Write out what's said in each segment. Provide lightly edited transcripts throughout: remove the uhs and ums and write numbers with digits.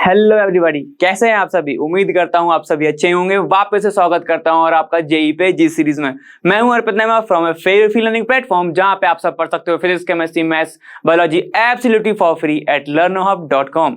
Hello everybody, कैसे हैं आप सभी। उम्मीद करता हूं आप सभी अच्छे होंगे। वापस से स्वागत करता हूं और आपका जेई पे जी सीरीज में। मैं हूं Arpit Naima from a fair fee learning platform, जहां पे आप सब पढ़ सकते हो physics, chemistry, maths, biology absolutely for free at learnohub.com।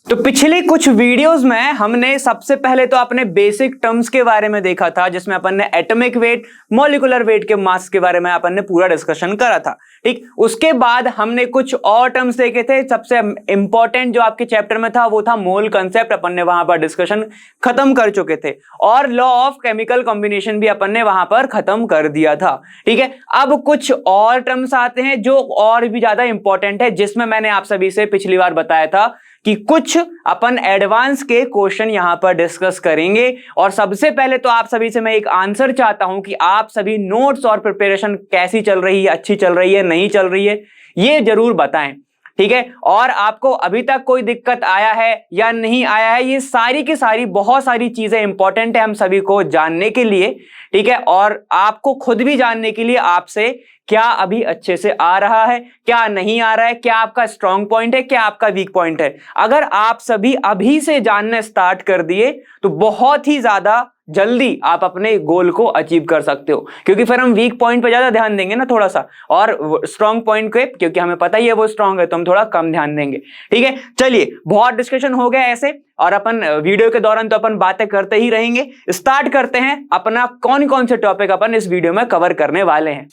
तो पिछले कुछ वीडियोस में हमने सबसे पहले तो अपने बेसिक टर्म्स के बारे में देखा था, जिसमें अपन ने एटॉमिक वेट, मॉलिक्यूलर वेट के मास के बारे में अपन ने पूरा डिस्कशन करा था। ठीक, उसके बाद हमने कुछ और टर्म्स देखे थे। सबसे इंपॉर्टेंट जो आपके चैप्टर में था वो था मोल कंसेप्ट, अपन ने वहां पर डिस्कशन खत्म कर चुके थे, और लॉ ऑफ केमिकल कॉम्बिनेशन भी अपन ने वहां पर खत्म कर दिया था। ठीक है, अब कुछ और टर्म्स आते हैं जो और भी ज्यादा इंपॉर्टेंट है, जिसमें मैंने आप सभी से पिछली बार बताया था कि कुछ अपन एडवांस के क्वेश्चन यहां पर डिस्कस करेंगे। और सबसे पहले तो आप सभी से मैं एक आंसर चाहता हूं कि आप सभी नोट्स और प्रिपरेशन कैसी चल रही है, अच्छी चल रही है, नहीं चल रही है, ये जरूर बताएं। ठीक है, और आपको अभी तक कोई दिक्कत आया है या नहीं आया है, ये सारी की सारी बहुत सारी चीजें इंपॉर्टेंट है हम सभी को जानने के लिए। ठीक है, और आपको खुद भी जानने के लिए आपसे क्या अभी अच्छे से आ रहा है, क्या नहीं आ रहा है, क्या आपका स्ट्रॉन्ग पॉइंट है, क्या आपका वीक पॉइंट है। अगर आप सभी अभी से जानना स्टार्ट कर दिए तो बहुत ही ज्यादा जल्दी आप अपने गोल को अचीव कर सकते हो, क्योंकि फिर हम वीक पॉइंट पर ज्यादा ध्यान देंगे ना थोड़ा सा, और स्ट्रॉन्ग पॉइंट पे क्योंकि हमें पता ही है वो स्ट्रॉन्ग है तो हम थोड़ा कम ध्यान देंगे। ठीक है, चलिए बहुत डिस्कशन हो गया ऐसे, और अपन वीडियो के दौरान तो अपन बातें करते ही रहेंगे। स्टार्ट करते हैं अपना कौन कौन से टॉपिक अपन इस वीडियो में कवर करने वाले हैं।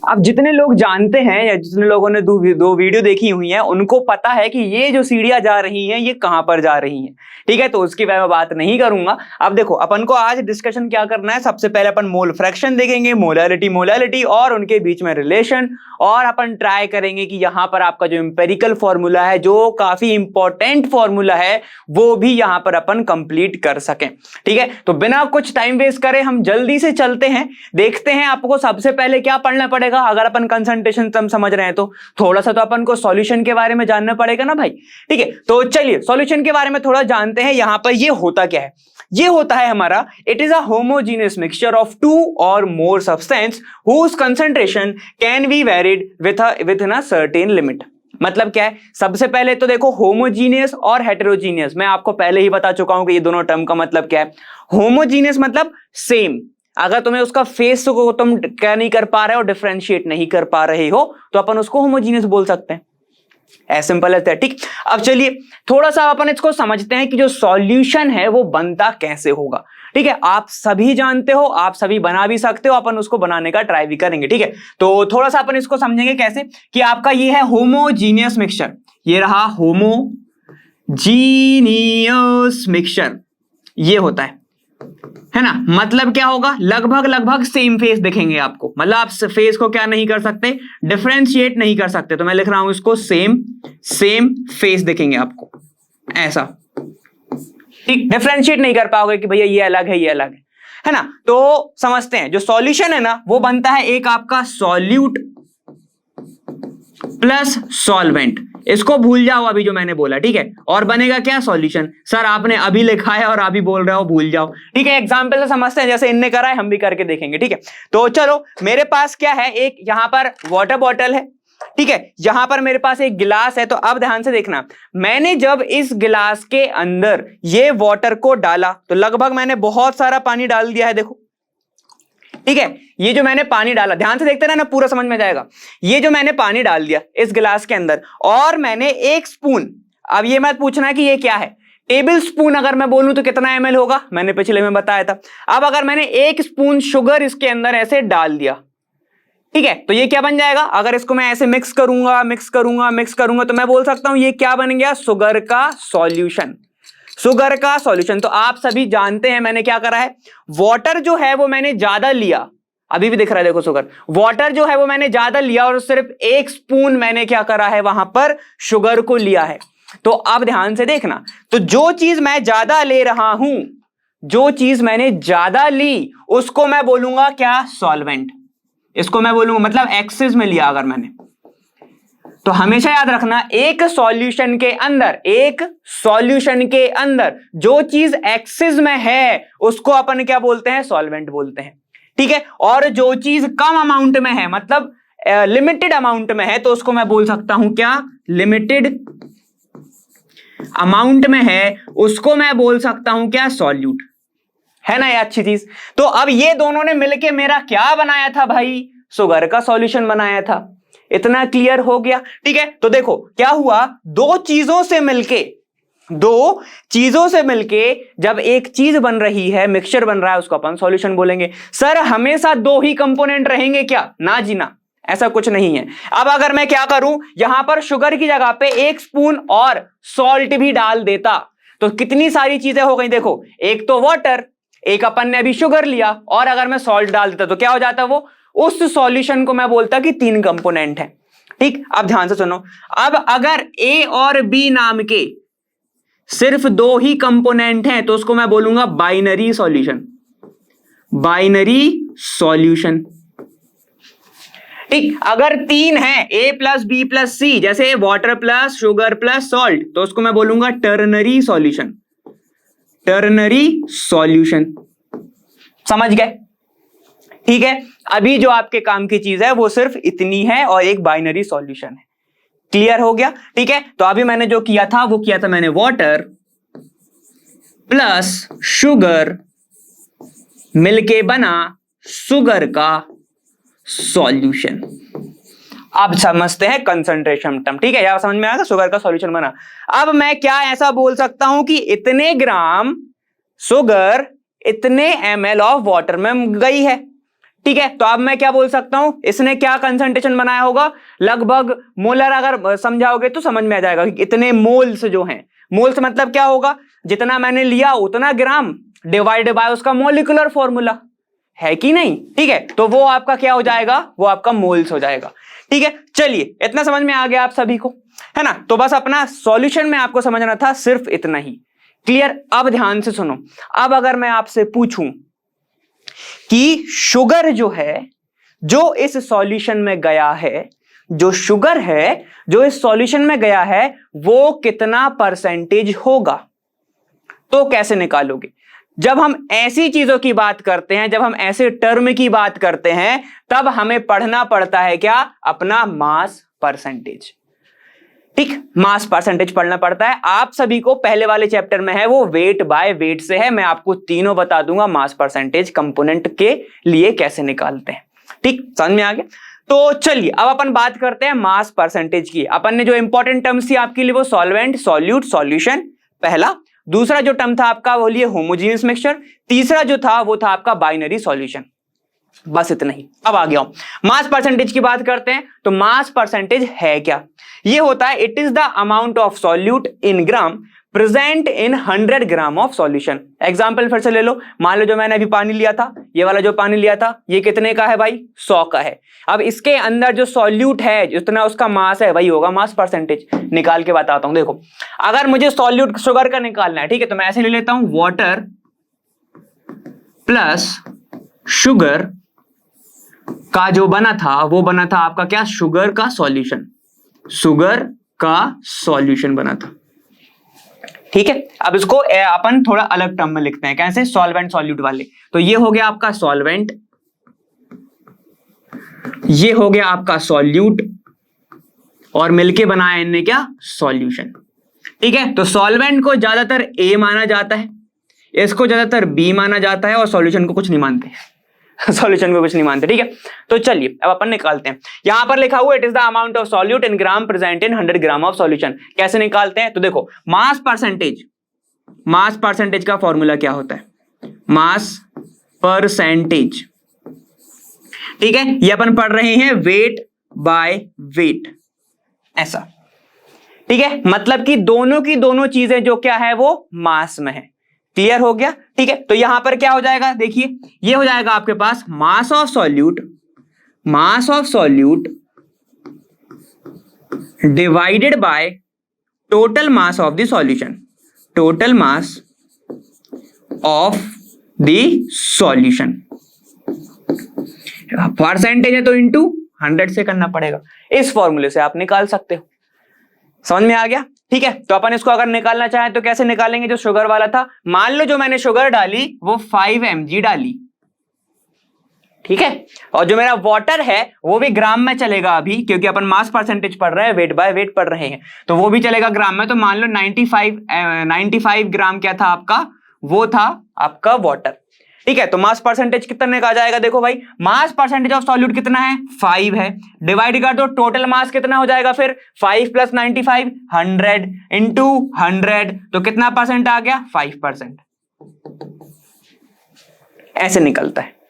अब जितने लोग जानते हैं या जितने लोगों ने दो वीडियो देखी हुई हैं, उनको पता है कि ये जो सीढ़ियां जा रही हैं ये कहां पर जा रही हैं। ठीक है, तो उसकी मैं बात नहीं करूंगा। अब देखो, अपन को आज डिस्कशन क्या करना है। सबसे पहले अपन मोल फ्रैक्शन देखेंगे, मोलैरिटी और उनके बीच में रिलेशन, और अपन ट्राई करेंगे कि यहां पर आपका जो एम्पिरिकल फॉर्मूला है, जो काफी इंपॉर्टेंट फॉर्मूला है, वो भी यहां पर अपन कंप्लीट कर सकें। ठीक है, तो बिना कुछ टाइम वेस्ट करे हम जल्दी से चलते हैं, देखते हैं आपको सबसे पहले क्या पढ़ना पड़ेगा। अगर अपन कंसंट्रेशन टर्म समझ रहे हैं तो थोड़ा सा तो अपन को सॉल्यूशन के बारे में जानना पड़ेगा ना भाई। ठीक है, तो चलिए सॉल्यूशन के बारे में थोड़ा जानते हैं। यहां पर ये होता क्या है, ये होता है हमारा it is a homogeneous mixture of two और more substances whose concentration can be varied within a certain limit. मतलब क्या है, सबसे पहले तो देखो होमोजीनियस और हेटेरोजीनियस, मैं आपको पहले ही बता चुका हूं कि ये दोनों टर्म का मतलब क्या है। होमोजीनियस मतलब सेम, अगर तुम्हें उसका फेस को तुम क्या नहीं कर पा रहे हो, डिफरेंशिएट नहीं कर पा रहे हो, तो अपन उसको होमोजीनियस बोल सकते हैं। As simple as that. ठीक, अब चलिए थोड़ा सा अपन इसको समझते हैं कि जो सॉल्यूशन है वो बनता कैसे होगा। ठीक है, आप सभी जानते हो, आप सभी बना भी सकते हो, अपन उसको बनाने का ट्राई भी करेंगे। ठीक है, तो थोड़ा सा अपन इसको समझेंगे कैसे कि आपका ये है होमोजीनियस मिक्सचर, ये रहा होमोजीनियस मिक्सचर, ये होता है ना। मतलब क्या होगा, लगभग सेम फेस दिखेंगे आपको। मतलब आप फेस को क्या नहीं कर सकते, डिफरेंशिएट नहीं कर सकते। तो मैं लिख रहा हूं इसको सेम फेस दिखेंगे आपको ऐसा। ठीक, डिफरेंशिएट नहीं कर पाओगे कि भैया ये अलग है, ये अलग है ना। तो समझते हैं, जो सॉल्यूशन है ना वो बनता है एक आपका सॉल्यूट प्लस सॉल्वेंट। इसको भूल जाओ अभी जो मैंने बोला। ठीक है, और बनेगा क्या, सॉल्यूशन। सर आपने अभी लिखा है और अभी बोल रहे हो, भूल जाओ। ठीक है, एग्जांपल से समझते हैं, जैसे इनने करा है हम भी करके देखेंगे। ठीक है, तो चलो मेरे पास क्या है, एक यहां पर वाटर बॉटल है। ठीक है, यहां पर मेरे पास एक गिलास है। तो अब ध्यान से देखना, मैंने जब इस गिलास के अंदर ये वाटर को डाला तो लगभग मैंने बहुत सारा पानी डाल दिया है, देखो। ठीक है, ये जो मैंने पानी डाला, ध्यान से देखते रहना, पूरा समझ में जाएगा। ये जो मैंने पानी डाल दिया इस गिलास के अंदर, और मैंने एक स्पून, अब ये मत पूछना कि ये क्या है, टेबल स्पून अगर मैं बोलूं तो कितना ml होगा, मैंने पिछले में बताया था। अब अगर मैंने एक स्पून शुगर इसके अंदर ऐसे डाल दिया, ठीक है, तो ये क्या बन जाएगा। अगर इसको मैं ऐसे मिक्स करूंगा तो मैं बोल सकता हूं ये क्या बन गया, शुगर का सॉल्यूशन। शुगर का सॉल्यूशन। तो आप सभी जानते हैं मैंने क्या करा है, वाटर जो है वो मैंने ज्यादा लिया, अभी भी दिख रहा है देखो शुगर, वाटर जो है वो मैंने ज्यादा लिया और सिर्फ एक स्पून मैंने क्या करा है, वहां पर शुगर को लिया है। तो अब ध्यान से देखना, तो जो चीज मैं ज्यादा ले रहा हूं, जो चीज मैंने ज्यादा ली, उसको मैं बोलूंगा क्या, सॉल्वेंट। इसको मैं बोलूंगा, मतलब एक्सेस में लिया अगर मैंने, तो हमेशा याद रखना, एक सॉल्यूशन के अंदर जो चीज एक्सिस में है उसको अपन क्या बोलते हैं, सॉल्वेंट बोलते हैं, ठीक है। और जो चीज कम अमाउंट में है, मतलब लिमिटेड अमाउंट में है, तो उसको मैं बोल सकता हूं क्या, लिमिटेड अमाउंट में है, उसको मैं बोल सकता हूं क्या, सॉल्यूट, है ना ये अच्छी चीज। तो अब ये दोनों ने मिलके मेरा क्या बनाया था भाई, शुगर का सॉल्यूशन बनाया था। इतना क्लियर हो गया, ठीक है। तो देखो क्या हुआ, दो चीजों से मिलके जब एक चीज बन रही है, मिक्सचर बन रहा है, उसको अपन सॉल्यूशन बोलेंगे। सर हमेशा दो ही कंपोनेंट रहेंगे क्या, ना जी ना, ऐसा कुछ नहीं है। अब अगर मैं क्या करूं, यहां पर शुगर की जगह पे 1 स्पून और सॉल्ट भी डाल देता तो कितनी सारी चीजें हो गई। देखो, एक तो वाटर, एक अपन ने अभी शुगर लिया, और अगर मैं सॉल्ट डाल देता तो क्या हो जाता, वो उस सॉल्यूशन को मैं बोलता कि 3 कंपोनेंट है, ठीक। अब ध्यान से सुनो, अब अगर ए और बी नाम के सिर्फ 2 ही कंपोनेंट हैं तो उसको मैं बोलूंगा बाइनरी सॉल्यूशन, ठीक। अगर 3 है, ए प्लस बी प्लस सी, जैसे water plus sugar plus salt, तो उसको मैं बोलूंगा टर्नरी सॉल्यूशन, समझ गए, ठीक है। अभी जो आपके काम की चीज है वो सिर्फ इतनी है और एक बाइनरी सॉल्यूशन है, क्लियर हो गया, ठीक है। तो अभी मैंने जो किया था वो किया था मैंने वाटर प्लस शुगर मिलके बना शुगर का सॉल्यूशन। अब समझते हैं कंसंट्रेशन टर्म, ठीक है, यहां समझ में आया, शुगर का सॉल्यूशन बना। अब मैं क्या ऐसा बोल सकता हूं कि इतने ग्राम शुगर इतने ml ऑफ वाटर में गई है, ठीक है। तो अब मैं क्या बोल सकता हूं, इसने क्या कंसंट्रेशन बनाया होगा, लगभग मोलर, अगर समझाओगे तो समझ में आ जाएगा कि इतने मोल्स जो हैं, मोल्स मतलब क्या होगा, जितना मैंने लिया उतना ग्राम डिवाइड बाय उसका मॉलिक्यूलर फॉर्मूला, है कि नहीं, ठीक है। तो वो आपका क्या हो जाएगा, वो आपका मोल्स हो जाएगा, ठीक है। चलिए इतना समझ में आ गया आप सभी को, है ना। तो बस अपना सॉल्यूशन में आपको समझना था सिर्फ इतना ही, क्लियर। अब ध्यान से सुनो, अब अगर मैं आपसे पूछूं कि शुगर जो है, जो इस सॉल्यूशन में गया है, जो शुगर है जो इस सॉल्यूशन में गया है, वो कितना परसेंटेज होगा, तो कैसे निकालोगे। जब हम ऐसी चीजों की बात करते हैं, जब हम ऐसे टर्म की बात करते हैं, तब हमें पढ़ना पड़ता है क्या, अपना मास परसेंटेज, ठीक। मास परसेंटेज पढ़ना पड़ता है। आप सभी को पहले वाले चैप्टर में है वो वेट बाय वेट से है, मैं आपको तीनों बता दूंगा मास परसेंटेज कंपोनेंट के लिए कैसे निकालते हैं, ठीक, समझ में आ गया। तो चलिए अब अपन बात करते हैं मास परसेंटेज की। अपन ने जो इंपॉर्टेंट टर्म्स थी आपके लिए वो सॉल्वेंट, सॉल्यूट, सॉल्यूशन पहला, दूसरा जो टर्म था आपका वो लिए होमोजेनियस मिक्सचर, तीसरा जो था वो था आपका बाइनरी सॉल्यूशन, बस इतना ही। अब आ गया मास परसेंटेज की बात करते हैं। तो मास परसेंटेज है क्या, ये होता है it is the amount of solute in gram present in 100 gram of solution. Example फिर से ले लो, मान लो जो मैंने अभी पानी लिया था, ये वाला जो पानी लिया था, ये कितने का है भाई, 100 का है। अब इसके अंदर जो सॉल्यूट है, जितना उसका मास है वही होगा मास परसेंटेज। निकाल के बताता हूं, देखो अगर मुझे सॉल्यूट शुगर का निकालना है, ठीक है, तो मैं ऐसे ले लेता हूं, वाटर प्लस शुगर का जो बना था वो बना था आपका क्या, शुगर का सॉल्यूशन, शुगर का सॉल्यूशन बना था, ठीक है। अब इसको अपन थोड़ा अलग टर्म में लिखते हैं, कैसे, सॉल्वेंट सॉल्यूट वाले। तो ये हो गया आपका सॉल्वेंट, ये हो गया आपका सॉल्यूट, और मिलके बनाया इनने क्या, सॉल्यूशन, ठीक है। तो सॉल्वेंट को ज्यादातर ए माना जाता है, इसको ज्यादातर बी माना जाता है, और सॉल्यूशन को कुछ नहीं मानते सॉल्यूशन को कुछ नहीं मानते, ठीक है। तो चलिए अब अपन निकालते हैं। यहां पर लिखा हुआ it is the amount of solute in gram present in 100 gram of solution. कैसे निकालते हैं, तो देखो मास परसेंटेज का फॉर्मूला क्या होता है, मास परसेंटेज, ठीक है। ये अपन पढ़ रहे हैं वेट बाय वेट, ऐसा, ठीक है। मतलब कि दोनों की दोनों चीजें जो क्या है वो मास में है, क्लियर हो गया, ठीक है। तो यहां पर क्या हो जाएगा, देखिए ये हो जाएगा आपके पास mass of solute divided by total mass of the solution, total mass of the solution. Percentage है तो इंटू 100 से करना पड़ेगा। इस फॉर्मूले से आप निकाल सकते हो। समझ में आ गया? ठीक है, तो अपन इसको अगर निकालना चाहें तो कैसे निकालेंगे? जो शुगर वाला था, मान लो जो मैंने शुगर डाली वो 5 mg डाली, ठीक है, और जो मेरा वाटर है वो भी ग्राम में चलेगा अभी, क्योंकि अपन मास परसेंटेज पढ़ रहे हैं, वेट बाय वेट पढ़ रहे हैं, तो वो भी चलेगा ग्राम में। तो मान लो 95 ग्राम क्या था आपका? वो था आपका वाटर, ठीक है। तो मास परसेंटेज कितने का आ जाएगा? देखो भाई, मास परसेंटेज ऑफ सॉल्यूट कितना है? 5 है। डिवाइड कर दो, टोटल मास कितना हो जाएगा फिर? 5 + 95, 100 इंटू 100, तो कितना परसेंट आ गया? 5%। ऐसे निकलता है।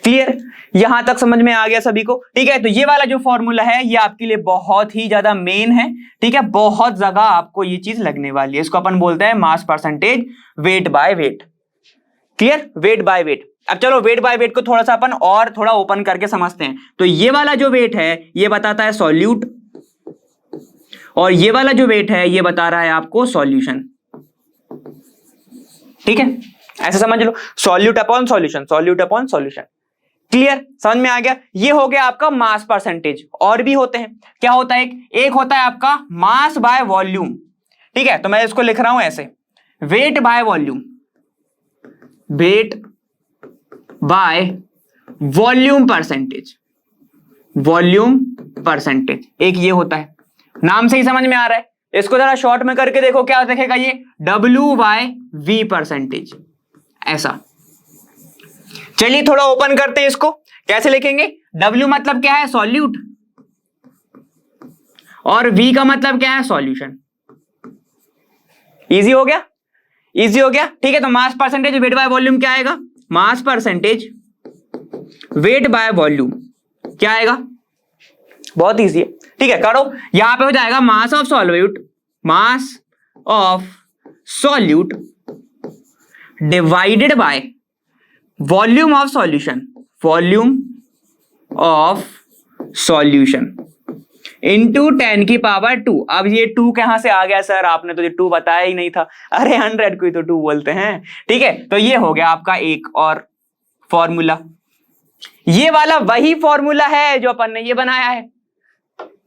क्लियर? यहां तक समझ में आ गया सभी को? ठीक है, तो ये वाला जो फॉर्मूला है ये आपके लिए बहुत ही ज्यादा मेन है, ठीक है, बहुत जगह आपको ये चीज लगने वाली है। इसको अपन बोलते हैं mass percentage wait by wait. Clear? Wait by wait. अब चलो वेट बाय वेट को थोड़ा सा अपन और थोड़ा ओपन करके समझते हैं। तो ये वाला जो वेट है ये बताता है सॉल्यूट, और ये वाला जो वेट है ये बता रहा है आपको सॉल्यूशन, ठीक है, ऐसे समझ लो, solute upon solution, solute upon solution. Clear? समझ में आ गया? ये हो गया आपका मास परसेंटेज। और भी होते हैं, क्या होता है? एक होता है आपका मास बाय वॉल्यूम, ठीक है, तो मैं इसको लिख रहा हूं ऐसे, weight by volume, weight by volume percentage, volume percentage एक ये होता है। नाम से ही समझ में आ रहा है। इसको जरा शॉर्ट में करके देखो, क्या दिखेगा? ये W/V परसेंटेज, ऐसा। चलिए थोड़ा ओपन करते हैं इसको। कैसे लिखेंगे? W मतलब क्या है? सॉल्यूट, और V का मतलब क्या है? सॉल्यूशन। इजी हो गया? इजी हो गया, ठीक है। तो mass percentage weight by volume क्या आएगा? Mass percentage weight by volume क्या आएगा? बहुत इजी है, ठीक है, करो। यहां पे हो जाएगा मास of solute, mass of solute divided by volume of solution, volume of solution into 10⁻²। अब ये 2 कहां से आ गया सर? आपने तो ये 2 बताया ही नहीं था। अरे 100 को ही तो 2 बोलते हैं, ठीक है। तो ये हो गया आपका एक और फॉर्मूला। ये वाला वही फॉर्मूला है जो अपन ने ये बनाया है,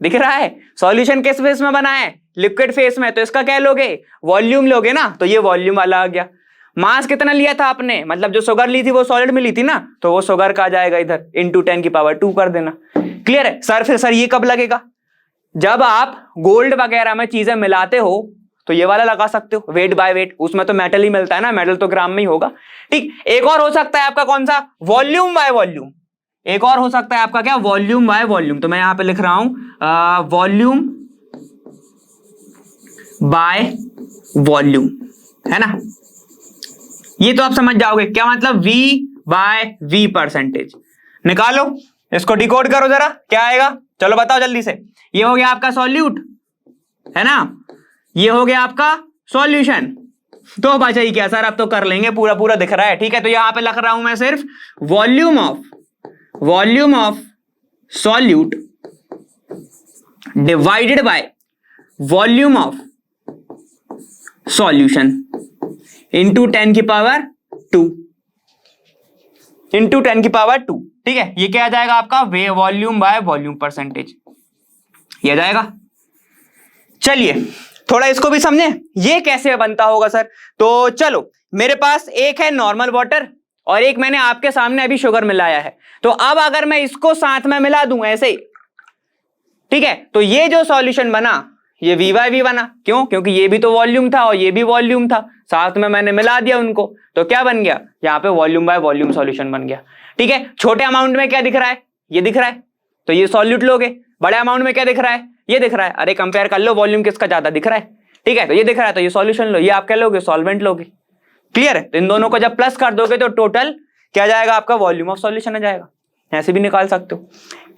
दिख रहा है? सॉल्यूशन किस फेस में बना है? लिक्विड फेस में, तो इसका क्या लोगे? वॉल्यूम लोगे ना, तो ये वॉल्यूम वाला आ गया। मास कितना लिया था आपने? मतलब जो शुगर ली थी वो सॉलिड में ली थी ना, तो वो शुगर का आ जाएगा इधर, इंटू 10⁻² कर देना। क्लियर है सर? फिर सर ये कब लगेगा? जब आप गोल्ड वगैरह में चीजें मिलाते हो तो ये वाला लगा सकते हो, वेट बाय वेट। उसमें तो मेटल ही मिलता है ना, मेटल तो ग्राम में ही होगा, ठीक। एक और हो सकता है आपका कौन सा? Volume by volume. एक और हो सकता है आपका क्या? Volume by volume. तो मैं यहां पे लिख रहा हूं वॉल्यूम बाय वॉल्यूम, है ना? ये तो आप समझ जाओगे क्या मतलब, V/V परसेंटेज। निकालो, इसको डिकोड करो जरा, क्या आएगा? चलो बताओ जल्दी से। ये हो गया आपका सॉल्यूट, है ना? ये हो गया आपका सॉल्यूशन। तो बचा ही क्या सर? अब तो कर लेंगे, पूरा पूरा दिख रहा है, ठीक है। तो यहां पे लिख रहा हूं मैं सिर्फ volume of solute divided by volume of solution into 10⁻², into 10⁻², ठीक है। ये क्या आ जाएगा आपका? वे वॉल्यूम बाय वॉल्यूम परसेंटेज, ये आ जाएगा। चलिए थोड़ा इसको भी समझे, ये कैसे बनता होगा सर? तो चलो, मेरे पास एक है नॉर्मल वाटर और एक मैंने आपके सामने अभी शुगर मिलाया है। तो अब अगर मैं इसको साथ में मिला दूं ऐसे ही, ठीक है, तो ये जो सॉल्यूशन बना ये V/V बना। क्यों? क्योंकि ये भी तो वॉल्यूम था और ये भी वॉल्यूम था, साथ में मैंने मिला दिया उनको, तो क्या बन गया? यहाँ पे वॉल्यूम बाय वॉल्यूम सॉल्यूशन बन गया, ठीक है। छोटे अमाउंट में क्या दिख रहा है? ये दिख रहा है, तो ये सॉल्यूट लोगे। बड़े अमाउंट में क्या दिख रहा है? ये दिख रहा है। अरे कंपेयर कर लो, वॉल्यूम किसका ज्यादा दिख रहा है, ठीक है। तो ये दिख रहा है, तो ये सॉल्यूशन लो, ये आप क्या लोगे? सॉल्वेंट लोगे। क्लियर है? तो इन दोनों को जब प्लस कर दोगे तो टोटल क्या जाएगा आपका? वॉल्यूम ऑफ सॉल्यूशन आ जाएगा। ऐसे भी निकाल सकते हो।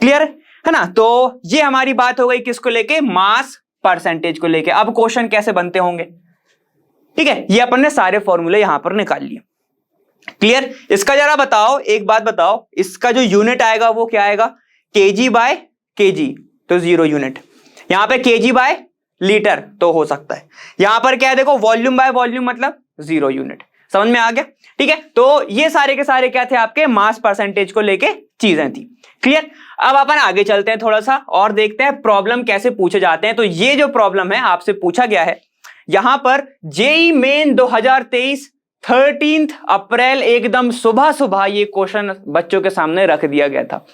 क्लियर है ना? तो ये हमारी बात हो गई किसको लेके? मास परसेंटेज को लेके। अब क्वेश्चन कैसे बनते होंगे, ठीक है, ये अपन ने सारे फॉर्मूले यहां पर निकाल लिए। क्लियर? इसका जरा बताओ, एक बात बताओ, इसका जो यूनिट आएगा वो क्या आएगा? kg/kg, तो 0 यूनिट। यहां पे kg/लीटर तो हो सकता है। यहां पर क्या है देखो, वॉल्यूम बाय वॉल्यूम मतलब 0 यूनिट। समझ में आ गया? ठीक है, तो ये सारे के सारे क्या थे आपके मास परसेंटेज को लेके चीजें थी। क्लियर? अब अपन आगे चलते हैं थोड़ा सा और देखते हैं प्रॉब्लम कैसे पूछे जाते हैं। तो ये जो प्रॉब्लम है आपसे पूछा गया है यहां पर जेईई मेन 2023 13 अप्रैल एकदम सुबह सुबह ये क्वेश्चन बच्चों के सामने रख दिया गया था।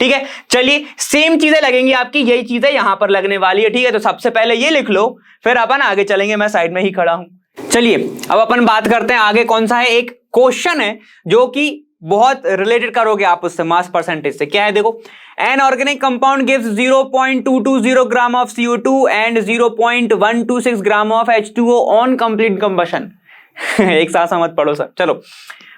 ठीक है, चलिए सेम चीजें लगेंगी आपकी, यही चीजें यहां पर लगने वाली है। ठीक है, तो सबसे पहले ये लिख लो, फिर अपन आगे चलेंगे। मैं साइड में ही खड़ा हूं। चलिए अब अपन बात करते हैं आगे कौन सा है। एक क्वेश्चन है जो कि बहुत रिलेटेड करोगे आप उससे, मास परसेंटेज से। क्या है देखो, an organic compound gives 0.220 gram of CO2 and 0.126 gram of H2O on complete combustion. एक साथ मत पढ़ो सर, चलो।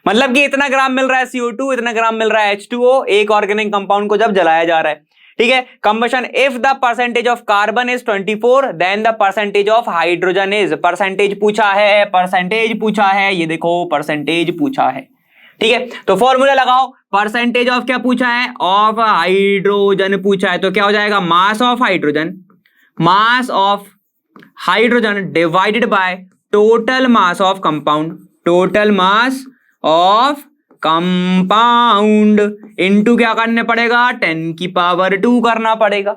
मतलब कि इतना ग्राम मिल रहा है CO2, इतना ग्राम मिल रहा है H2O एक ऑर्गेनिक कंपाउंड को जब जलाया जा रहा है। ठीक है, combustion if the percentage of carbon is 24 then the percentage of hydrogen is, percentage पूछा है, परसेंटेज पूछा है, ये देखो परसेंटेज पूछा है। ठीक है, तो फॉर्मूला लगाओ, परसेंटेज ऑफ क्या पूछा है, ऑफ हाइड्रोजन पूछा है, तो क्या हो जाएगा mass of hydrogen, mass of hydrogen divided by total mass of compound, total mass of compound into क्या करने पड़ेगा, 10 की पावर 2 करना पड़ेगा,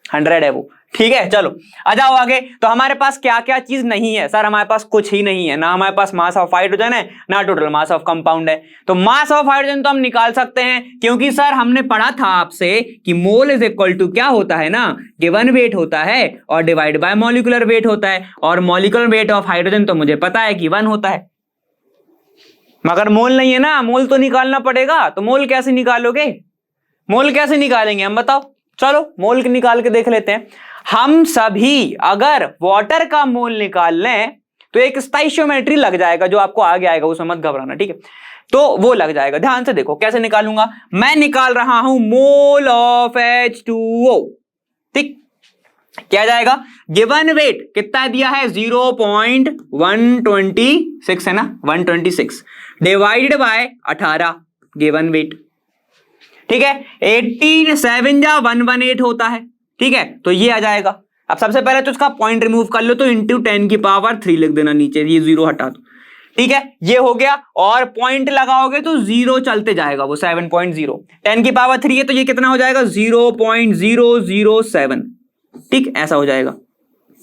100 है वो। ठीक है, चलो आ जाओ आगे। तो हमारे पास क्या क्या चीज नहीं है सर, हमारे पास कुछ ही नहीं है ना, हमारे पास मास ऑफ हाइड्रोजन है ना टोटल मास ऑफ कंपाउंड है। तो मास ऑफ हाइड्रोजन तो हम निकाल सकते हैं, क्योंकि सर हमने पढ़ा था आपसे कि मोल इज इक्वल टू क्या होता है ना, गिवन वेट होता है और डिवाइड बाय मॉलिक्यूलर वेट होता है, और मॉलिक्यूलर वेट ऑफ हाइड्रोजन तो मुझे पता है कि 1 होता है, मगर मोल नहीं है ना, मोल तो निकालना पड़ेगा। तो मोल कैसे निकालोगे, मोल कैसे निकालेंगे हम बताओ? चलो मोल निकाल के देख लेते हैं। हम सभी अगर वाटर का मोल निकाल लें तो एक स्टोइचियोमेट्री लग जाएगा, जो आपको आगे आएगा, उसमें मत घबराना। ठीक है, तो वो लग जाएगा। ध्यान से देखो कैसे निकालूंगा। मैं निकाल रहा हूं मोल ऑफ H2O। ठीक, क्या जाएगा, गिवन वेट कितना दिया है 0.126 है ना, 126 डिवाइडेड बाय 18 गिवन वेट। ठीक है, 18 7 जा 118 होता है। ठीक है, तो ये आ जाएगा। अब सबसे पहले तो इसका पॉइंट रिमूव कर लो, तो इंटू 10 की पावर 3 लिख देना नीचे, ये 0 हटा दो। ठीक है, ये हो गया, और पॉइंट लगाओगे तो 0 चलते जाएगा, वो 7.0, 10 की पावर 3 है तो ये कितना हो जाएगा 0.007। ठीक, ऐसा हो जाएगा,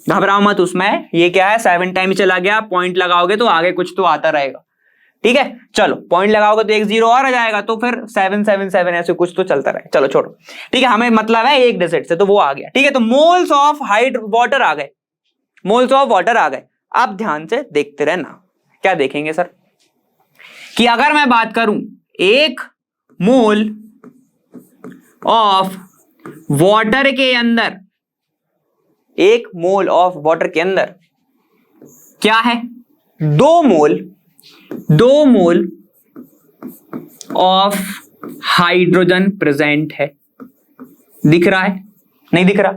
घबराओ मत उसमें। ये क्या है 7 टाइम चला गया, पॉइंट लगाओगे तो आगे कुछ तो आता रहेगा। ठीक है, चलो पॉइंट लगाओगे तो एक 0 और आ जाएगा, तो फिर 777 ऐसे कुछ तो चलता रहे। चलो छोड़ो, ठीक है, हमें मतलब है एक डिजिट से, तो वो आ गया। ठीक है, तो मोल्स ऑफ वाटर आ गए, मोल्स ऑफ वाटर आ गए। अब ध्यान से देखते रहना, क्या देखेंगे सर कि अगर मैं बात करूं 1 मोल ऑफ वाटर के अंदर, 1 मोल ऑफ वाटर के अंदर क्या है 2 मोल ऑफ हाइड्रोजन प्रेजेंट है। दिख रहा है, नहीं दिख रहा,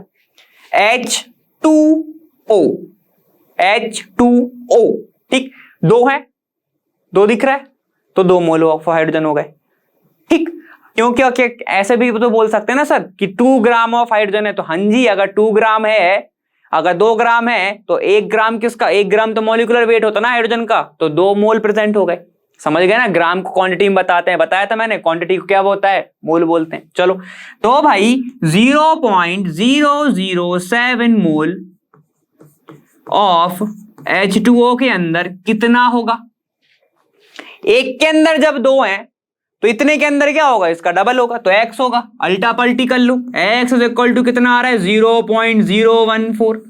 H2O। ठीक, 2 है, 2 दिख रहा है, तो 2 मोल ऑफ हाइड्रोजन हो गए। ठीक, क्योंकि ऐसे भी तो बोल सकते हैं ना सर कि 2 ग्राम ऑफ हाइड्रोजन है, तो हाँ जी, अगर 2 ग्राम है, अगर 2 ग्राम है तो 1 ग्राम किसका, 1 ग्राम तो मॉलिक्यूलर वेट होता ना हाइड्रोजन का, तो 2 मोल प्रेजेंट हो गए। समझ गए ना, ग्राम को क्वांटिटी में बताते हैं, बताया था मैंने, क्वांटिटी को क्या होता है, मोल बोलते हैं। चलो, तो भाई 0.007 मोल ऑफ H2O के अंदर कितना होगा, एक के अंदर जब 2 हैं तो इतने के अंदर क्या होगा, इसका डबल होगा, तो x होगा। अल्टा पल्टी कर लो, x इज इक्वल टू कितना आ रहा है 0.014,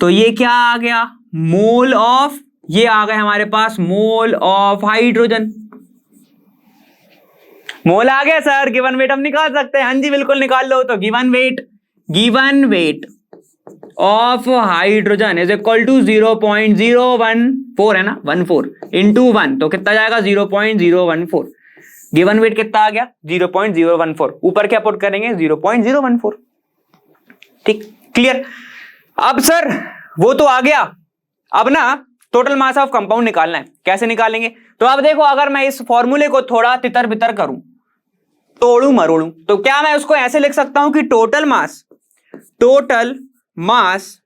तो ये क्या आ गया मोल ऑफ, ये आ गए हमारे पास मोल ऑफ हाइड्रोजन। मोल आ गया सर, गिवन वेट हम निकाल सकते हैं, हाँ जी बिल्कुल निकाल लो। तो given weight of hydrogen is equal to 0.014 है ना, 14 इंटू 1, तो कितना जाएगा 0.014। गिवन वेट कितना आ गया 0.014, ऊपर क्या पुट करेंगे 0.014। ठीक, क्लियर। अब सर वो तो आ गया, अब ना टोटल मास ऑफ कंपाउंड निकालना है। कैसे निकालेंगे, तो अब देखो, अगर मैं इस फॉर्मूले को थोड़ा तितर बितर करूं, तोड़ू मरोड़ू, तो क्या मैं उसको ऐसे लिख सकता हूं कि total mass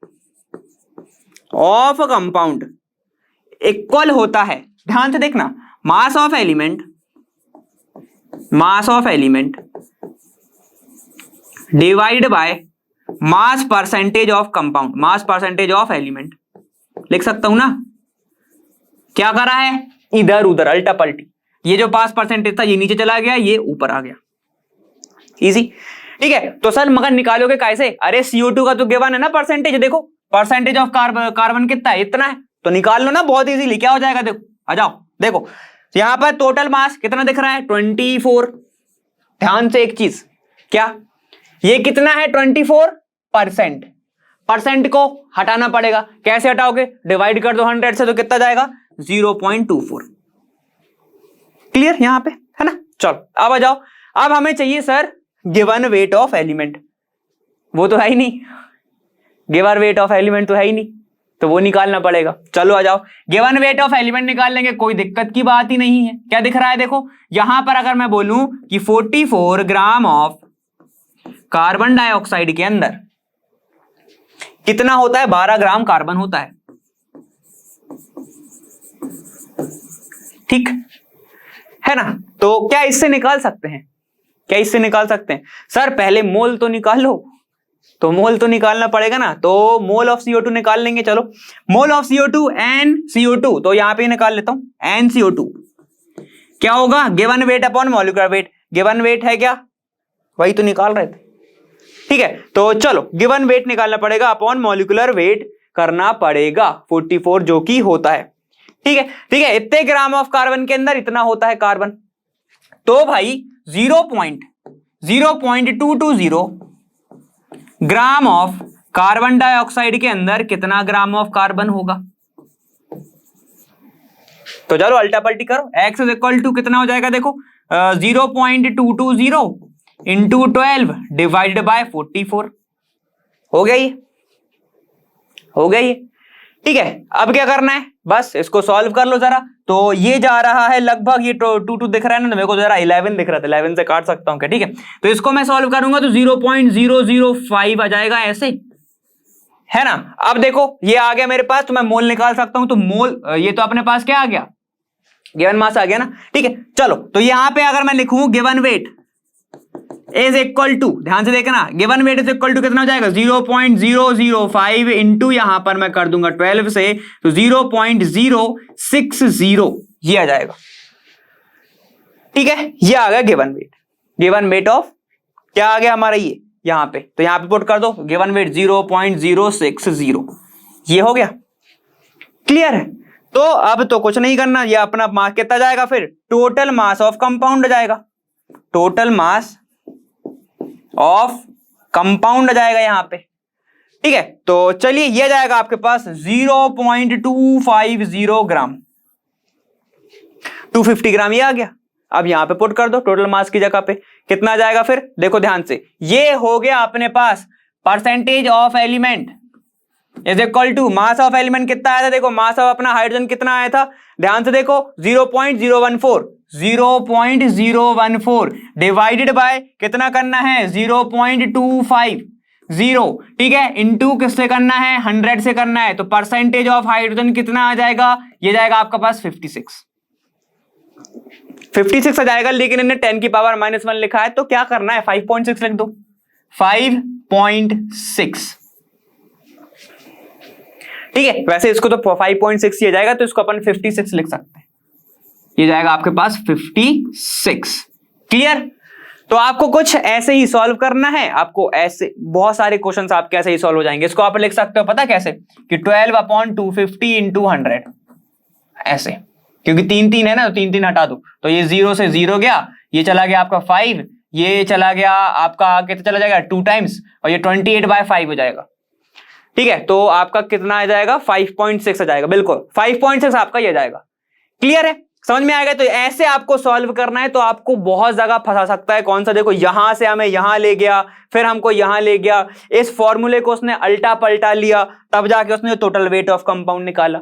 of compound equal होता है ध्यान से देखना, मास of element divide by mass percentage of compound, mass percentage of element लिख सकता हूं ना। क्या करा है, इधर उधर अल्टा पल्टी, ये जो पास परसेंटेज था ये नीचे चला गया, ये ऊपर आ गया, इजी। ठीक है, तो सर मगर निकालोगे कैसे? अरे CO2 का तो गिवन है ना परसेंटेज, देखो परसेंटेज ऑफ कार्बन कितना है, इतना है, तो निकाल लो ना बहुत इजीली। क्या हो जाएगा, देखो आ जाओ, देखो यहां पर टोटल मास कितना दिख रहा है 24। ध्यान से एक चीज, क्या ये कितना है 24%, परसेंट को हटाना पड़ेगा। कैसे हटाओगे, डिवाइड कर दो 100 से, तो कितना जाएगा 0.24। क्लियर यहां पे है ना। चलो अब आ जाओ, अब हमें चाहिए sir given weight of element, वो तो है ही नहीं, गिवन वेट ऑफ एलिमेंट तो है ही नहीं, तो वो निकालना पड़ेगा। चलो आ जाओ, गिवन वेट ऑफ एलिमेंट निकाल लेंगे, कोई दिक्कत की बात ही नहीं है। क्या दिख रहा है, देखो यहां पर अगर मैं बोलूं कि 44 ग्राम ऑफ कार्बन डाइऑक्साइड के अंदर कितना होता है, 12 ग्राम कार्बन होता है, ठीक है ना। तो क्या इससे निकाल सकते हैं, क्या इससे निकाल सकते हैं? सर पहले मोल तो निकालो, तो मोल तो निकालना पड़ेगा ना, तो मोल ऑफ CO2 निकाल लेंगे। चलो मोल ऑफ CO2 NCO2, तो यहां पे निकाल लेता हूं NCO2 क्या होगा, given weight upon molecular wait. Given weight है क्या, वही तो निकाल रहे थे, ठीक है। तो चलो गिवन वेट निकालना पड़ेगा, अपॉन मॉलिक्यूलर वेट करना पड़ेगा 44 जो कि होता है, ठीक है। ठीक है, इतने ग्राम ऑफ कार्बन के अंदर इतना होता है कार्बन, तो भाई 0.0220 ग्राम ऑफ कार्बन डाइऑक्साइड के अंदर कितना ग्राम ऑफ कार्बन होगा। तो चलो अल्टा पल्टी करो, x इज इक्वल टू कितना हो जाएगा, देखो 0.220 इंटू 12 डिवाइडेड बाय 44 हो गया ये, हो गया ये, ठीक है। अब क्या करना है, बस इसको सॉल्व कर लो जरा। तो ये जा रहा है लगभग, ये 2 दिख रहा है ना, तो मेरे को जरा 11 दिख रहा था, 11 से काट सकता हूं क्या, ठीक है। तो इसको मैं सॉल्व करूंगा तो 0.005 आ जाएगा, ऐसे है ना। अब देखो ये आ गया मेरे पास, तो मैं मोल निकाल सकता हूं, तो मोल ये तो अपने पास क्या आ गया, गिवन मास आ गया ना, ठीक है। चलो तो यहां पे अगर मैं लिखूं given weight is equal to, ध्यान से देखना, given weight is equal to कितना हो जाएगा 0.005 इंटू यहां पर मैं कर दूंगा 12 से, तो 0.060 ये आ जाएगा, ठीक है। ये आ गया given weight, given weight of क्या आ गया हमारा ये यहां पे, तो यहां पे पुट कर दो गिवन वेट 0.060, ये हो गया, क्लियर है। तो अब तो कुछ नहीं करना, ये अपना मास कितना जाएगा, फिर टोटल मास ऑफ कंपाउंड जाएगा, टोटल मास ऑफ कंपाउंड जाएगा यहां पे, ठीक है। तो चलिए ये जाएगा आपके पास 0.250 ग्राम, 250 ग्राम ये आ गया। अब यहां पे पुट कर दो टोटल मास की जगह पे, कितना आ जाएगा फिर, देखो ध्यान से, ये हो गया अपने पास percentage of element is equal to mass of element कितना आया था, देखो मास ऑफ अपना हाइड्रोजन कितना आया था, ध्यान से देखो 0.014 डिवाइडेड बाय कितना करना है 0.250, ठीक है, इनटू किससे करना है 100 से करना है, तो परसेंटेज ऑफ हाइड्रोजन कितना आ जाएगा, ये जाएगा आपका पास 56 आ जाएगा, लेकिन इन्हें 10 की पावर -1 लिखा है, तो क्या करना है 5.6 लिख दो, 5.6, ठीक है। वैसे इसको तो 5.6 ये जाएगा, तो इसको अपन 56 लिख सकते हैं, ये जाएगा आपके पास 56, क्लियर। तो आपको कुछ ऐसे ही सॉल्व करना है, आपको ऐसे बहुत सारे क्वेश्चंस आपके ऐसे ही सॉल्व हो जाएंगे। इसको आप लिख सकते हो पता कैसे, कि 12/250 इंटू 100 ऐसे, क्योंकि 3 है ना, तो 3 हटा दो, तो ये 0 से 0 गया, ये चला गया आपका 5, ये चला गया आपका कितना चला जाएगा 2 टाइम्स, और ये 28/5 हो जाएगा, ठीक है। तो आपका कितना आ जाएगा 5.6 आ जाएगा, बिल्कुल 5.6 आपका ये जाएगा, क्लियर है, समझ में आएगा। तो ऐसे आपको सॉल्व करना है, तो आपको बहुत जगह फंसा सकता है, कौन सा, देखो यहां से हमें यहां ले गया, फिर हमको यहां ले गया, इस फॉर्मूले को उसने अल्टा पलटा लिया, तब जाके उसने टोटल वेट ऑफ कंपाउंड निकाला,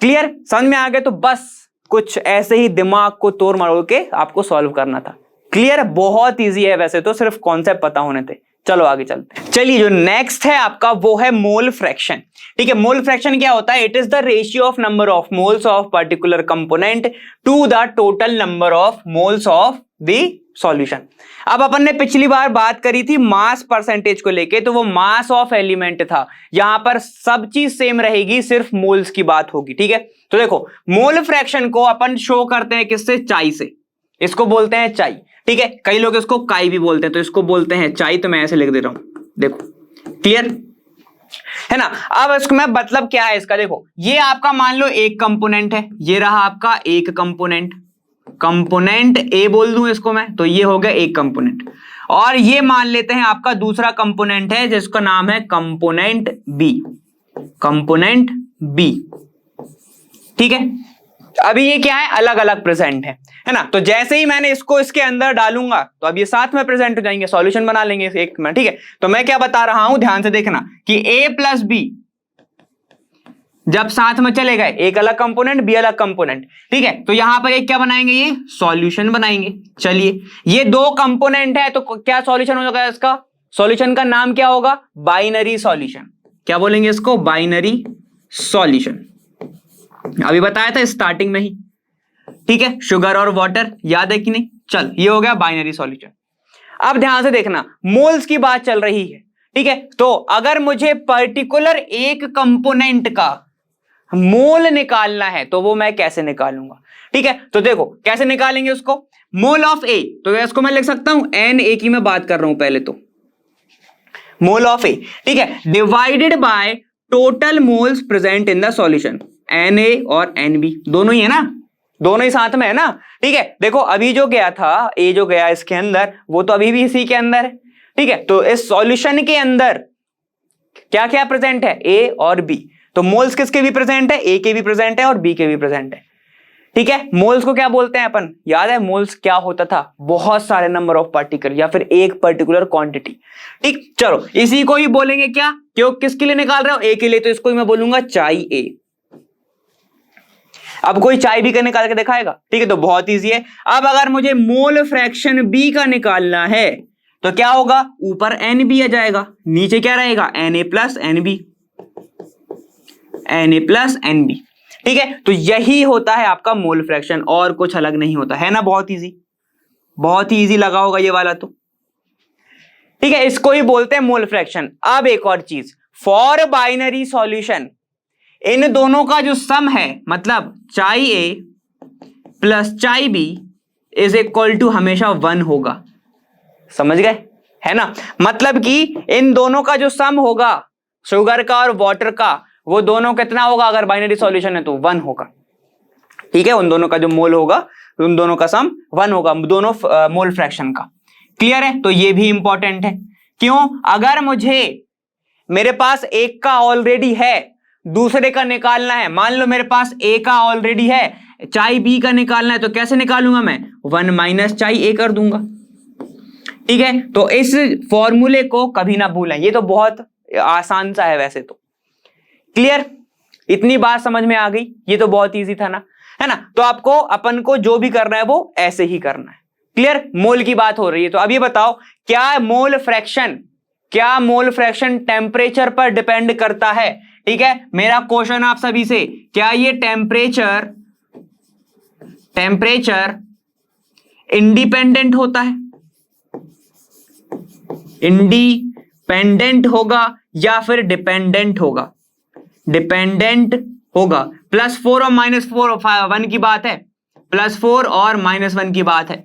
क्लियर, समझ में आ गया। तो बस कुछ ऐसे ही दिमाग को तोड़ मरोड़ के आपको सॉल्व करना था, क्लियर, बहुत ईजी है वैसे तो, सिर्फ कॉन्सेप्ट पता होने थे, चलो आगे चलते हैं। चलिए जो नेक्स्ट है आपका वो है मोल फ्रैक्शन। ठीक है, मोल फ्रैक्शन क्या होता है? It is the ratio of number of moles of particular component to the total number of moles of the solution. अब अपन ने पिछली बार बात करी थी मास परसेंटेज को लेके, तो वो मास ऑफ एलिमेंट था। यहां पर सब चीज सेम रहेगी, सिर्फ मोल्स की बात होगी। ठीक है, तो देखो मोल फ्रैक्शन को अपन शो करते हैं किससे? चाई से। इसको बोलते हैं चाई। ठीक है, कई लोग इसको काई भी बोलते हैं, तो इसको बोलते हैं चाई। तो मैं ऐसे लिख दे रहा हूं, देखो क्लियर है ना। अब इसको मैं मतलब क्या है इसका, देखो ये आपका मान लो एक कंपोनेंट है, ये रहा आपका एक कंपोनेंट, कंपोनेंट ए बोल दूं इसको मैं, तो ये हो गया एक कंपोनेंट। और ये मान लेते हैं आपका दूसरा कंपोनेंट है जिसका नाम है कंपोनेंट बी, कंपोनेंट बी। ठीक है, अभी ये क्या है? अलग अलग प्रेजेंट है ना। तो जैसे ही मैंने इसको इसके अंदर डालूंगा तो अब ये साथ में प्रेजेंट हो जाएंगे, सॉल्यूशन बना लेंगे एक में। ठीक है, तो मैं क्या बता रहा हूं, ध्यान से देखना कि a प्लस बी जब साथ में चले गए, एक अलग कंपोनेंट बी अलग कंपोनेंट, ठीक है, तो यहां पर एक क्या बनाएंगे? ये सॉल्यूशन बनाएंगे। चलिए, ये दो कंपोनेंट है तो क्या सॉल्यूशन हो जाएगा इसका? सॉल्यूशन का नाम क्या होगा? Binary solution. क्या बोलेंगे इसको? Binary solution. अभी बताया था स्टार्टिंग में ही। ठीक है, शुगर और वाटर, याद है कि नहीं? चल, ये हो गया बाइनरी सॉल्यूशन। अब ध्यान से देखना, मोल्स की बात चल रही है। ठीक है, तो अगर मुझे पर्टिकुलर एक कंपोनेंट का मोल निकालना है तो वो मैं कैसे निकालूंगा? ठीक है, तो देखो कैसे निकालेंगे उसको। मोल ऑफ ए, तो इसको मैं लिख सकता हूं एन ए की मैं बात कर रहा हूं पहले, तो मोल ऑफ ए, ठीक है, divided by total moles present in the solution. N A और एन बी दोनों ही है ना, दोनों ही साथ में है ना। ठीक है, देखो अभी जो गया था, ए जो गया इसके अंदर, वो तो अभी भी इसी के अंदर है। ठीक है, तो इस सॉल्यूशन के अंदर क्या क्या प्रेजेंट है? ए और बी। तो मोल्स किसके भी प्रेजेंट है? ए के भी प्रेजेंट है और बी के भी प्रेजेंट है। ठीक है, मोल्स को क्या बोलते हैं अपन? याद है मोल्स क्या होता था? बहुत सारे नंबर ऑफ पार्टिकल या फिर एक पर्टिकुलर क्वांटिटी। ठीक, चलो इसी को ही बोलेंगे क्या? क्यों, किसके लिए निकाल रहे हो? ए के लिए, तो इसको ही मैं बोलूंगा चाई ए। अब कोई चाय भी का निकाल के दिखाएगा? ठीक है, तो बहुत इजी है। अब अगर मुझे मोल फ्रैक्शन बी का निकालना है तो क्या होगा? ऊपर एन बी आ जाएगा, नीचे क्या रहेगा? N A plus N B, N A plus N B. ठीक है, तो यही होता है आपका मोल फ्रैक्शन, और कुछ अलग नहीं होता है ना। बहुत इजी, बहुत ही इजी लगा होगा ये वाला तो। ठीक है, इसको ही बोलते हैं मोल फ्रैक्शन। अब एक और चीज, फॉर बाइनरी सॉल्यूशन इन दोनों का जो सम है, मतलब चाई ए प्लस चाई बी इज इक्वल टू हमेशा 1 होगा। समझ गए है ना? मतलब कि इन दोनों का जो सम होगा, शुगर का और वाटर का, वो दोनों कितना होगा? अगर बाइनरी सॉल्यूशन है तो 1 होगा। ठीक है, उन दोनों का जो मोल होगा, उन दोनों का सम 1 होगा, दोनों मोल फ्रैक्शन का। क्लियर है? तो ये भी इंपॉर्टेंट है। क्यों? अगर मुझे मेरे पास एक का ऑलरेडी है, दूसरे का निकालना है, मान लो मेरे पास ए का ऑलरेडी है, चाई बी का निकालना है, तो कैसे निकालूंगा मैं? 1 माइनस चाई ए कर दूंगा। ठीक है, तो इस फॉर्मूले को कभी ना भूलें, ये तो बहुत आसान सा है वैसे तो। क्लियर? इतनी बात समझ में आ गई? ये तो बहुत इजी था ना, है ना। तो आपको अपन को जो भी करना है वो ऐसे ही करना है। क्लियर? मोल की बात हो रही है, तो अब ये बताओ क्या मोल फ्रैक्शन टेम्परेचर पर डिपेंड करता है? ठीक है, मेरा क्वेश्चन आप सभी से, क्या ये टेम्परेचर इंडिपेंडेंट होता है? इंडिपेंडेंट होगा या फिर डिपेंडेंट होगा? डिपेंडेंट होगा। +4 और -4 1 की बात है, +4 और -1 की बात है।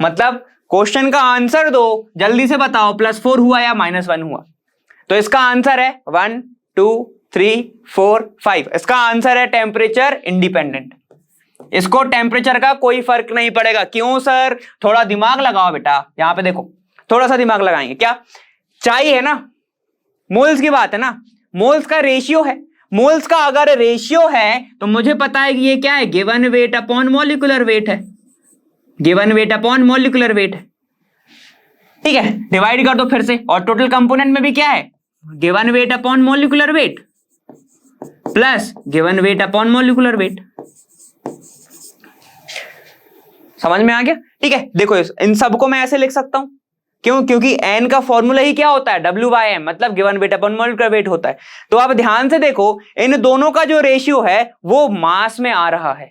मतलब क्वेश्चन का आंसर दो, जल्दी से बताओ +4 हुआ या -1 हुआ? तो इसका आंसर है 1 2 3 4 5। इसका आंसर है टेम्परेचर इंडिपेंडेंट। इसको टेम्परेचर का कोई फर्क नहीं पड़ेगा। क्यों सर? थोड़ा दिमाग लगाओ बेटा, यहां पे देखो, थोड़ा सा दिमाग लगाएंगे। क्या चाय है ना, मोल्स की बात है ना, मोल्स का रेशियो है। मोल्स का अगर रेशियो है तो मुझे पता है कि ये क्या है? Given weight upon molecular weight है। Given weight upon molecular weight है। ठीक है, डिवाइड कर दो फिर से, और टोटल कंपोनेंट में भी क्या है? Given weight upon molecular weight plus given weight upon molecular wait. समझ में आ गया? ठीक है, देखो इन सबको मैं ऐसे लिख सकता हूं, क्यों? क्योंकि n का फॉर्मूला ही क्या होता है, W/m, मतलब given weight upon molecular wait होता है। तो आप ध्यान से देखो, इन दोनों का जो रेशियो है वो मास में आ रहा है,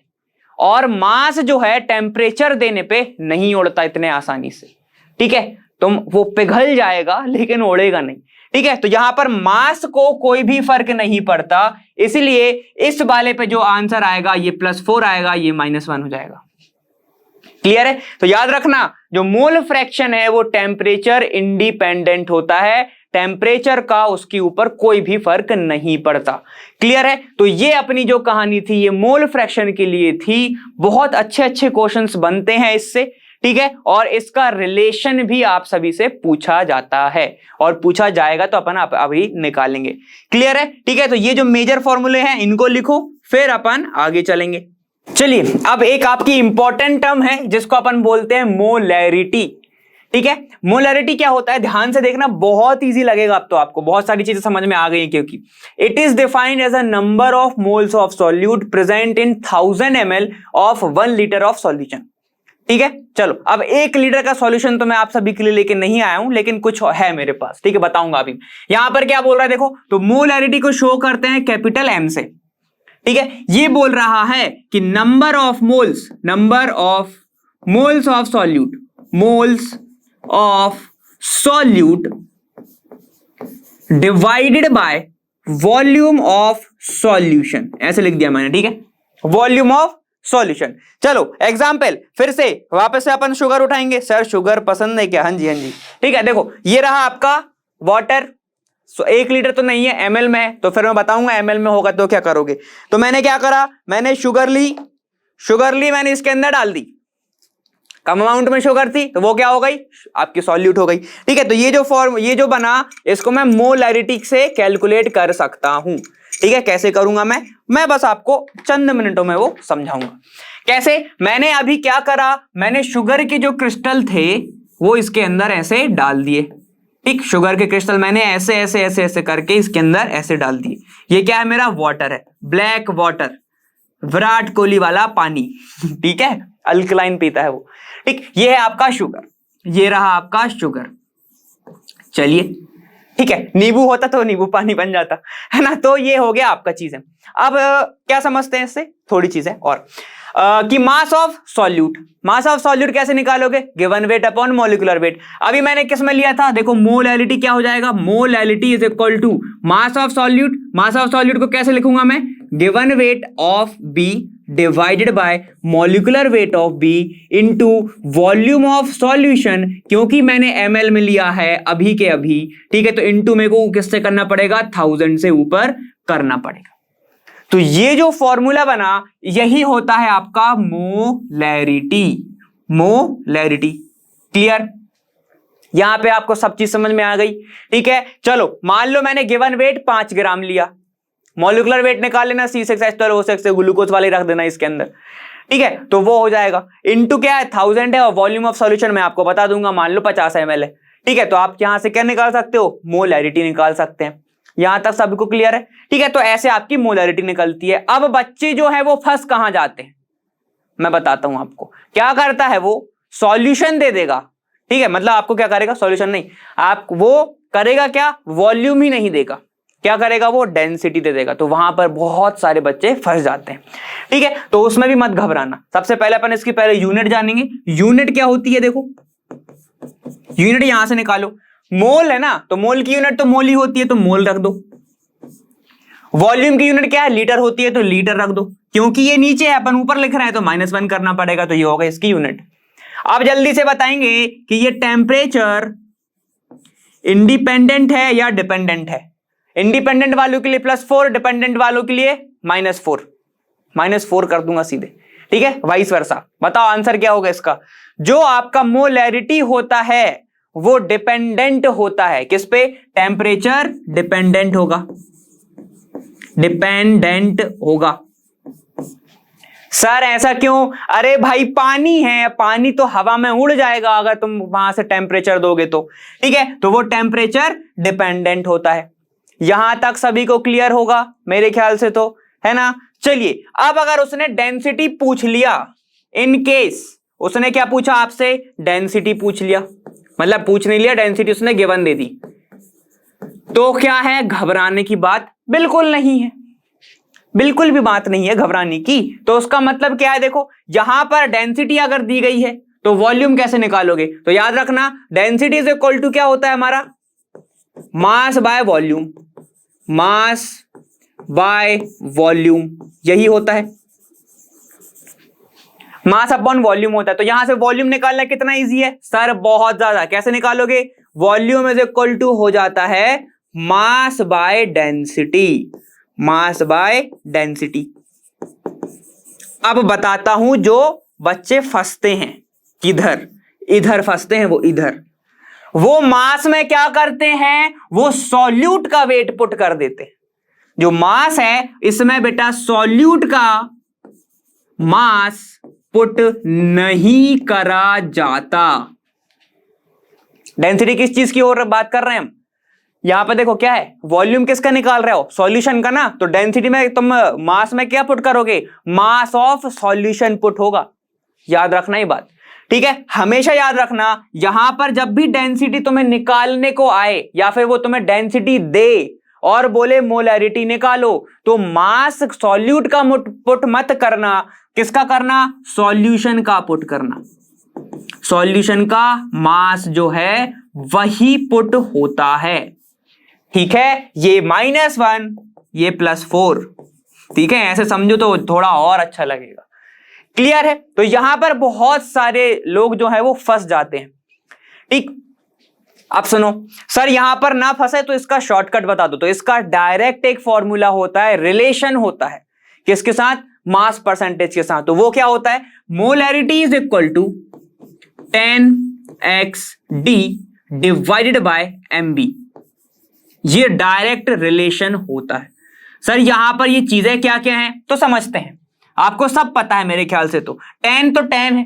और मास जो है टेम्परेचर देने पे नहीं उड़ता इतने आसानी से, ठीक है। तो वो पिघल जाएगा लेकिन उड़ेगा नहीं, ठीक है। तो यहां पर मास को कोई भी फर्क नहीं पड़ता, इसलिए इस वाले पे जो आंसर आएगा ये +4 आएगा, ये -1 हो जाएगा। क्लियर है? तो याद रखना, जो मोल फ्रैक्शन है वो टेम्परेचर इंडिपेंडेंट होता है, टेम्परेचर का उसके ऊपर कोई भी फर्क नहीं पड़ता। क्लियर है? तो ये अपनी जो कहानी थी ये मोल फ्रैक्शन के लिए थी। बहुत अच्छे अच्छे क्वेश्चंस बनते हैं इससे, ठीक है, और इसका रिलेशन भी आप सभी से पूछा जाता है और पूछा जाएगा, तो अपन अभी निकालेंगे। क्लियर है? ठीक है, तो ये जो मेजर फॉर्मूले हैं इनको लिखो, फिर अपन आगे चलेंगे। चलिए, अब एक आपकी इंपॉर्टेंट टर्म है जिसको अपन बोलते हैं मोलैरिटी, ठीक है। मोलैरिटी क्या होता है, ध्यान से देखना, बहुत इजी लगेगा। अब तो आपको बहुत सारी चीजें समझ में आ गई, क्योंकि it is defined as a number of moles of solute present in 1000 ml of 1 litre of solution, ठीक है। चलो, अब 1 लीटर का सॉल्यूशन तो मैं आप सभी के लिए लेके नहीं आया हूं, लेकिन कुछ है मेरे पास, ठीक है, बताऊंगा अभी। यहां पर क्या बोल रहा है देखो, तो मोलैरिटी को शो करते हैं कैपिटल M से, ठीक है। ये बोल रहा है कि number of moles of solute divided by volume of solution, ऐसे लिख दिया मैंने, ठीक है, वॉल्यूम ऑफ सॉल्यूशन। चलो एग्जाम्पल, फिर से वापस से अपन शुगर उठाएंगे। सर शुगर पसंद है क्या? हाँ जी, हाँ जी, ठीक है। देखो, ये रहा आपका वाटर, 1 लीटर तो नहीं है, ml में है, तो फिर मैं बताऊंगा ml में होगा तो क्या करोगे। तो मैंने क्या करा, मैंने शुगर ली, मैंने इसके अंदर डाल दी, कम अमाउंट में शुगर थी तो वो क्या हो गई, आपकी सॉल्यूट हो गई, ठीक है। तो ये जो बना, इसको मैं मोलैरिटी से कैलकुलेट कर सकता हूं, ठीक है। कैसे करूंगा मैं बस आपको चंद मिनटों में वो समझाऊंगा कैसे। मैंने अभी क्या करा, मैंने शुगर के जो क्रिस्टल थे वो इसके अंदर ऐसे डाल दिए, ठीक। शुगर के क्रिस्टल मैंने ऐसे ऐसे ऐसे ऐसे करके इसके अंदर ऐसे डाल दिए। ये क्या है, मेरा वाटर है, ब्लैक वाटर, विराट कोहली वाला पानी, ठीक है, अल्कलाइन पीता है वो, ठीक। ये है आपका शुगर, ये रहा आपका शुगर। चलिए, ठीक है, नींबू होता तो नींबू पानी बन जाता है ना। तो ये हो गया आपका चीज है। अब क्या समझते हैं इससे, थोड़ी चीज है और कि मास ऑफ सॉल्यूट कैसे निकालोगे, given weight upon molecular wait. अभी मैंने किस में लिया था, देखो, मोलैरिटी क्या हो जाएगा, molarity is equal to mass of solute को कैसे लिखूंगा मैं, given weight of B divided by molecular weight of B into volume of solution, क्योंकि मैंने ml में लिया है अभी के अभी, ठीक है। तो इनटू मेरे को किससे करना पड़ेगा, 1000 से ऊपर करना पड़ेगा। तो ये जो फॉर्मूला बना यही होता है आपका मोलैरिटी। क्लियर? यहां पे आपको सब चीज समझ में आ गई, ठीक है। चलो, मान लो मैंने गिवन वेट 5 ग्राम लिया, मॉलिक्यूलर वेट निकाल लेना, C6H12O6 ग्लूकोज वाले रख देना इसके अंदर, ठीक है। तो वो हो जाएगा, इनटू क्या है, 1000 है, और वॉल्यूम ऑफ सॉल्यूशन मैं आपको बता दूंगा, मान लो 50 ml है, ठीक है। तो आप यहां से क्या निकाल सकते हो, मोलैरिटी निकाल सकते हैं। यहां तक सबको क्लियर है, ठीक है। तो ऐसे आपकी मोलैरिटी निकलती है। अब बच्चे जो है वो फंस कहां जाते हैं, मैं बताता हूं आपको। क्या करता है वो, सॉल्यूशन दे देगा, ठीक है, मतलब आपको क्या करेगा, सॉल्यूशन नहीं, आप वो करेगा क्या, वॉल्यूम ही नहीं देगा, क्या करेगा वो, डेंसिटी दे देगा। तो वहां पर बहुत सारे बच्चे फंस जाते हैं, ठीक है। तो उसमें भी मत घबराना। सबसे पहले अपन इसकी पहले यूनिट जानेंगे। यूनिट क्या होती है, देखो, यूनिट यहां से निकालो, मोल है ना, तो मोल की यूनिट तो मोल ही होती है, तो मोल रख दो। वॉल्यूम की यूनिट क्या है, लीटर होती है, तो लीटर रख दो। क्योंकि ये नीचे है, अपन ऊपर लिख रहे हैं, तो -1 करना पड़ेगा, तो ये होगा इसकी यूनिट। अब जल्दी से बताएंगे कि ये टेम्परेचर इंडिपेंडेंट है या डिपेंडेंट है। इंडिपेंडेंट वालों के लिए +4, डिपेंडेंट वालों के लिए -4 कर दूंगा सीधे, ठीक है, वाइस वर्सा। बताओ आंसर क्या होगा इसका। जो आपका मोलैरिटी होता है वो डिपेंडेंट होता है किस पे, टेम्परेचर डिपेंडेंट होगा। सर ऐसा क्यों, अरे भाई पानी है, पानी तो हवा में उड़ जाएगा अगर तुम वहां से टेम्परेचर दोगे तो, ठीक है। तो वो टेम्परेचर डिपेंडेंट होता है। यहां तक सभी को क्लियर होगा मेरे ख्याल से, तो है ना। चलिए, अब अगर उसने डेंसिटी पूछ लिया, इन केस उसने क्या पूछा आपसे, डेंसिटी पूछ लिया, मतलब पूछ नहीं लिया, डेंसिटी उसने गिवन दे दी। तो क्या है, घबराने की बात बिल्कुल नहीं है, बिल्कुल भी बात नहीं है घबराने की। तो उसका मतलब क्या है, देखो यहां पर डेंसिटी अगर दी गई है तो वॉल्यूम कैसे निकालोगे, तो याद रखना डेंसिटी इज इक्वल टू क्या होता है हमारा, mass by volume, mass by volume, यही होता है, मास अपॉन वॉल्यूम होता है। तो यहां से वॉल्यूम निकालना कितना इजी है सर, बहुत ज्यादा। कैसे निकालोगे, वॉल्यूम इज इक्वल टू हो जाता है mass by density, mass by density. अब बताता हूं, जो बच्चे फंसते हैं किधर, इधर फंसते हैं, वो इधर, वो मास में क्या करते हैं, वो सॉल्यूट का वेट पुट कर देते हैं। जो मास है इसमें बेटा सॉल्यूट का मास पुट नहीं करा जाता। डेंसिटी किस चीज की ओर बात कर रहे हैं हम, यहां पर देखो क्या है, वॉल्यूम किसका निकाल रहे हो, सॉल्यूशन का ना। तो डेंसिटी में तुम मास में क्या पुट करोगे, मास ऑफ सॉल्यूशन पुट होगा। याद रखना ये बात, ठीक है, हमेशा याद रखना। यहां पर जब भी डेंसिटी तुम्हें निकालने को आए या फिर वो तुम्हें डेंसिटी दे और बोले मोलैरिटी निकालो, तो मास सॉल्यूट का पुट मत करना, किसका करना, सॉल्यूशन का पुट करना। सॉल्यूशन का मास जो है वही पुट होता है, ठीक है। ये -1, ये +4, ठीक है, ऐसे समझो तो थोड़ा और अच्छा लगेगा। क्लियर है। तो यहां पर बहुत सारे लोग जो है वो फंस जाते हैं, ठीक। अब सुनो सर, यहां पर ना फंसे तो इसका शॉर्टकट बता दो। तो इसका डायरेक्ट एक फॉर्मूला होता है, रिलेशन होता है, किसके साथ, मास परसेंटेज के साथ। तो वो क्या होता है, molarity is equal to 10xd divided by mb। ये डायरेक्ट रिलेशन होता है। सर यहां पर ये चीजें क्या क्या हैं तो समझते हैं, आपको सब पता है मेरे ख्याल से। तो 10 तो 10 है,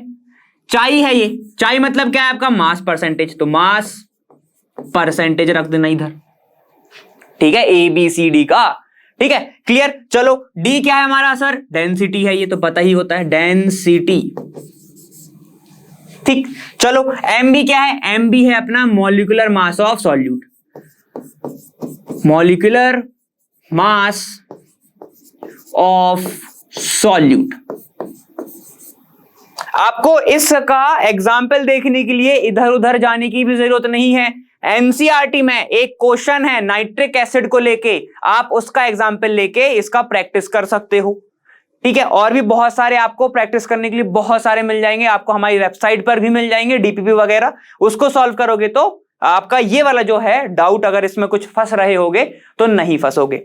चाई है, ये चाई मतलब क्या है आपका, मास परसेंटेज। तो मास परसेंटेज रख देना इधर, ठीक है, ABCD का, ठीक है, क्लियर। चलो D क्या है हमारा सर, डेंसिटी है, ये तो पता ही होता है, डेंसिटी, ठीक। चलो MB क्या है, MB है अपना molecular mass of solute, molecular mass of solute. आपको इसका एग्जाम्पल देखने के लिए इधर उधर जाने की भी जरूरत नहीं है। एनसीईआरटी में एक क्वेश्चन है नाइट्रिक एसिड को लेके, आप उसका एग्जाम्पल लेके इसका प्रैक्टिस कर सकते हो, ठीक है। और भी बहुत सारे आपको प्रैक्टिस करने के लिए बहुत सारे मिल जाएंगे, आपको हमारी वेबसाइट पर भी मिल जाएंगे, डीपीपी वगैरह। उसको सॉल्व करोगे तो आपका ये वाला जो है डाउट, अगर इसमें कुछ फंस रहे होगे तो नहीं फंसोगे।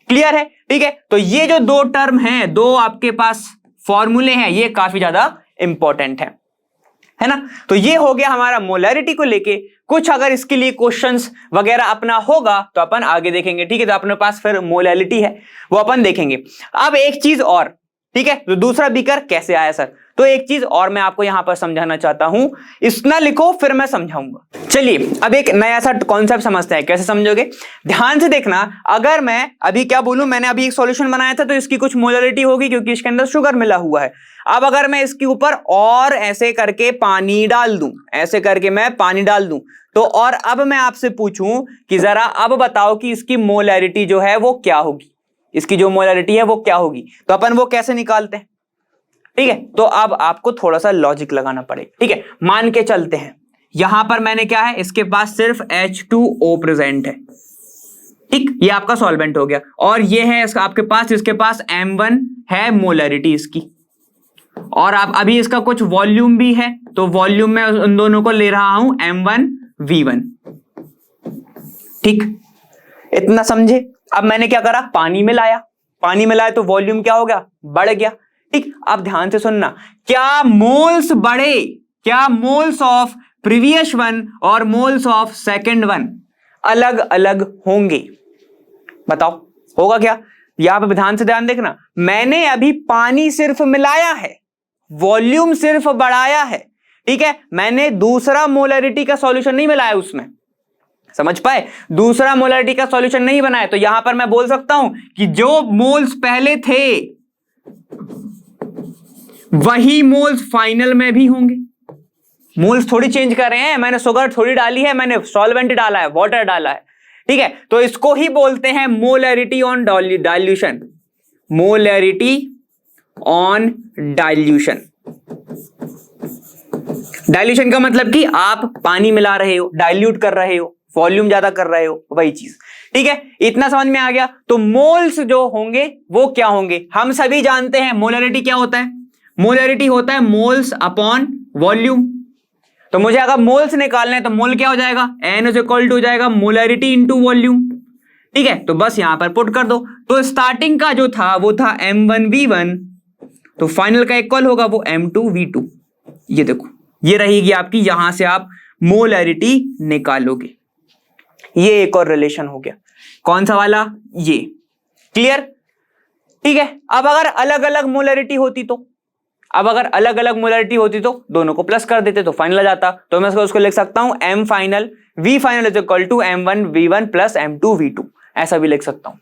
क्लियर है, ठीक है। तो ये जो दो टर्म हैं, दो आपके पास फॉर्मूले हैं, ये काफी ज्यादा इंपॉर्टेंट है ना। तो ये हो गया हमारा मोलैरिटी को लेके। कुछ अगर इसके लिए क्वेश्चंस वगैरह अपना होगा तो अपन आगे देखेंगे, ठीक है। तो अपने पास फिर मोलैरिटी है वो अपन देखेंगे। अब एक चीज और, ठीक है, तो दूसरा बीकर कैसे आया सर, तो एक चीज और मैं आपको यहां पर समझाना चाहता हूं, इतना लिखो फिर मैं समझाऊंगा। चलिए अब एक नया सा कॉन्सेप्ट समझते हैं, कैसे समझोगे, ध्यान से देखना। अगर मैं अभी क्या बोलूं, मैंने अभी एक सॉल्यूशन बनाया था तो इसकी कुछ मोलैरिटी होगी क्योंकि इसके अंदर शुगर मिला हुआ है। अब अगर मैं इसके ऊपर और ऐसे करके पानी डाल दूं, ऐसे करके मैं पानी डाल दूं, तो और अब मैं आपसे पूछूं कि जरा अब बताओ कि इसकी मोलैरिटी जो है वो क्या होगी, इसकी जो मोलैरिटी है वो क्या होगी। तो अपन वो कैसे निकालते हैं, ठीक है। तो अब आपको थोड़ा सा लॉजिक लगाना पड़ेगा, ठीक है। मान के चलते हैं यहां पर मैंने क्या है, इसके पास सिर्फ H2O प्रेजेंट है, ठीक, ये आपका सॉल्वेंट हो गया। और ये है इसका आपके पास, इसके पास M1 है मोलैरिटी इसकी, और आप अभी इसका कुछ वॉल्यूम भी है, तो वॉल्यूम में उन दोनों को ले रहा हूं M1V1, ठीक, इतना समझे। अब मैंने क्या करा, पानी मिलाया, पानी मिलाया तो वॉल्यूम क्या हो गया, बढ़ गया, ठीक। अब ध्यान से सुनना, क्या मोल्स बढ़े, क्या मोल्स ऑफ प्रीवियस वन और मोल्स ऑफ सेकंड वन अलग अलग होंगे, बताओ होगा क्या। यहां पर ध्यान से ध्यान देखना, मैंने अभी पानी सिर्फ मिलाया है, वॉल्यूम सिर्फ बढ़ाया है, ठीक है। मैंने दूसरा मोलैरिटी का सॉल्यूशन नहीं मिलाया उसमें, समझ पाए, दूसरा मोलैरिटी का सॉल्यूशन नहीं बनाया। तो यहां पर मैं बोल सकता हूं कि जो मोल्स पहले थे वही मोल्स फाइनल में भी होंगे, मोल्स थोड़ी चेंज कर रहे हैं, मैंने शुगर थोड़ी डाली है, मैंने सॉल्वेंट डाला है, वाटर डाला है, ठीक है। तो इसको ही बोलते हैं molarity on dilution, molarity on dilution. Dilution का मतलब कि आप पानी मिला रहे हो, डाइल्यूट कर रहे हो, वॉल्यूम ज्यादा कर रहे हो, वही चीज, ठीक है। इतना समझ में आ गया। तो मोल्स जो होंगे वो क्या होंगे, हम सभी जानते हैं मोलैरिटी क्या होता है, मोलैरिटी होता है मोल्स अपॉन वॉल्यूम। तो मुझे अगर मोल्स निकालना है तो मोल क्या हो जाएगा, N इज इक्वल टू हो जाएगा मोलैरिटी इंटू वॉल्यूम, ठीक है। तो बस यहां पर पुट कर दो। तो स्टार्टिंग का जो था वो था M1V1, तो फाइनल का इक्वल होगा वो M2V2। ये देखो, ये रहेगी आपकी, यहां से आप मोलैरिटी निकालोगे। ये एक और रिलेशन हो गया, कौन सा वाला, ये, क्लियर, ठीक है। अब अगर अलग अलग मोलैरिटी होती तो, अब अगर अलग अलग मोलैरिटी होती तो दोनों को प्लस कर देते तो फाइनल आ जाता। तो मैं उसको लिख सकता हूं M final V final is equal to M1V1 plus M2V2, ऐसा भी लिख सकता हूं।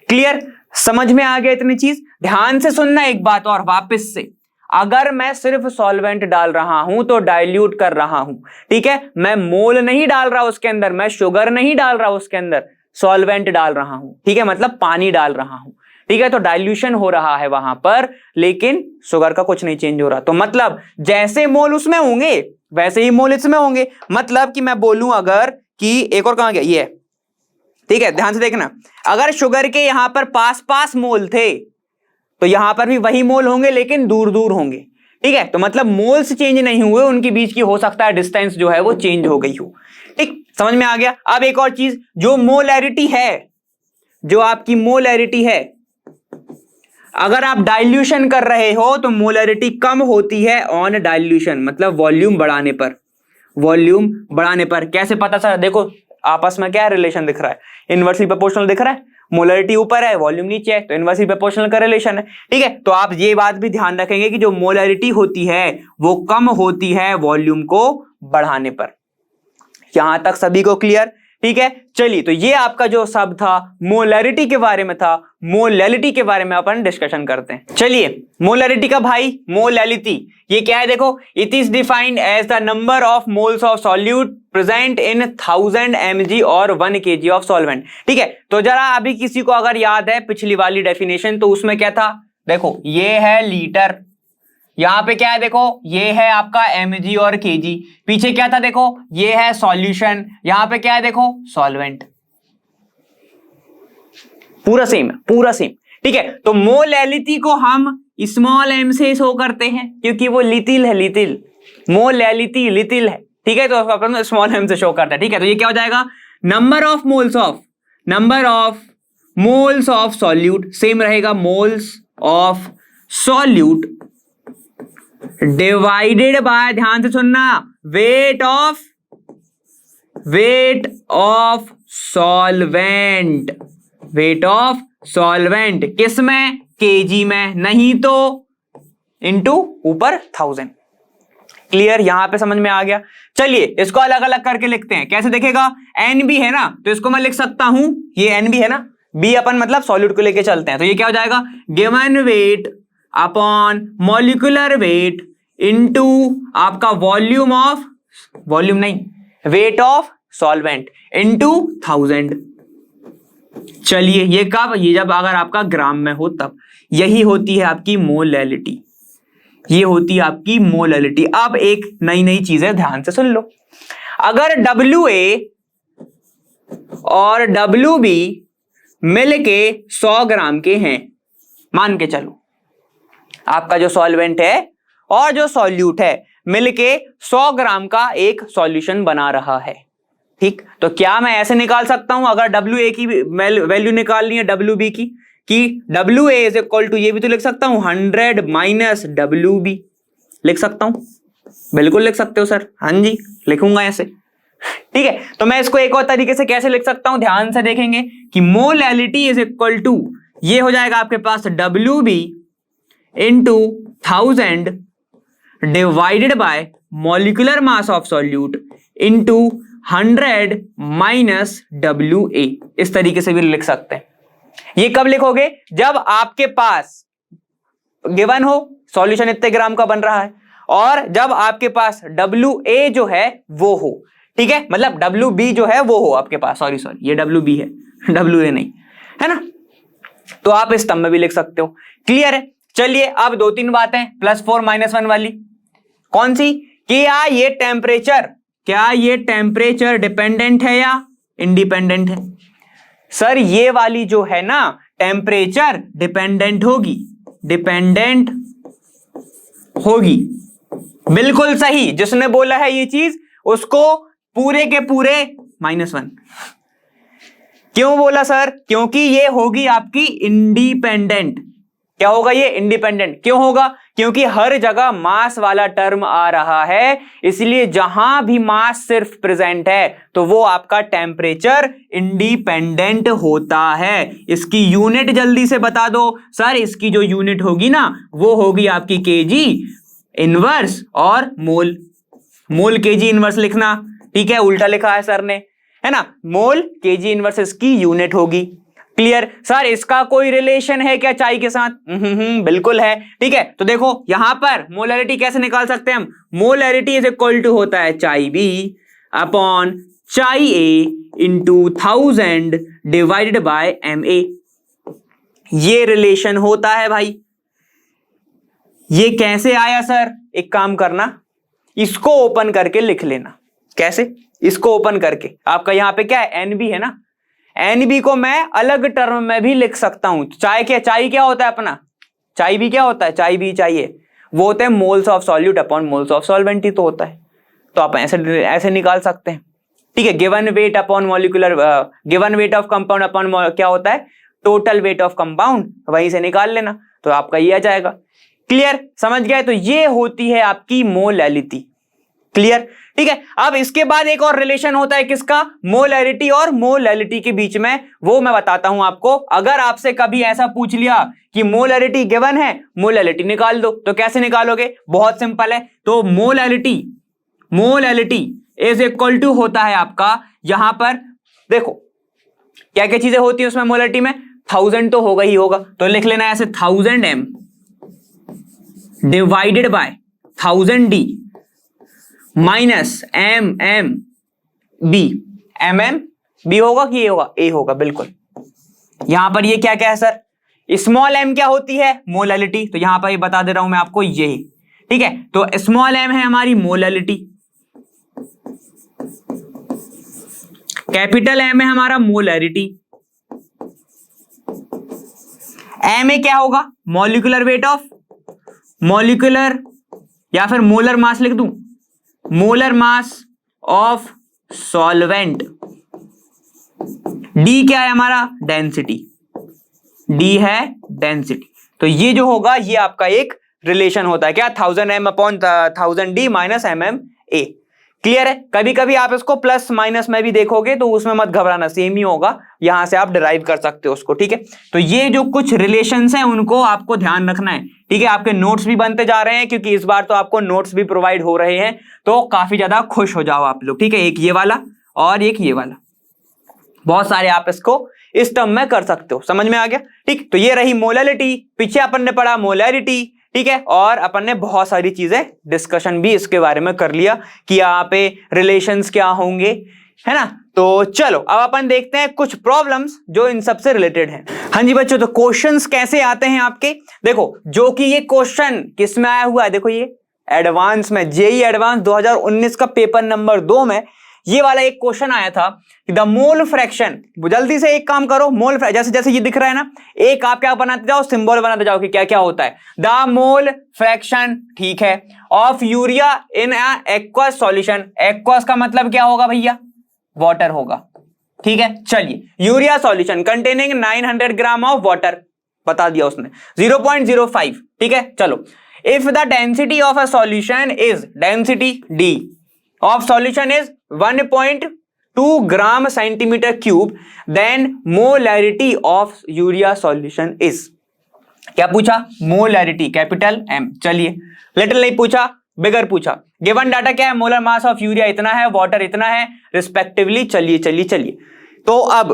क्लियर, समझ में आ गया इतनी चीज। ध्यान से सुनना एक बात और वापस से, अगर मैं सिर्फ सॉल्वेंट डाल रहा हूं तो डाइल्यूट कर रहा हूं, ठीक है। मैं मोल नहीं डाल रहा उसके अंदर, मैं शुगर नहीं डाल रहा उसके अंदर, सॉल्वेंट डाल रहा हूं, ठीक है, मतलब पानी डाल रहा हूं, ठीक है। तो डाइल्यूशन हो रहा है वहां पर, लेकिन शुगर का कुछ नहीं चेंज हो रहा। तो मतलब जैसे मोल उसमें होंगे वैसे ही मोल इसमें होंगे। मतलब कि मैं बोलूं अगर कि एक और कहां गया, ये है, ठीक है, ध्यान से देखना। अगर शुगर के यहां पर पास पास मोल थे तो यहां पर भी वही मोल होंगे लेकिन दूर दूर होंगे, ठीक है। तो मतलब मोल्स चेंज नहीं हुए, उनके बीच की हो सकता है डिस्टेंस जो है वो चेंज हो गई हो, ठीक, समझ में आ गया। अब एक और चीज, जो मोलैरिटी है, जो आपकी मोलैरिटी है, अगर आप डाइल्यूशन कर रहे हो तो मोलैरिटी कम होती है ऑन डाइल्यूशन, मतलब वॉल्यूम बढ़ाने पर, वॉल्यूम बढ़ाने पर। कैसे पता चला, देखो आपस में क्या रिलेशन दिख रहा है, इनवर्सली प्रोपोर्शनल दिख रहा है, मोलैरिटी ऊपर है वॉल्यूम नीचे है, तो इनवर्सली प्रोपोर्शनल का रिलेशन है, ठीक है। तो आप ये बात भी ध्यान रखेंगे कि जो मोलैरिटी होती है वो कम होती है वॉल्यूम को बढ़ाने पर। यहां तक सभी को क्लियर, ठीक है। चलिए, तो ये आपका जो शब्द था मोलैरिटी के बारे में था, मोलैलिटी के बारे में अपन डिस्कशन करते हैं। चलिए, मोलैरिटी का भाई, मोलैलिटी ये क्या है, देखो, it is defined as the number of moles of solute present in 1000 mg और 1 kg ऑफ सॉल्वेंट, ठीक है। तो जरा अभी किसी को अगर याद है पिछली वाली डेफिनेशन, तो उसमें क्या था, देखो ये है लीटर, यहां पे क्या है, देखो ये है आपका mg और kg, पीछे क्या था, देखो ये है सॉल्यूशन, यहां पे क्या है, देखो सॉल्वेंट, पूरा सेम है, पूरा सेम, ठीक है। तो मोलैलिटी को हम स्मॉल m से शो करते हैं क्योंकि वो लिटिल है, लिटिल, मोलैलिटी लिटिल है, ठीक है। तो अपन स्मॉल m से शो करते हैं, ठीक है। तो ये क्या हो जाएगा, number of moles of solute, same रहेगा, moles of solute divided by, ध्यान से सुनना, weight of solvent, weight of solvent किस में, केजी में, नहीं तो इनटू ऊपर 1000। क्लियर, यहां पे समझ में आ गया। चलिए इसको अलग अलग करके लिखते हैं, कैसे देखेगा, एन बी है ना, तो इसको मैं लिख सकता हूं, ये एन बी है ना, बी अपन मतलब सॉल्यूट को लेके चलते हैं, तो ये क्या हो जाएगा, given weight upon molecular weight into आपका वॉल्यूम ऑफ, वॉल्यूम नहीं, वेट ऑफ सॉल्वेंट इनटू 1000। चलिए ये कब, ये जब अगर आपका ग्राम में हो तब, यही होती है आपकी मोलैलिटी, ये होती है आपकी मोलैलिटी। अब एक नई नई चीजें ध्यान से सुन लो, अगर WA और WB मिलके 100 ग्राम के हैं, मान के चलो आपका जो सॉल्वेंट है और जो सॉल्यूट है मिलके 100 ग्राम का एक सॉल्यूशन बना रहा है, ठीक। तो क्या मैं ऐसे निकाल सकता हूं, अगर WA की वैल्यू निकालनी है WB की, कि WA इज इक्वल टू, ये भी तो लिख सकता हूं 100 माइनस WB, लिख सकता हूं, बिल्कुल लिख सकते हो सर, हाँ जी लिखूंगा ऐसे, ठीक है। तो मैं इसको एक और तरीके से कैसे लिख सकता हूं, ध्यान से देखेंगे कि मोलैलिटी इज इक्वल टू, ये हो जाएगा आपके पास WB into 1000 divided by molecular mass of solute into 100 minus WA, इस तरीके से भी लिख सकते हैं। ये कब लिखोगे, जब आपके पास गिवन हो सॉल्यूशन इतने ग्राम का बन रहा है और जब आपके पास WA जो है वो हो, ठीक है, मतलब WB जो है वो हो आपके पास, सॉरी ये WB है, WA नहीं है ना, तो आप इस टर्म में भी लिख सकते हो। क्लियर है? चलिए अब 2-3 बातें +4 -1 वाली। कौन सी? क्या ये टेम्परेचर डिपेंडेंट है या इंडिपेंडेंट है? सर ये वाली जो है ना टेम्परेचर डिपेंडेंट होगी। बिल्कुल सही, जिसने बोला है ये चीज उसको पूरे के पूरे -1। क्यों बोला सर? क्योंकि ये होगी आपकी इंडिपेंडेंट। क्या होगा ये? इंडिपेंडेंट। क्यों होगा? क्योंकि हर जगह मास वाला टर्म आ रहा है, इसलिए जहां भी मास सिर्फ प्रेजेंट है तो वो आपका टेम्परेचर इंडिपेंडेंट होता है। इसकी यूनिट जल्दी से बता दो सर। इसकी जो यूनिट होगी ना वो होगी आपकी केजी इनवर्स और मोल। मोल केजी इनवर्स लिखना, ठीक है, उल्टा लिखा है सर ने, है ना। मोल केजी इनवर्स इसकी यूनिट होगी। क्लियर? सर इसका कोई रिलेशन है क्या चाय के साथ? बिल्कुल है। ठीक है, तो देखो यहां पर मोलैरिटी कैसे निकाल सकते हैं हम? मोलैरिटी इज इक्वल टू होता है चाय बी अपॉन चाय ए इंटू 1000 डिवाइडेड बाय MA। ये रिलेशन होता है भाई। ये कैसे आया सर? एक काम करना, इसको ओपन करके लिख लेना। कैसे? इसको ओपन करके, आपका यहां पे क्या है? NB है ना। NB को मैं अलग टर्म में भी लिख सकता हूं। चाय क्या होता है अपना? चाय भी क्या होता है? चाय भी चाहिए वो होते हैं moles of solute upon moles of solvent ही तो होता है। तो आप ऐसे निकाल सकते हैं। ठीक है, given weight upon molecular, given weight of compound upon क्या होता है? टोटल वेट ऑफ कंपाउंड, वहीं से निकाल लेना तो आपका ये आ जाएगा। क्लियर? समझ गए? तो ये होती है आपकी मोलैलिटी। क्लियर? ठीक है, अब इसके बाद एक और रिलेशन होता है किसका? मोलैरिटी और मोलैलिटी के बीच में, वो मैं बताता हूं आपको। अगर आपसे कभी ऐसा पूछ लिया कि मोलैरिटी गिवन है, मोलैलिटी निकाल दो, तो कैसे निकालोगे? बहुत सिंपल है। तो मोलैलिटी इज इक्वल टू होता है आपका, यहां पर देखो क्या क्या चीजें होती है उसमें मोलैरिटी में? 1000 तो होगा ही होगा, तो लिख लेना ऐसे 1000 M divided by 1000 D minus MMB। MMB होगा कि A होगा? A होगा, बिल्कुल। यहां पर ये क्या क्या है सर? स्मॉल m क्या होती है? मोलैलिटी। तो यहां पर ये बता दे रहा हूं मैं आपको, यही। ठीक है, तो स्मॉल m है हमारी मोलैलिटी, कैपिटल M है हमारा मोलैरिटी, M क्या होगा? मॉलिक्यूलर वेट ऑफ, मॉलिक्यूलर या फिर मोलर मास लिख दूं, molar mass of solvent. D क्या है हमारा? डेंसिटी। D है डेंसिटी। तो ये जो होगा ये आपका एक रिलेशन होता है क्या? 1000 M upon 1000 D minus MMA। Clear है? कभी कभी आप इसको प्लस माइनस में भी देखोगे तो उसमें मत घबराना, सेम ही होगा, यहां से आप डिराइव कर सकते हो उसको। ठीक है, तो ये जो कुछ रिलेशंस हैं उनको आपको ध्यान रखना है। ठीक है, आपके नोट्स भी बनते जा रहे हैं क्योंकि इस बार तो आपको नोट्स भी प्रोवाइड हो रहे हैं, तो काफी ज्यादा खुश हो जाओ आप लोग। ठीक है, एक ये वाला और एक ये वाला, बहुत सारे आप इसको इस टर्म में कर सकते हो। समझ में आ गया? ठीक, तो ये रही मोलैलिटी, पीछे अपन ने पढ़ा मोलैरिटी। ठीक है, और अपन ने बहुत सारी चीजें डिस्कशन भी इसके बारे में कर लिया कि यहाँ पे रिलेशंस क्या होंगे, है ना। तो चलो अब अपन देखते हैं कुछ प्रॉब्लम्स जो इन सब से रिलेटेड हैं। हाँ जी बच्चों, तो क्वेश्चंस कैसे आते हैं आपके? देखो, जो कि ये क्वेश्चन किस में आया हुआ है, देखो ये एडवांस में, जेईई एडवांस 2019 का पेपर नंबर 2 में ये वाला एक क्वेश्चन आया था, द मोल फ्रैक्शन। जल्दी से एक काम करो, मोल जैसे जैसे ये दिख रहा है ना, एक आप क्या बनाते जाओ, सिंबल बनाते जाओ कि क्या क्या होता है। द मोल फ्रैक्शन, ठीक है, of urea in aqueous solution. Aqueous का मतलब क्या होगा भैया? वाटर होगा। ठीक है, चलिए, urea solution containing 900 gram of water, बता दिया उसने, 0.05। ठीक है, चलो, if the density of a solution is, density D of solution is 1.2 gram centimeter cube, then molarity of urea solution is। क्या पूछा? Molarity, capital M। चलिए, लिटिल नहीं पूछा, बिगर पूछा। गिवन डाटा क्या है? मोलर मास ऑफ यूरिया इतना है, वाटर इतना है रिस्पेक्टिवली। चलिए चलिए चलिए, तो अब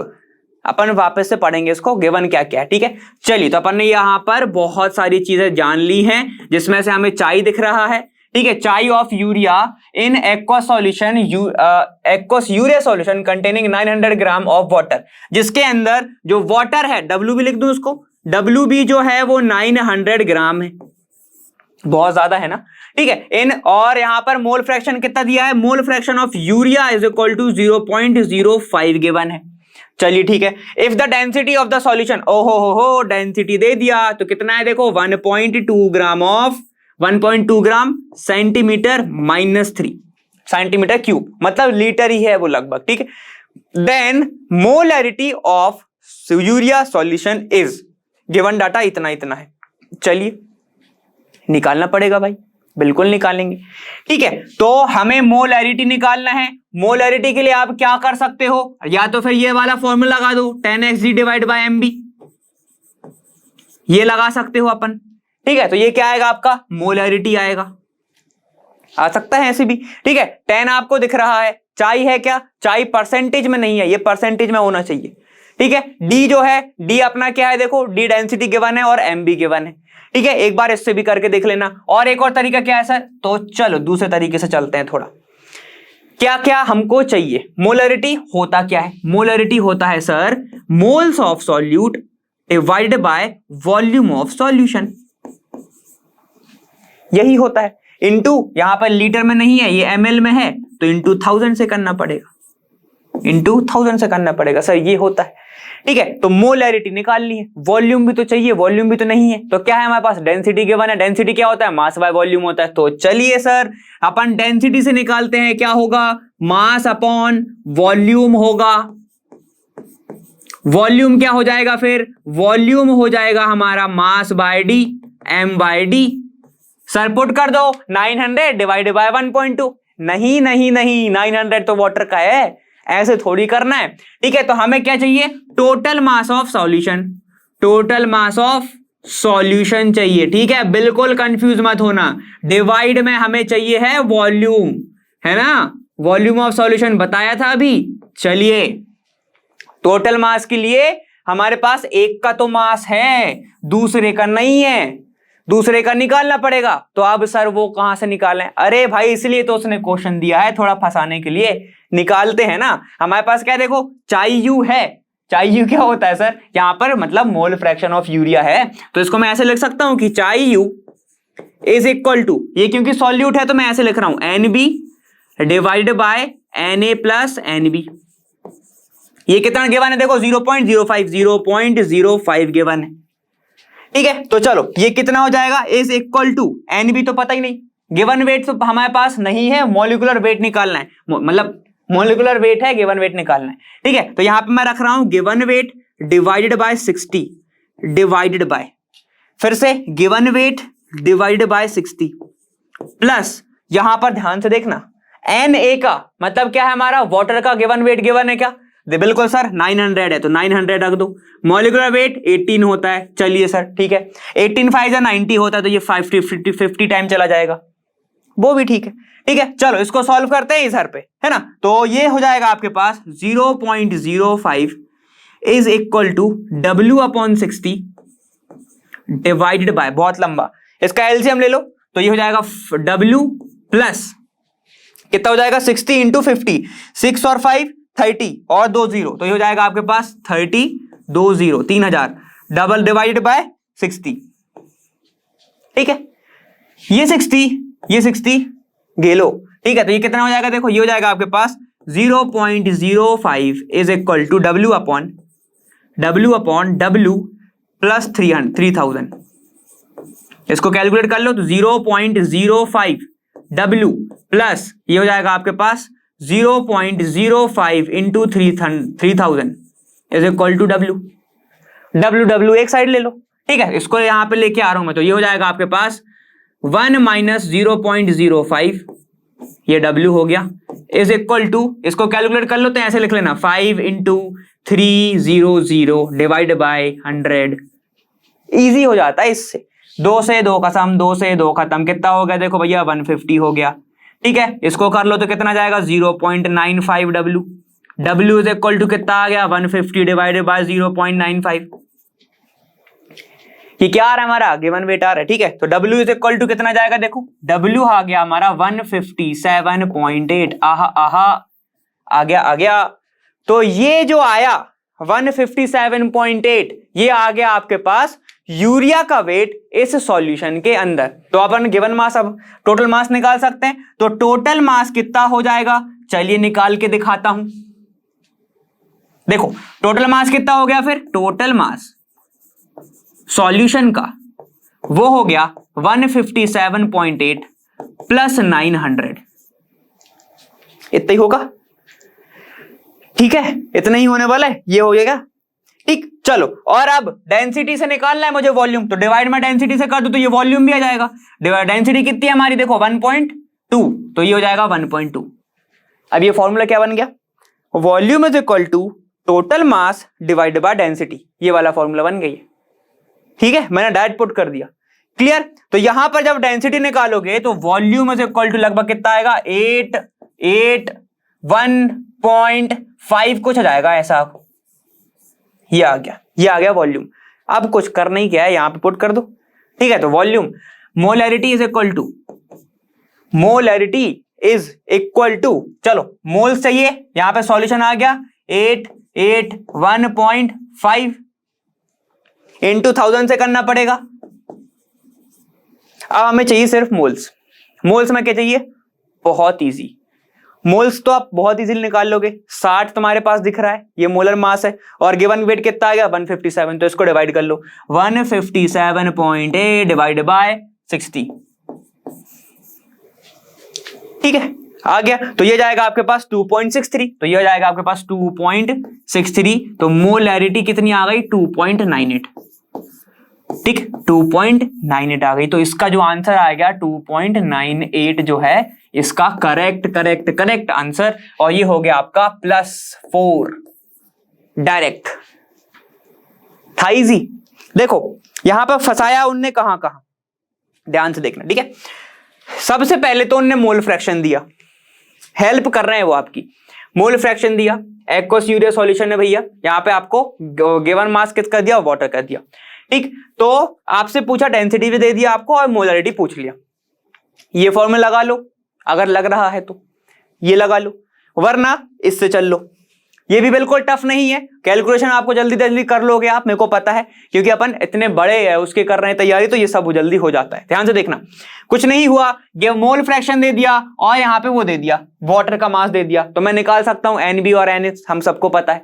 अपन वापस से पढ़ेंगे इसको, गिवन क्या क्या है। ठीक है, चलिए, तो अपन ने यहां पर बहुत सारी चीजें जान ली हैं, जिसमें से हमें चाय दिख रहा है। ठीक है, चाई of urea in aqua solution, aqueous urea solution containing 900 gram of water, जिसके अंदर जो वाटर है, डब्ल्यू भी लिख दूं उसको, डब्ल्यू बी जो है वो 900 ग्राम है, बहुत ज्यादा है ना, ठीक है। इन और यहां पर मोल फ्रैक्शन कितना दिया है, mole fraction of urea is equal to 0.05 given है। चलिए ठीक है, if the density of the solution, ओहो डेंसिटी दे दिया, तो कितना है देखो 1.2 gram of 1.2 gram centimetre -3 centimetre cube, मतलब लीटर ही है वो लगभग, ठीक है। Then molarity of urea solution is given, data इतना इतना है। चलिए निकालना पड़ेगा भाई, बिल्कुल निकालेंगे, ठीक है। तो हमें मोलैरिटी निकालना है। मोलैरिटी के लिए आप क्या कर सकते हो, या तो फिर ये वाला फॉर्मूला लगा दो 10xg डिवाइड बाय mb, ये लगा सकते हो अपन, ठीक है। तो ये क्या आएगा आपका, मोलैरिटी आएगा, आ सकता है ऐसे भी, ठीक है। 10 आपको दिख रहा है, चाई है क्या, चाई परसेंटेज में नहीं है, ये परसेंटेज में होना चाहिए, ठीक है। डी जो है, डी अपना क्या है देखो, डी डेंसिटी गिवन है और एमबी गिवन है, ठीक है। एक बार इससे भी करके देख लेना। और एक और तरीका क्या है सर, तो चलो दूसरे तरीके से चलते हैं थोड़ा। क्या क्या हमको चाहिए, मोलैरिटी होता क्या है, मोलैरिटी होता है sir moles of solute divided by volume of solution, यही होता है। इनटू, यहां पर लीटर में नहीं है, ये ml में है, तो इनटू 1000 से करना पड़ेगा, इनटू 1000 से करना पड़ेगा सर, ये होता है, ठीक है। तो मोलैरिटी निकालनी है, वॉल्यूम भी तो चाहिए, वॉल्यूम भी तो नहीं है, तो क्या है हमारे पास, डेंसिटी गिवन है। डेंसिटी क्या होता है, मास बाय वॉल्यूम होता है। तो चलिए सर अपन डेंसिटी से निकालते हैं, क्या होगा, मास अपॉन वॉल्यूम होगा। वॉल्यूम क्या हो जाएगा फिर, वॉल्यूम हो जाएगा हमारा mass by D, M by D. Sir put कर दो 900 डिवाइडेड बाय 1.2, नहीं नहीं नहीं, 900 तो वाटर का है, ऐसे थोड़ी करना है, ठीक है। तो हमें क्या चाहिए, total mass of solution, total mass of solution चाहिए, ठीक है। बिल्कुल कंफ्यूज मत होना, डिवाइड में हमें चाहिए है वॉल्यूम, है ना, वॉल्यूम ऑफ सॉल्यूशन बताया था अभी। चलिए टोटल मास के लिए हमारे पास एक का तो मास है, दूसरे का नहीं है, दूसरे का निकालना पड़ेगा। तो अब सर वो कहां से निकालें, अरे भाई इसलिए तो उसने क्वेश्चन दिया है थोड़ा फंसाने के लिए, निकालते हैं ना। हमारे पास क्या देखो, चाई यू है, चाई यू क्या होता है सर, यहां पर मतलब मोल फ्रैक्शन ऑफ यूरिया है, तो इसको मैं ऐसे लिख सकता हूं कि चाई यू इज इक्वल टू, ये क्योंकि सॉल्यूट है तो मैं ऐसे लिख रहा हूं NB divide by Na plus NB। ये कितना गिवन है देखो, 0.05, 0.05 गिवन है, ठीक है। तो चलो ये कितना हो जाएगा, इज इक्वल टू NB तो पता ही नहीं, गिवन वेट तो हमारे पास नहीं है, मॉलिक्यूलर वेट निकालना है, मतलब मॉलिक्यूलर वेट है, गिवन वेट निकालना है, ठीक है। तो यहां पे मैं रख रहा हूं given weight divided by 60 divided bye, फिर से given weight divided by 60 plus, यहां पर ध्यान से देखना Na का मतलब क्या है, हमारा वाटर का गिवन वेट गिवन है क्या, बिल्कुल सर 900 है तो 900 रख दो। मॉलिक्यूलर वेट 18 होता है, चलिए सर ठीक है, 18 5 या 90 होता है, तो ये 50 टाइम चला जाएगा, वो भी ठीक है, ठीक है। चलो इसको सॉल्व करते हैं इधर पे, है ना। तो ये हो जाएगा आपके पास 0.05 is equal to W upon 60 divided by, बहुत लंबा, इसका एलसीएम ले लो, तो ये हो जाएगा W प्लस कितना हो जाएगा, 60 इंटू 50, 6 और 5 30 और 2 0, तो ये हो जाएगा आपके पास 30 2 0 3000 डबल डिवाइडेड बाय 60, ठीक है। ये 60 गेलो, ठीक है। तो ये कितना हो जाएगा देखो, ये हो जाएगा आपके पास 0.05 is equal to W upon W plus 3000, इसको कैलकुलेट कर लो, तो 0.05 W प्लस ये हो जाएगा आपके पास 0.05 into 3000 is equal to W एक साइड ले लो, ठीक है। इसको यहां पे लेके आ रहा हूं मैं, तो ये हो जाएगा आपके पास 1 माइनस 0.05, ये W हो गया, इज इक्वल टू, इसको कैलकुलेट कर लो तो ऐसे लिख लेना 5 इंटू 300 डिवाइड बाय 100, इजी हो जाता है इससे, 2 से 2 का सम, 2 से 2 खत्म, कितना हो गया देखो भैया 150 हो गया, ठीक है। इसको कर लो तो कितना जाएगा 0.95 W इज इक्वल टू कितना आ गया 150 डिवाइडेड बाय 0.95, ये क्या आ रहा है हमारा गिवन वेट आ रहा है, ठीक है। तो W इज इक्वल टू कितना जाएगा, देखो W आ गया हमारा 157.8, आहा आहा आ गया। तो ये जो आया 157.8 ये आ गया आपके पास यूरिया का वेट इस सॉल्यूशन के अंदर। तो अपन गिवन मास, अब टोटल मास निकाल सकते हैं। तो टोटल मास कितना हो जाएगा, चलिए निकाल के दिखाता हूं। देखो टोटल मास कितना हो गया, फिर टोटल मास सॉल्यूशन का वो हो गया 157.8 प्लस 900, इतना ही होगा, ठीक है, इतना ही होने वाला है, ये हो जाएगा, ठीक। चलो और अब डेंसिटी से निकालना है मुझे वॉल्यूम, तो डिवाइड में डेंसिटी से कर दो तो ये वॉल्यूम भी आ जाएगा। डेंसिटी कितनी है हमारी, देखो 1.2, तो ये हो जाएगा 1.2। अब ये फॉर्मूला क्या बन गया, volume is equal to total mass divided by density, ये वाला फॉर्मूला बन गई है, ठीक है। मैंने डायरेक्ट पुट कर दिया, क्लियर। तो यहां पर जब डेंसिटी निकालोगे तो वॉल्यूम इज इक्वल टू लगभग कितना आएगा, 1.5 कुछ आ जाएगा ऐसा, ये आ गया वॉल्यूम। अब कुछ करना ही क्या है, यहां पे पुट कर दो, ठीक है। तो volume molarity is equal to चलो मोल्स चाहिए, यहां पे सॉल्यूशन आ गया 881.5 इंटू 1000 से करना पड़ेगा। अब हमें चाहिए सिर्फ मोल्स में क्या चाहिए, बहुत इजी, मोल्स तो आप बहुत इजीली निकाल लोगे। 60 तुम्हारे पास दिख रहा है, ये मोलर मास है, और गिवन वेट कितना आ गया 157, तो इसको डिवाइड कर लो, 157.8 डिवाइड बाय 60, ठीक है, आ गया। तो ये जाएगा आपके पास 2.63, तो ये जाएगा आपके पास 2.63, तो मोलैरिटी कितनी आ गई 2.98, ठीक, 2.98 आ गई। तो इसका जो आंसर आएगा 2.98 जो है इसका करेक्ट आंसर, और ये हो गया आपका +4 डायरेक्ट, था इजी। देखो यहां पर फंसाया उनने कहां, ध्यान से देखना, ठीक है। सबसे पहले तो उनने मोल फ्रैक्शन दिया, हेल्प कर रहे हैं वो आपकी, मोल फ्रैक्शन दिया, एक्वस यूरिया सॉल्यूशन है भैया, यहां पे आपको गिवन मास किसका दिया, वाटर का दिया, ठीक। तो आपसे पूछा डेंसिटी भी दे दिया आपको और मोलैरिटी पूछ लिया, ये फॉर्मूला लगा लो अगर लग रहा है तो, ये लगा लो, वरना इससे चल लो, ये भी बिल्कुल टफ नहीं है, कैलकुलेशन आपको जल्दी कर लोगे आप, मेरे को पता है, क्योंकि अपन इतने बड़े हैं उसके कर रहे हैं तैयारी, तो ये सब जल्दी हो जाता है। ध्यान से देखना, कुछ नहीं हुआ, मोल फ्रैक्शन दे दिया और यहाँ पे वो दे दिया, वाटर का मास दे दिया, तो मैं निकाल सकता हूं NB और NH, हम सबको पता है।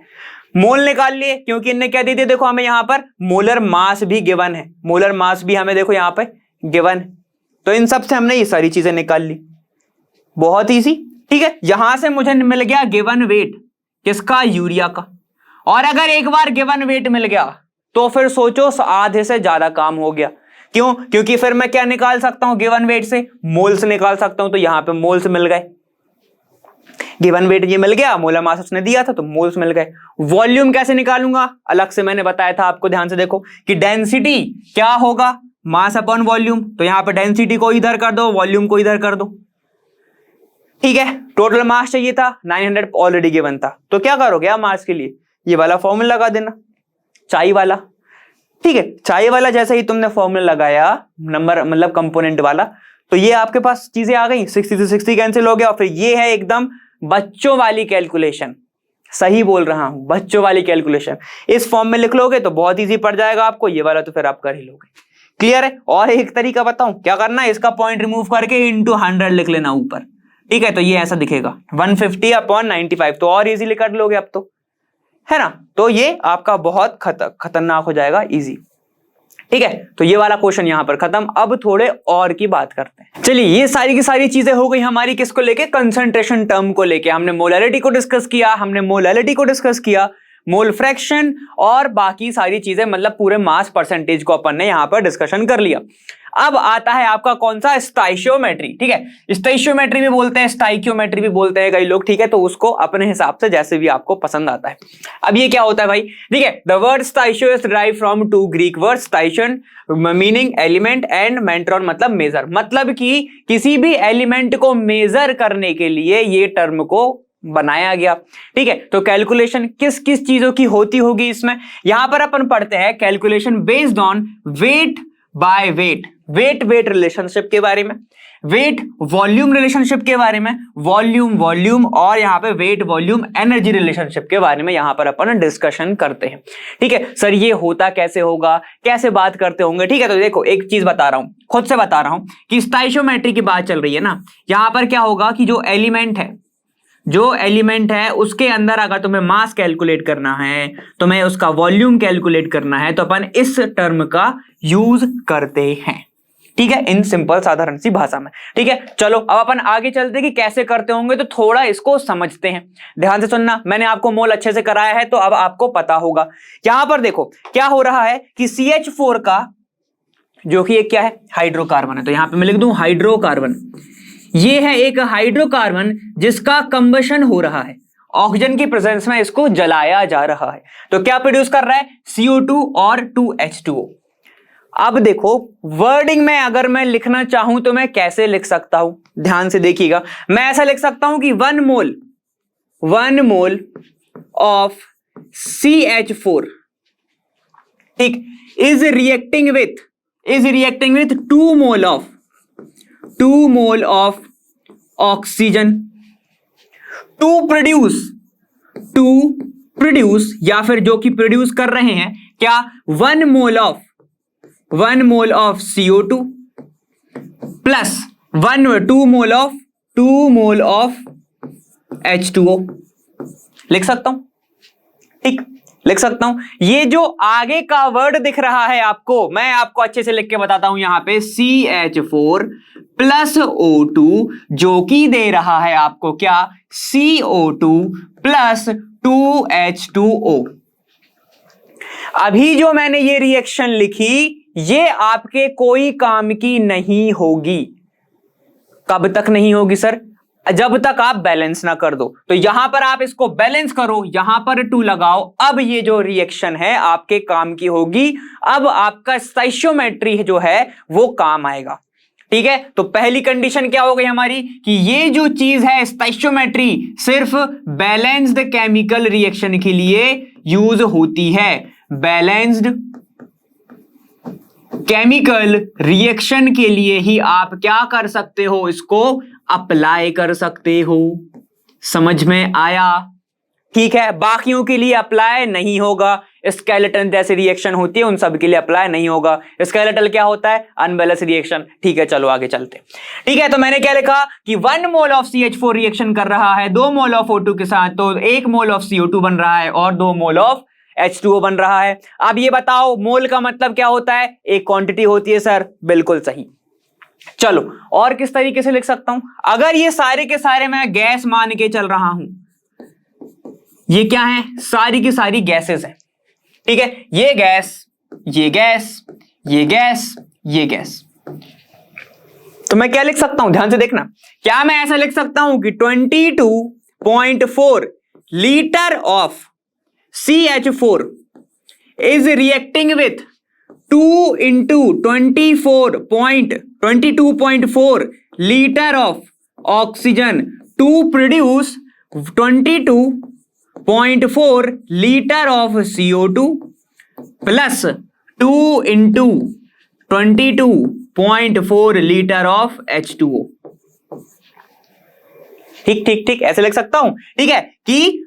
मोल निकाल लिए, क्योंकि इनने क्या दे दिया, देखो हमें यहाँ पर मोलर मास भी गिवन है, मोलर मास भी हमें देखो यहाँ पे गिवन है, तो इन सब से हमने ये सारी चीजें निकाल ली, बहुत ईजी, ठीक है। यहां से मुझे मिल गया गिवन वेट किसका, यूरिया का, और अगर एक बार गिवन वेट मिल गया तो फिर सोचो आधे से ज्यादा काम हो गया, क्यों, क्योंकि फिर मैं क्या निकाल सकता हूं गिवन वेट से, मोल्स निकाल सकता हूं, तो यहां पे मोल्स मिल गए, गिवन वेट ये मिल गया, मोलर मास उसने दिया था तो मोल्स मिल गए। वॉल्यूम कैसे निकालूंगा, अलग से मैंने बताया था आपको, ध्यान से देखो कि डेंसिटी क्या होगा, मास अपॉन वॉल्यूम, तो यहां पे डेंसिटी को इधर कर दो, वॉल्यूम को इधर कर दो, ठीक है। टोटल मास चाहिए था 900 ऑलरेडी गिवन था, तो क्या करोगे आप मास के लिए, ये वाला फॉर्मूला लगा देना, चाई वाला, ठीक है। चाई वाला जैसे ही तुमने फॉर्मूला लगाया, नंबर मतलब कंपोनेंट वाला, तो ये आपके पास चीजें आ गई, 60 से 60 कैंसिल हो गया, और फिर ये है एकदम बच्चों वाली कैलकुलेशन, सही बोल रहा हूं, बच्चों वाली कैलकुलेशन, इस फॉर्म में लिख लोगे तो बहुत इजी पड़ जाएगा आपको, ये वाला तो फिर आप कर ही लोगे, क्लियर है। और एक तरीका बताऊं क्या करना है, इसका पॉइंट रिमूव करके इंटू 100 लिख लेना ऊपर, ठीक है, तो ये ऐसा दिखेगा 150/95, तो और इजीली कर लोगे अब तो, है ना। तो ये आपका बहुत खतरनाक हो जाएगा, इजी, ठीक है। तो ये वाला क्वेश्चन यहां पर खत्म। अब थोड़े और की बात करते हैं। चलिए, ये सारी की सारी चीजें हो गई हमारी किसको लेके, कंसंट्रेशन टर्म को लेके। हमने मोलैरिटी को डिस्कस किया, हमने मोलैलिटी को डिस्कस किया, मोल फ्रैक्शन और बाकी सारी चीजें, मतलब पूरे मास परसेंटेज को अपन ने यहां पर डिस्कशन कर लिया। अब आता है आपका कौन सा, स्टोइचियोमेट्री, ठीक है। स्टोइचियोमेट्री भी बोलते हैं, स्टोइकियोमेट्री भी बोलते हैं कई लोग, ठीक है। तो उसको अपने हिसाब से जैसे भी आपको पसंद आता है। अब ये क्या होता है भाई, ठीक है। The word stoichio is derived from 2 Greek word, stoichion meaning element and metron मतलब मेजर, मतलब कि किसी भी एलिमेंट को मेजर करने के लिए ये टर्म को बनाया गया। ठीक है, तो कैलकुलेशन किस किस चीजों की होती होगी इसमें, यहां पर अपन पढ़ते हैं calculation based on weight by weight, weight weight relationship के बारे में, वेट वॉल्यूम रिलेशनशिप के बारे में, वॉल्यूम वॉल्यूम और यहां पे वेट वॉल्यूम एनर्जी रिलेशनशिप के बारे में यहां पर अपन डिस्कशन करते हैं। ठीक है सर, ये होता कैसे होगा, कैसे बात करते होंगे। ठीक है, तो देखो एक चीज बता रहा हूं, खुद से बता रहा हूं कि स्टोइचियोमेट्री की बात चल रही है ना, यहां पर क्या होगा कि जो एलिमेंट है उसके अंदर अगर तुम्हें मास कैलकुलेट करना है, तुम्हें उसका वॉल्यूम कैलकुलेट करना है, तो अपन इस टर्म का यूज करते हैं। ठीक है, इन सिंपल साधारण सी भाषा में। ठीक है, चलो अब अपन आगे चलते कि कैसे करते होंगे, तो थोड़ा इसको समझते हैं। ध्यान से सुनना, मैंने आपको मोल अच्छे से कराया है तो अब आपको पता होगा। यहां पर देखो क्या हो रहा है कि CH4 का जो कि एक क्या है, हाइड्रोकार्बन है, तो यहां पे मैं लिख दूं हाइड्रोकार्बन। ये है एक हाइड्रोकार्बन जिसका कंबशन हो रहा है, ऑक्सीजन की प्रेजेंस में इसको जलाया जा रहा है। तो क्या प्रोड्यूस कर रहा है, CO2 और 2H2O। अब देखो वर्डिंग में अगर मैं लिखना चाहूं तो मैं कैसे लिख सकता हूं, ध्यान से देखिएगा। मैं ऐसा लिख सकता हूं कि 1 मोल ऑफ CH4 ठीक is reacting with 2 mole of oxygen to produce या फिर जो कि प्रोड्यूस कर रहे हैं क्या, 1 mole of CO2 plus 2 mole of H2O। लिख सकता हूं, ठीक लिख सकता हूं। ये जो आगे का वर्ड दिख रहा है आपको, मैं आपको अच्छे से लिख के बताता हूं। यहां पे CH4 प्लस O2 जो कि दे रहा है आपको क्या, CO2 प्लस 2H2O। अभी जो मैंने ये रिएक्शन लिखी ये आपके कोई काम की नहीं होगी। कब तक नहीं होगी सर, जब तक आप बैलेंस ना कर दो। तो यहां पर आप इसको बैलेंस करो, यहां पर 2 लगाओ, अब ये जो रिएक्शन है आपके काम की होगी। अब आपका स्टोइचियोमेट्री जो है वो काम आएगा। ठीक है, तो पहली कंडीशन क्या हो गई हमारी कि ये जो चीज है स्टोइचियोमेट्री सिर्फ बैलेंस्ड केमिकल रिएक्शन के लिए यूज होती है। बैलेंस्ड केमिकल रिएक्शन के लिए ही आप क्या कर सकते हो, इसको अप्लाई कर सकते हो। समझ में आया? ठीक है, बाकियों के लिए अप्लाई नहीं होगा। स्केलेटन जैसी रिएक्शन होती है उन सब के लिए अप्लाई नहीं होगा। स्केलेटल क्या होता है, अनबैलेंस रिएक्शन। ठीक है, चलो आगे चलते। ठीक है, तो मैंने क्या लिखा कि 1 मोल ऑफ CH4 रिएक्शन कर रहा है 2 मोल ऑफ O2 के साथ, तो 1 मोल ऑफ CO2 बन रहा है और 2 मोल ऑफ H2O बन रहा है। अब ये बताओ मोल का मतलब क्या होता है, एक क्वांटिटी होती है सर, बिल्कुल सही। चलो और किस तरीके से लिख सकता हूं, अगर ये सारे के सारे मैं गैस मान के चल रहा हूं, ये क्या है, सारी की सारी गैसेस हैं। ठीक है, ये गैस, ये गैस, ये गैस, ये गैस, तो मैं क्या लिख सकता हूं, ध्यान से देखना। क्या मैं ऐसा लिख सकता हूं कि 22.4 litre of CH4 is reacting with 2 into 22.4 liter of oxygen to produce 22.4 liter of CO2 plus 2 into 22.4 liter of H2O। ठीक ठीक ठीक, ऐसे लिख सकता हूं। ठीक है कि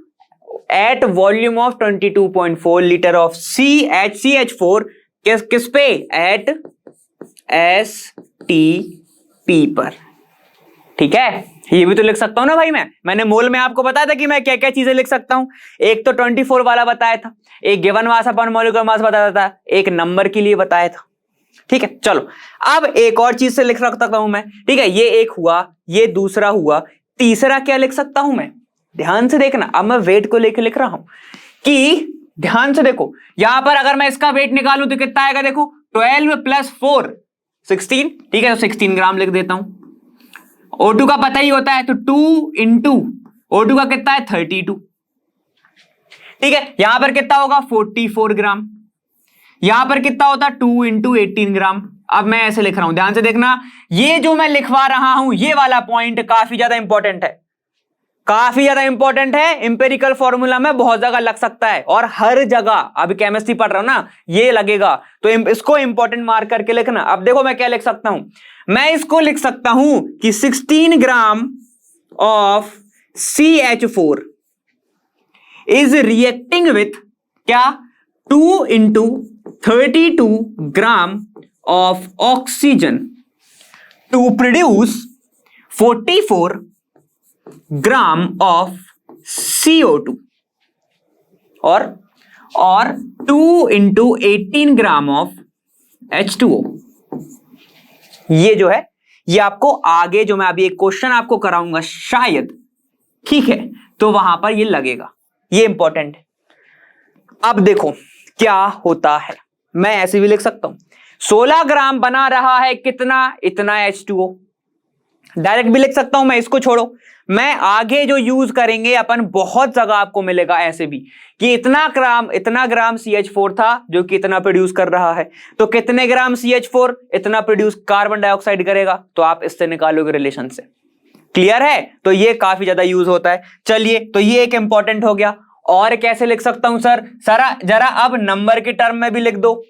at volume of 22.4 litre of CH4 किस पे, एट STP पर। ठीक है, ये भी तो लिख सकता हूं ना भाई। मैंने मोल में आपको बताया था कि मैं क्या क्या चीजें लिख सकता हूं। एक तो 24 वाला बताया था, एक given mass upon molecular mass बताया था, एक नंबर के लिए बताया था। ठीक है, चलो अब एक और चीज से लिख सकता हूं मैं। ठीक है, ये एक हुआ, ये दूसरा हुआ, तीसरा क्या लिख सकता हूं मैं, ध्यान से देखना। अब मैं वेट को लेके लिख रहा हूं कि ध्यान से देखो, यहां पर अगर मैं इसका वेट निकालूं तो कितना आएगा, देखो 12 प्लस 4 16। ठीक है, तो 16 ग्राम लिख देता हूं। O2 का पता ही होता है, तो 2 इंटू O2 का कितना है 32। ठीक है, यहां पर कितना होगा 44 ग्राम। यहां पर कितना होता 2 इंटू 18 ग्राम। अब मैं ऐसे लिख रहा हूं, ध्यान से देखना। ये जो मैं लिखवा रहा हूं ये वाला पॉइंट काफी ज्यादा इंपॉर्टेंट है, काफी ज्यादा इंपॉर्टेंट है, इंपेरिकल फॉर्मूला में बहुत जगह लग सकता है और हर जगह, अभी केमिस्ट्री पढ़ रहा हूं ना, ये लगेगा, तो इसको इंपॉर्टेंट मार्क करके लिखना। अब देखो मैं क्या लिख सकता हूं, मैं इसको लिख सकता हूं कि 16 gram of CH4 is reacting with क्या, 2 into 32 gram of oxygen to produce 44 gram of CO2 और 2 into 18 ग्राम ऑफ H2O। ये जो है, ये आपको आगे जो मैं अभी एक क्वेश्चन आपको कराऊंगा शायद, ठीक है, तो वहां पर ये लगेगा, ये इंपॉर्टेंट है। अब देखो क्या होता है, मैं ऐसे भी लिख सकता हूं 16 ग्राम बना रहा है कितना, इतना H2O। डायरेक्ट भी लिख सकता हूं मैं, इसको छोड़ो, मैं आगे जो यूज करेंगे अपन, बहुत जगह आपको मिलेगा ऐसे भी कि इतना ग्राम CH4 था जो कि इतना प्रोड्यूस कर रहा है, तो कितने ग्राम CH4 इतना प्रोड्यूस कार्बन डाइऑक्साइड करेगा, तो आप इससे निकालोगे रिलेशन से। क्लियर है? तो ये काफी ज्यादा यूज होता है। चलिए, तो ये एक इंपॉर्टेंट हो गया। और कैसे लिख सकता हूं सर? जरा अब नंबर के टर्म में भी लिख दो,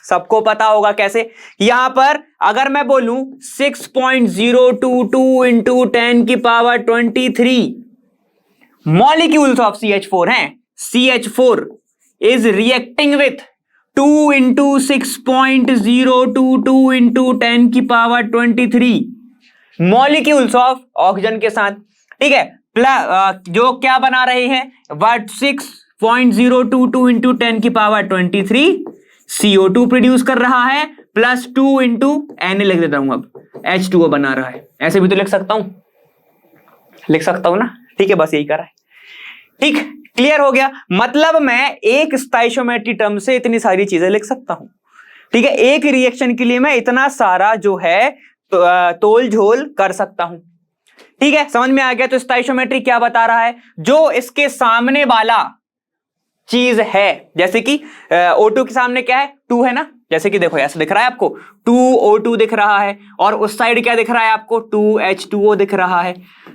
सबको पता होगा कैसे। यहां पर अगर मैं बोलूं 6.022 इंटू 10 की पावर 23 मॉलिक्यूल्स ऑफ CH4 हैं, CH4 is reacting with 2 into 6.022 into 10 की पावर 23 मॉलिक्यूल्स ऑफ ऑक्सीजन के साथ, ठीक है, जो क्या बना रहे हैं, 6.022 इंटू 10 की पावर 23 CO2 प्रोड्यूस कर रहा है, प्लस 2 इंटू N लिख देता हूं, अब H2O बना रहा है। ऐसे भी तो लिख सकता हूं ना, ठीक है, बस यही कर रहा है। ठीक, क्लियर हो गया। मतलब मैं एक स्टोइचियोमेट्री टर्म से इतनी सारी चीजें लिख सकता हूं, ठीक है, एक रिएक्शन के लिए मैं इतना सारा जो है तोल झोल कर सकता हूं, ठीक है, समझ में आ गया। तो स्टोइचियोमेट्री क्या बता रहा है, जो इसके सामने वाला चीज है, जैसे कि O2 के सामने क्या है, 2 है ना, जैसे कि देखो ऐसे दिख रहा है आपको 2O2 दिख रहा है, और उस साइड क्या दिख रहा है आपको, 2H2O दिख रहा है।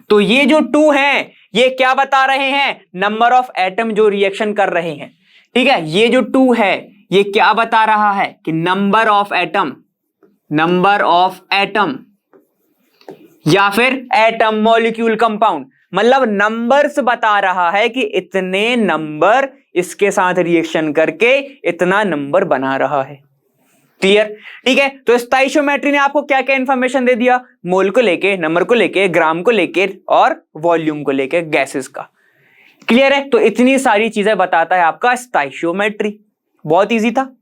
तो ये जो 2 है ये क्या बता रहे हैं, नंबर ऑफ एटम जो रिएक्शन कर रहे हैं, ठीक है। ये जो 2 है ये क्या बता रहा है कि नंबर ऑफ एटम या फिर एटम मॉलिक्यूल कंपाउंड, मतलब नंबर्स बता रहा है कि इतने नंबर इसके साथ रिएक्शन करके इतना नंबर बना रहा है। क्लियर? ठीक है। तो स्टोइचियोमेट्री ने आपको क्या क्या इंफॉर्मेशन दे दिया, मोल को लेके, नंबर को लेके, ग्राम को लेके और वॉल्यूम को लेके गैसेस का। क्लियर है? तो इतनी सारी चीजें बताता है आपका स्टोइचियोमेट्री। बहुत इजी था,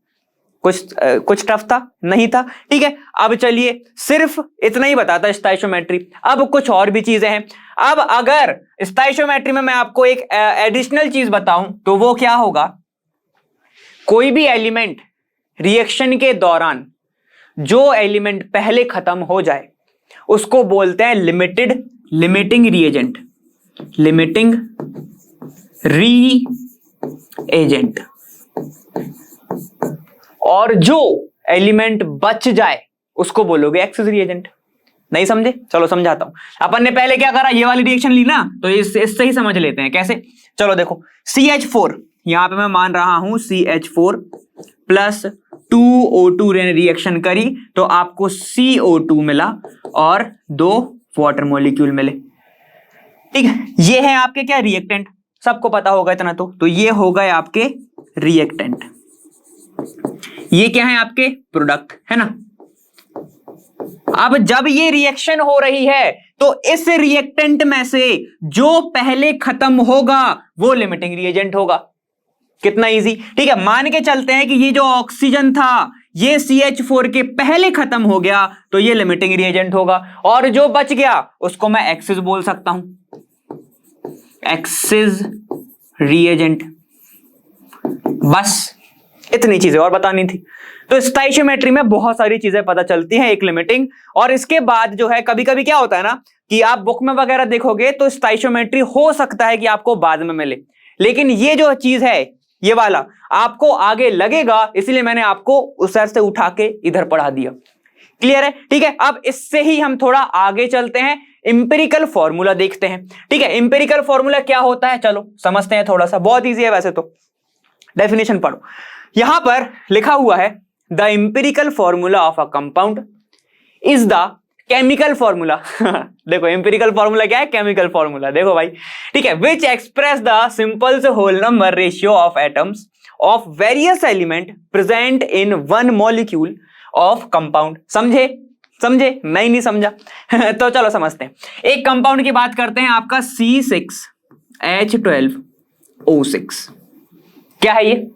कुछ टफ था नहीं था। ठीक है, अब चलिए सिर्फ इतना ही बताता है स्टोइचियोमेट्री। अब कुछ और भी चीजें हैं। अब अगर स्टोइचियोमेट्री में मैं आपको एक एडिशनल चीज बताऊं तो वो क्या होगा, कोई भी एलिमेंट रिएक्शन के दौरान जो एलिमेंट पहले खत्म हो जाए उसको बोलते हैं लिमिटिंग रीएजेंट, और जो एलिमेंट बच जाए उसको बोलोगे एक्सेस रिएजेंट। नहीं समझे? चलो समझाता हूं। अपन ने पहले क्या करा, ये वाली रिएक्शन ली ना, तो इससे ही समझ लेते हैं कैसे। चलो देखो CH4, यहां पे मैं मान रहा हूं CH4 प्लस 2O2 रिएक्शन करी तो आपको CO2 मिला और 2 वाटर मॉलिक्यूल मिले। ठीक है, ये है आपके क्या रिएक्टेंट, सबको पता होगा इतना। तो ये हो गए आपके रिएक्टेंट, ये क्या है आपके प्रोडक्ट, है ना। अब जब ये रिएक्शन हो रही है तो इस रिएक्टेंट में से जो पहले खत्म होगा वो लिमिटिंग रिएजेंट होगा। कितना इजी। ठीक है, मान के चलते हैं कि ये जो ऑक्सीजन था ये CH4 के पहले खत्म हो गया तो ये लिमिटिंग रिएजेंट होगा, और जो बच गया उसको मैं एक्सेस बोल सकता हूं, एक्सेस रिएजेंट। बस इतनी चीजें और बतानी थी। तो स्टोइचियोमेट्री में बहुत सारी चीजें पता चलती हैं, एक लिमिटिंग, और इसके बाद जो है कभी कभी क्या होता है ना कि आप बुक में वगैरह देखोगे तो स्टोइचियोमेट्री हो सकता है कि आपको बाद में मिले, लेकिन ये जो चीज है ये वाला आपको आगे लगेगा, इसलिए मैंने आपको उस सर से उठा के इधर पढ़ा दिया। क्लियर है? ठीक है, अब इससे ही हम थोड़ा आगे चलते हैं, इंपेरिकल फॉर्मूला देखते हैं। ठीक है, इंपेरिकल फॉर्मूला क्या होता है चलो समझते हैं थोड़ा सा, बहुत ईजी है वैसे तो, डेफिनेशन पढ़ो। यहां पर लिखा हुआ है the empirical formula of a compound is the chemical formula देखो इंपेरिकल फॉर्मूला क्या है, केमिकल फॉर्मूला। देखो भाई, ठीक है, which express the simplest whole number ratio of atoms of various element present in one molecule of compound. समझे? नहीं समझा तो चलो समझते हैं। एक कंपाउंड की बात करते हैं, आपका C6H12O6। क्या है ये?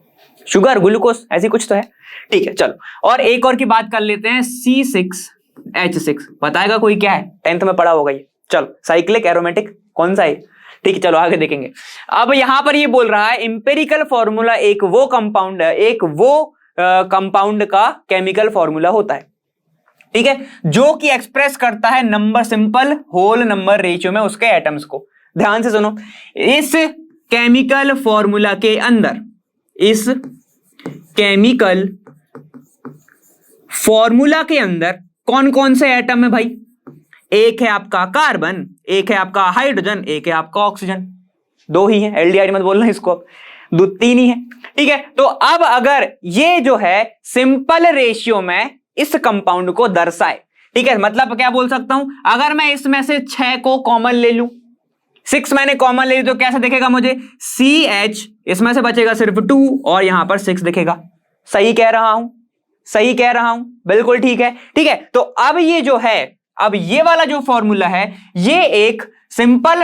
शुगर, ग्लूकोज, ऐसी कुछ तो है। ठीक है चलो, और एक और की बात कर लेते हैं, C6H6। बताएगा कोई क्या है? 10th में पढ़ा होगा ये। चलो, साइक्लिक एरोमेटिक कौन सा है? ठीक है चलो आगे देखेंगे। अब यहां पर ये बोल रहा है इंपेरिकल फॉर्मूला एक वो कंपाउंड है, एक वो कंपाउंड का केमिकल फॉर्मूला होता है, ठीक है, जो कि एक्सप्रेस करता है number, simple whole number ratio में उसके एटम्स को। ध्यान से सुनो, इस केमिकल फॉर्मूला के अंदर, इस केमिकल फॉर्मूला के अंदर कौन कौन से एटम है भाई? एक है आपका कार्बन, एक है आपका हाइड्रोजन, एक है आपका ऑक्सीजन। दो ही है, एल्डिहाइड मत बोलना इसको, दो तीन ही है। ठीक है, तो अब अगर ये जो है सिंपल रेशियो में इस कंपाउंड को दर्शाए, ठीक है, मतलब क्या बोल सकता हूं, अगर मैं इसमें से 6 को कॉमन ले लूं, 6 मैंने कॉमन ले ली तो कैसे दिखेगा मुझे? CH, इसमें से बचेगा सिर्फ 2 और यहां पर 6 दिखेगा। सही कह रहा हूं? बिल्कुल ठीक है। ठीक है, तो अब ये जो है, अब ये वाला जो फॉर्मूला है, ये एक सिंपल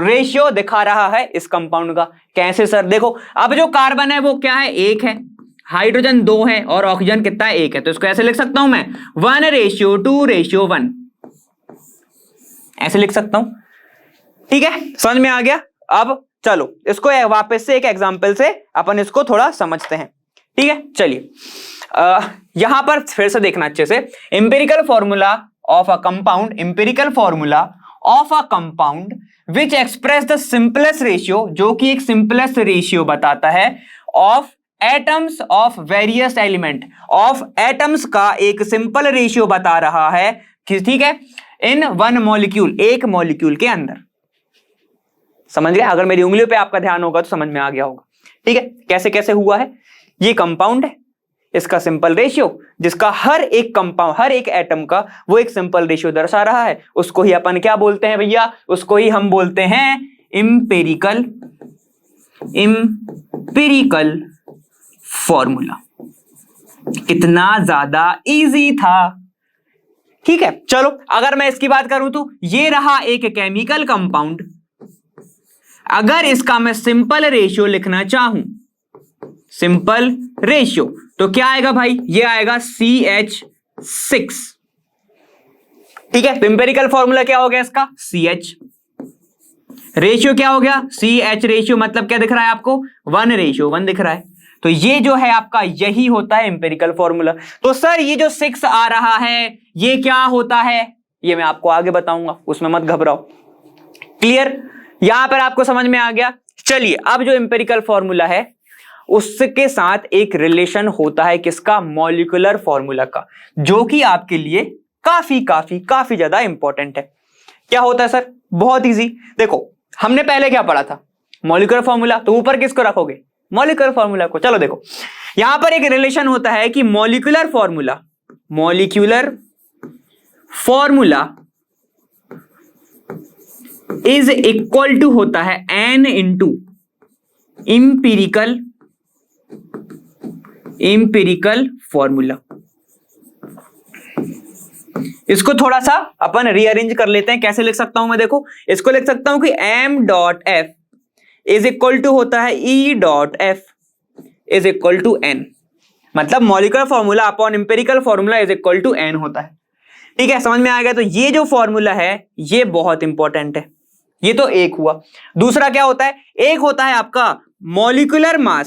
रेशियो दिखा रहा है इस कंपाउंड का। कैसे सर? देखो, अब जो कार्बन है वो क्या है? 1 है, हाइड्रोजन 2 है और ऑक्सीजन कितना है? 1 है। तो इसको ऐसे लिख सकता हूं मैं 1:2:1, ऐसे लिख सकता हूं। ठीक है, समझ में आ गया? अब चलो इसको वापस से एक एग्जांपल से अपन इसको थोड़ा समझते हैं। ठीक है, चलिए यहां पर फिर से देखना अच्छे से। Empirical formula of a compound, empirical formula of a compound which express the simplest ratio, जो कि एक सिंपलेस्ट रेशियो बताता है, of atoms of various element, of atoms का एक सिंपल रेशियो बता रहा है, ठीक है, इन वन मॉलिक्यूल, एक मॉलिक्यूल के अंदर। समझ गए? अगर मेरी उंगलियों पे आपका ध्यान होगा तो समझ में आ गया होगा। ठीक है, कैसे कैसे हुआ है? ये कंपाउंड है, इसका सिंपल रेशियो, जिसका हर एक कंपाउंड, हर एक एटम का वो एक सिंपल रेशियो दर्शा रहा है, उसको ही अपन क्या बोलते हैं भैया? उसको ही हम बोलते हैं इंपेरिकल फॉर्मूला। कितना ज्यादा इजी था। ठीक है, चलो अगर मैं इसकी बात करूं तो ये रहा एक केमिकल कंपाउंड। अगर इसका मैं सिंपल रेशियो लिखना चाहूं, सिंपल रेशियो, तो क्या आएगा भाई? ये आएगा CH6। ठीक है, तो इंपेरिकल फॉर्मूला क्या हो गया इसका? CH। रेशियो क्या हो गया? CH रेशियो, मतलब क्या दिख रहा है आपको? 1:1 दिख रहा है। तो ये जो है आपका, यही होता है इंपेरिकल फॉर्मूला। तो सर ये जो 6 आ रहा है, ये क्या होता है? ये मैं आपको आगे बताऊंगा, उसमें मत घबराओ। क्लियर? यहां पर आपको समझ में आ गया? चलिए, अब जो इंपेरिकल फॉर्मूला है उसके साथ एक रिलेशन होता है किसका? मॉलिक्यूलर फॉर्मूला का, जो कि आपके लिए काफी ज्यादा इंपॉर्टेंट है। क्या होता है सर? बहुत इजी। देखो, हमने पहले क्या पढ़ा था? Molecular formula. तो ऊपर किसको रखोगे? मॉलिक्यूलर फॉर्मूला को। चलो देखो, यहां पर एक रिलेशन होता है कि molecular formula is equal to होता है N इंटू इंपेरिकल फॉर्मूला। इसको थोड़ा सा अपन रीअरेंज कर लेते हैं। कैसे लिख सकता हूं मैं? देखो, इसको लिख सकता हूं कि m.f इज इक्वल टू होता है E.f is equal to n। मतलब molecular formula upon empirical formula is equal to n होता है। ठीक है, समझ में आ गया? तो ये जो फॉर्मूला है ये बहुत इंपॉर्टेंट है। ये तो एक हुआ। दूसरा क्या होता है? एक होता है आपका molecular mass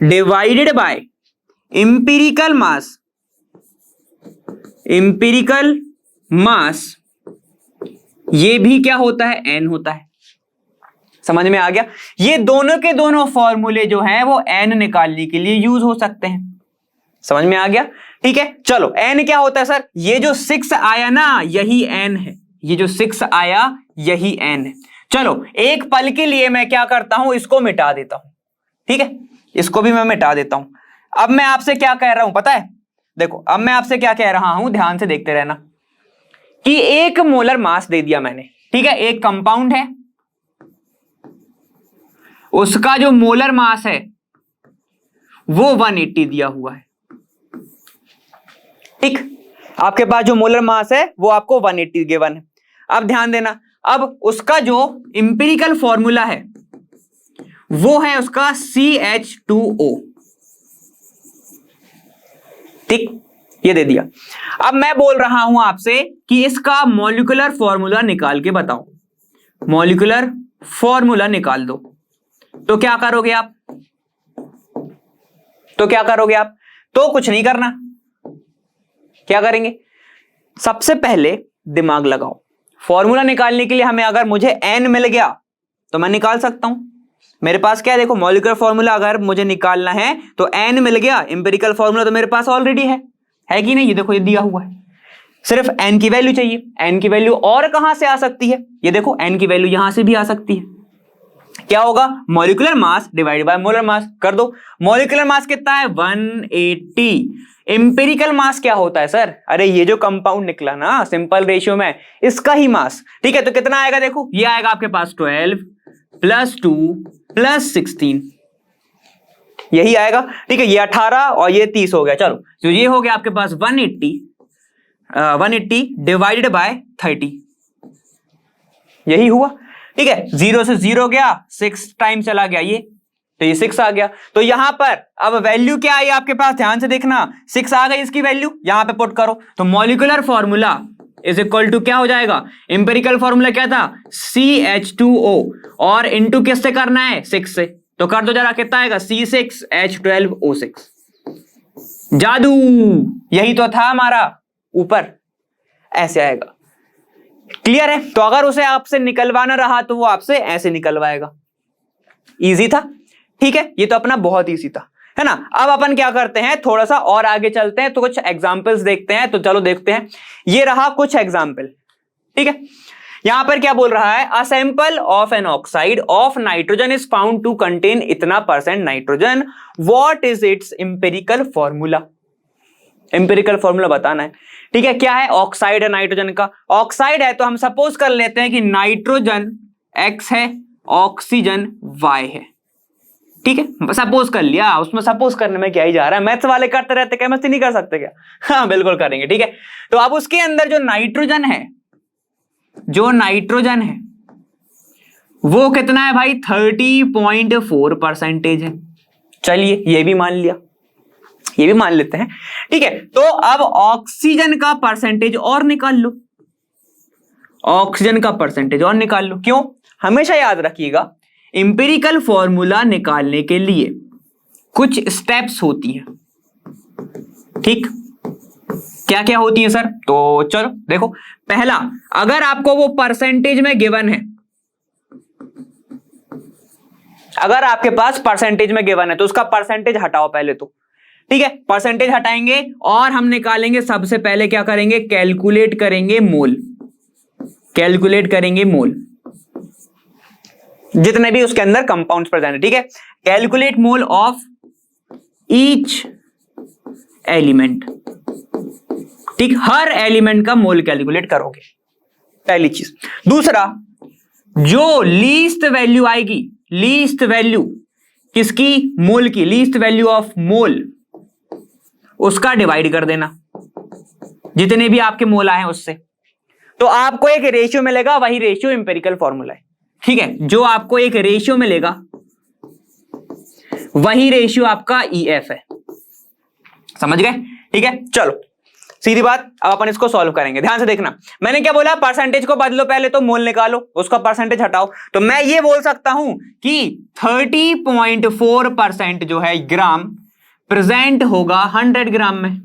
divided by empirical mass, ये भी क्या होता है? n होता है। समझ में आ गया? ये दोनों के दोनों फॉर्मूले जो हैं वो n निकालने के लिए यूज हो सकते हैं। समझ में आ गया? ठीक है, चलो n क्या होता है सर, ये जो 6 आया ना यही n है, ये जो 6 आया यही n है। चलो एक पल के लिए मैं क्या करता हूं, इसको मिटा देता हूं, ठीक है, इसको भी मैं मिटा देता हूं। अब मैं आपसे क्या कह रहा हूं पता है, देखो अब मैं आपसे क्या कह रहा हूं, ध्यान से देखते रहना, कि 1 मोलर मास दे दिया मैंने, ठीक है, एक कंपाउंड है, उसका जो मोलर मास है वो 180 दिया हुआ है, ठीक, आपके पास जो मोलर मास है वो आपको 180 गिवन है। अब ध्यान देना, अब उसका जो इंपिरिकल फॉर्मूला है वो है उसका CH2O, ठीक, ये दे दिया। अब मैं बोल रहा हूं आपसे कि इसका मॉलिक्यूलर फॉर्मूला निकाल के बताओ, मॉलिक्यूलर फॉर्मूला निकाल दो। तो क्या करोगे आप, तो कुछ नहीं करना, क्या करेंगे, सबसे पहले दिमाग लगाओ। फॉर्मूला निकालने के लिए हमें, अगर मुझे n मिल गया तो मैं निकाल सकता हूं, मेरे पास क्या है, देखो मॉलिक्यूलर फॉर्मूला अगर मुझे निकालना है तो n मिल गया, इंपेरिकल फॉर्मूला तो मेरे पास ऑलरेडी है कि नहीं, ये देखो ये दिया हुआ है, सिर्फ n की वैल्यू चाहिए। n की वैल्यू और कहां से आ सकती है, ये देखो n की वैल्यू यहां से भी आ सकती है, क्या होगा, molecular mass divided by molar mass, कर दो। मॉलिक्यूलर मास कितना है 180, इंपेरिकल मास क्या होता है सर, अरे ये जो कंपाउंड निकला ना सिंपल रेशियो में, इसका ही मास, ठीक है, तो कितना आएगा, देखो ये आएगा आपके पास 12 + 2 + 16, यही आएगा, ठीक है, ये 18 और ये 30 हो गया। चलो तो ये हो गया आपके पास 180 डिवाइडेड बाय 30, यही हुआ, ठीक है, 0 से 0 गया, 6 टाइम चला गया ये, तो ये 6 आ गया। तो यहां पर अब वैल्यू क्या आई आपके पास, ध्यान से देखना, 6 आ गई इसकी वैल्यू, यहां पे पुट करो, तो molecular formula is equal to क्या हो जाएगा, इंपेरिकल फॉर्मूला क्या था CH2O, और इनटू किससे करना है 6 से, तो कर दो जरा, कितना आएगा C6H12O6, जादू, यही तो था हमारा, ऊपर ऐसे आएगा, क्लियर है। तो अगर उसे आपसे निकलवाना रहा तो वो आपसे ऐसे निकलवाएगा, इजी था, ठीक है, ये तो अपना बहुत इजी था, है ना। अब अपन क्या करते हैं, थोड़ा सा और आगे चलते हैं, तो कुछ एग्जांपल्स देखते हैं, तो चलो देखते हैं, ये रहा कुछ एग्जांपल, ठीक है। यहां पर क्या बोल रहा है, a sample of an oxide of nitrogen is found to contain इतना % nitrogen, what is its empirical formula, empirical formula बताना है, ठीक है। क्या है, ऑक्साइड है नाइट्रोजन का, ऑक्साइड है तो हम सपोज कर लेते हैं कि नाइट्रोजन X है, ऑक्सीजन Y है, ठीक है, सपोज कर लिया, उसमें सपोज करने में क्या ही जा रहा है, मैथ्स वाले करते रहते, केमिस्ट्री नहीं कर सकते क्या, हाँ बिल्कुल करेंगे, ठीक है। तो अब उसके अंदर जो नाइट्रोजन है वो कितना है भाई, 30.4% है, चलिए ये भी मान लिया, ये भी मान लेते हैं, ठीक है। तो अब ऑक्सीजन का परसेंटेज और निकाल लो, ऑक्सीजन का परसेंटेज और निकाल लो, क्यों, हमेशा याद रखिएगा इंपेरिकल फॉर्मूला निकालने के लिए कुछ स्टेप्स होती हैं, ठीक, क्या क्या होती है सर, तो चलो देखो, पहला, अगर आपको वो परसेंटेज में गिवन है, अगर आपके पास परसेंटेज में गिवन है तो उसका परसेंटेज हटाओ पहले तो, ठीक है, परसेंटेज हटाएंगे और हम निकालेंगे, सबसे पहले क्या करेंगे, कैलकुलेट करेंगे मोल, जितने भी उसके अंदर कंपाउंड्स प्रेजेंट है, ठीक है, calculate mole of each element, ठीक, हर एलिमेंट का मोल कैलकुलेट करोगे, पहली चीज। दूसरा, जो लीस्ट वैल्यू आएगी, लीस्ट वैल्यू किसकी, मोल की, लीस्ट वैल्यू ऑफ मोल, उसका डिवाइड कर देना जितने भी आपके मोल आए हैं उससे, तो आपको एक रेशियो मिलेगा, वही रेशियो इंपेरिकल फॉर्मूला है, ठीक है, जो आपको एक रेशियो मिलेगा वही रेशियो आपका EF है, समझ गए, ठीक है। चलो सीधी बात, अब अपन इसको सॉल्व करेंगे, ध्यान से देखना, मैंने क्या बोला, परसेंटेज को बदलो पहले तो मोल निकालो, उसका परसेंटेज हटाओ, तो मैं ये बोल सकता हूं कि 30.4% जो है ग्राम प्रेजेंट होगा 100 ग्राम में।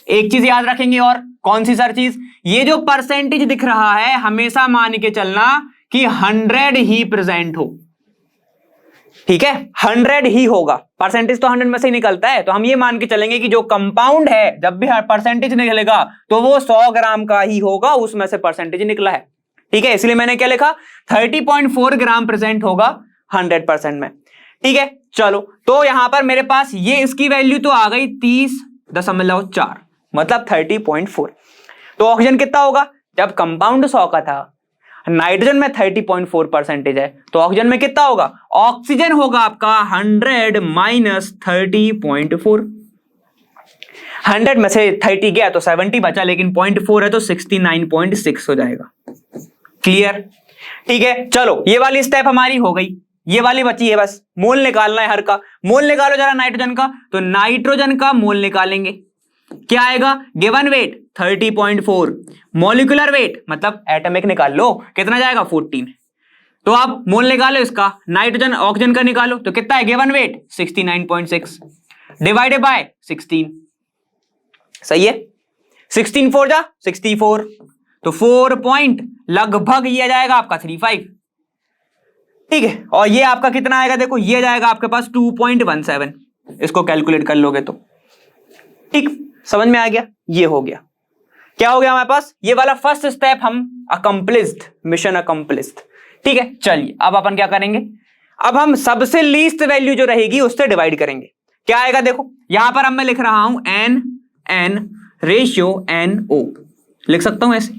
एक चीज याद रखेंगे, और कौन सी सर चीज, ये जो परसेंटेज दिख रहा है हमेशा मान के चलना कि 100 ही प्रेजेंट हो, ठीक है, 100 ही होगा, परसेंटेज तो 100 में से ही निकलता है, तो हम ये मान के चलेंगे कि जो कंपाउंड है जब भी परसेंटेज निकलेगा तो वो 100 ग्राम का ही होगा, उसमें से परसेंटेज निकला है। ठीक है, इसलिए मैंने क्या लिखा, 30.4 ग्राम प्रेजेंट होगा 100% में। ठीक है, चलो तो यहां पर मेरे पास ये इसकी वैल्यू तो आ गई 30.4, मतलब 30.4। तो ऑक्सीजन कितना होगा, जब कंपाउंड 100 का था, नाइट्रोजन में 30.4% है, तो ऑक्सीजन में कितना होगा, ऑक्सीजन होगा आपका 100 माइनस 30.4। 100 में से 30 गया तो 70 बचा, लेकिन 0.4 है तो 69.6 हो जाएगा। क्लियर? ठीक है, चलो ये वाली स्टेप हमारी हो गई, ये वाली बची है, बस मोल निकालना है हर का। मोल निकालो जरा नाइट्रोजन का, तो नाइट्रोजन का मोल निकालेंगे, क्या आएगा, गिवन वेट 30.4, मॉलिक्यूलर वेट मतलब एटॉमिक निकाल लो, कितना जाएगा 14। तो आप मोल निकालो इसका, नाइट्रोजन ऑक्सीजन का निकालो, तो कितना है गिवन वेट 69.6 डिवाइडेड बाय 16। सही है, 16 4 जा 64, तो 4 पॉइंट लगभग ये जाएगा आपका 35। ठीक है, और ये आपका कितना आएगा, देखो ये जाएगा आपके पास 2.17, इसको कैलकुलेट कर लोगे तो। ठीक, समझ में आ गया, ये हो गया, क्या हो गया हमारे पास, ये वाला फर्स्ट स्टेप हम अकम्प्लिस्ड, मिशन अकम्प्लिस्ड। ठीक है, चलिए अब अपन क्या करेंगे, अब हम सबसे लीस्ट वैल्यू जो रहेगी उससे डिवाइड करेंगे। क्या आएगा, देखो यहां पर अब मैं लिख रहा हूं n रेशियो NO, लिख सकता हूं ऐसे।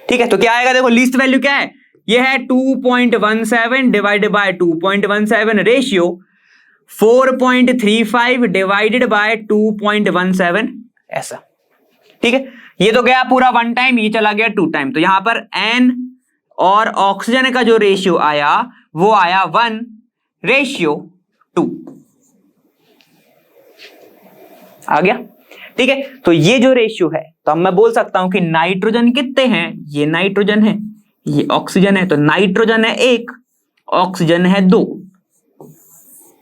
ठीक है, तो क्या आएगा, देखो लीस्ट वैल्यू क्या है, ये है 2.17 divided by 2.17 ratio 4.35 divided by 2.17 ऐसा। ठीक है, ये तो गया पूरा 1 टाइम, ये चला गया 2 टाइम, तो यहां पर N और ऑक्सीजन का जो रेशियो आया वो आया 1:2 आ गया। ठीक है, तो ये जो रेशियो है, तो अब मैं बोल सकता हूं कि नाइट्रोजन कितने हैं, ये नाइट्रोजन है, ये ऑक्सीजन है, तो नाइट्रोजन है 1, ऑक्सीजन है 2।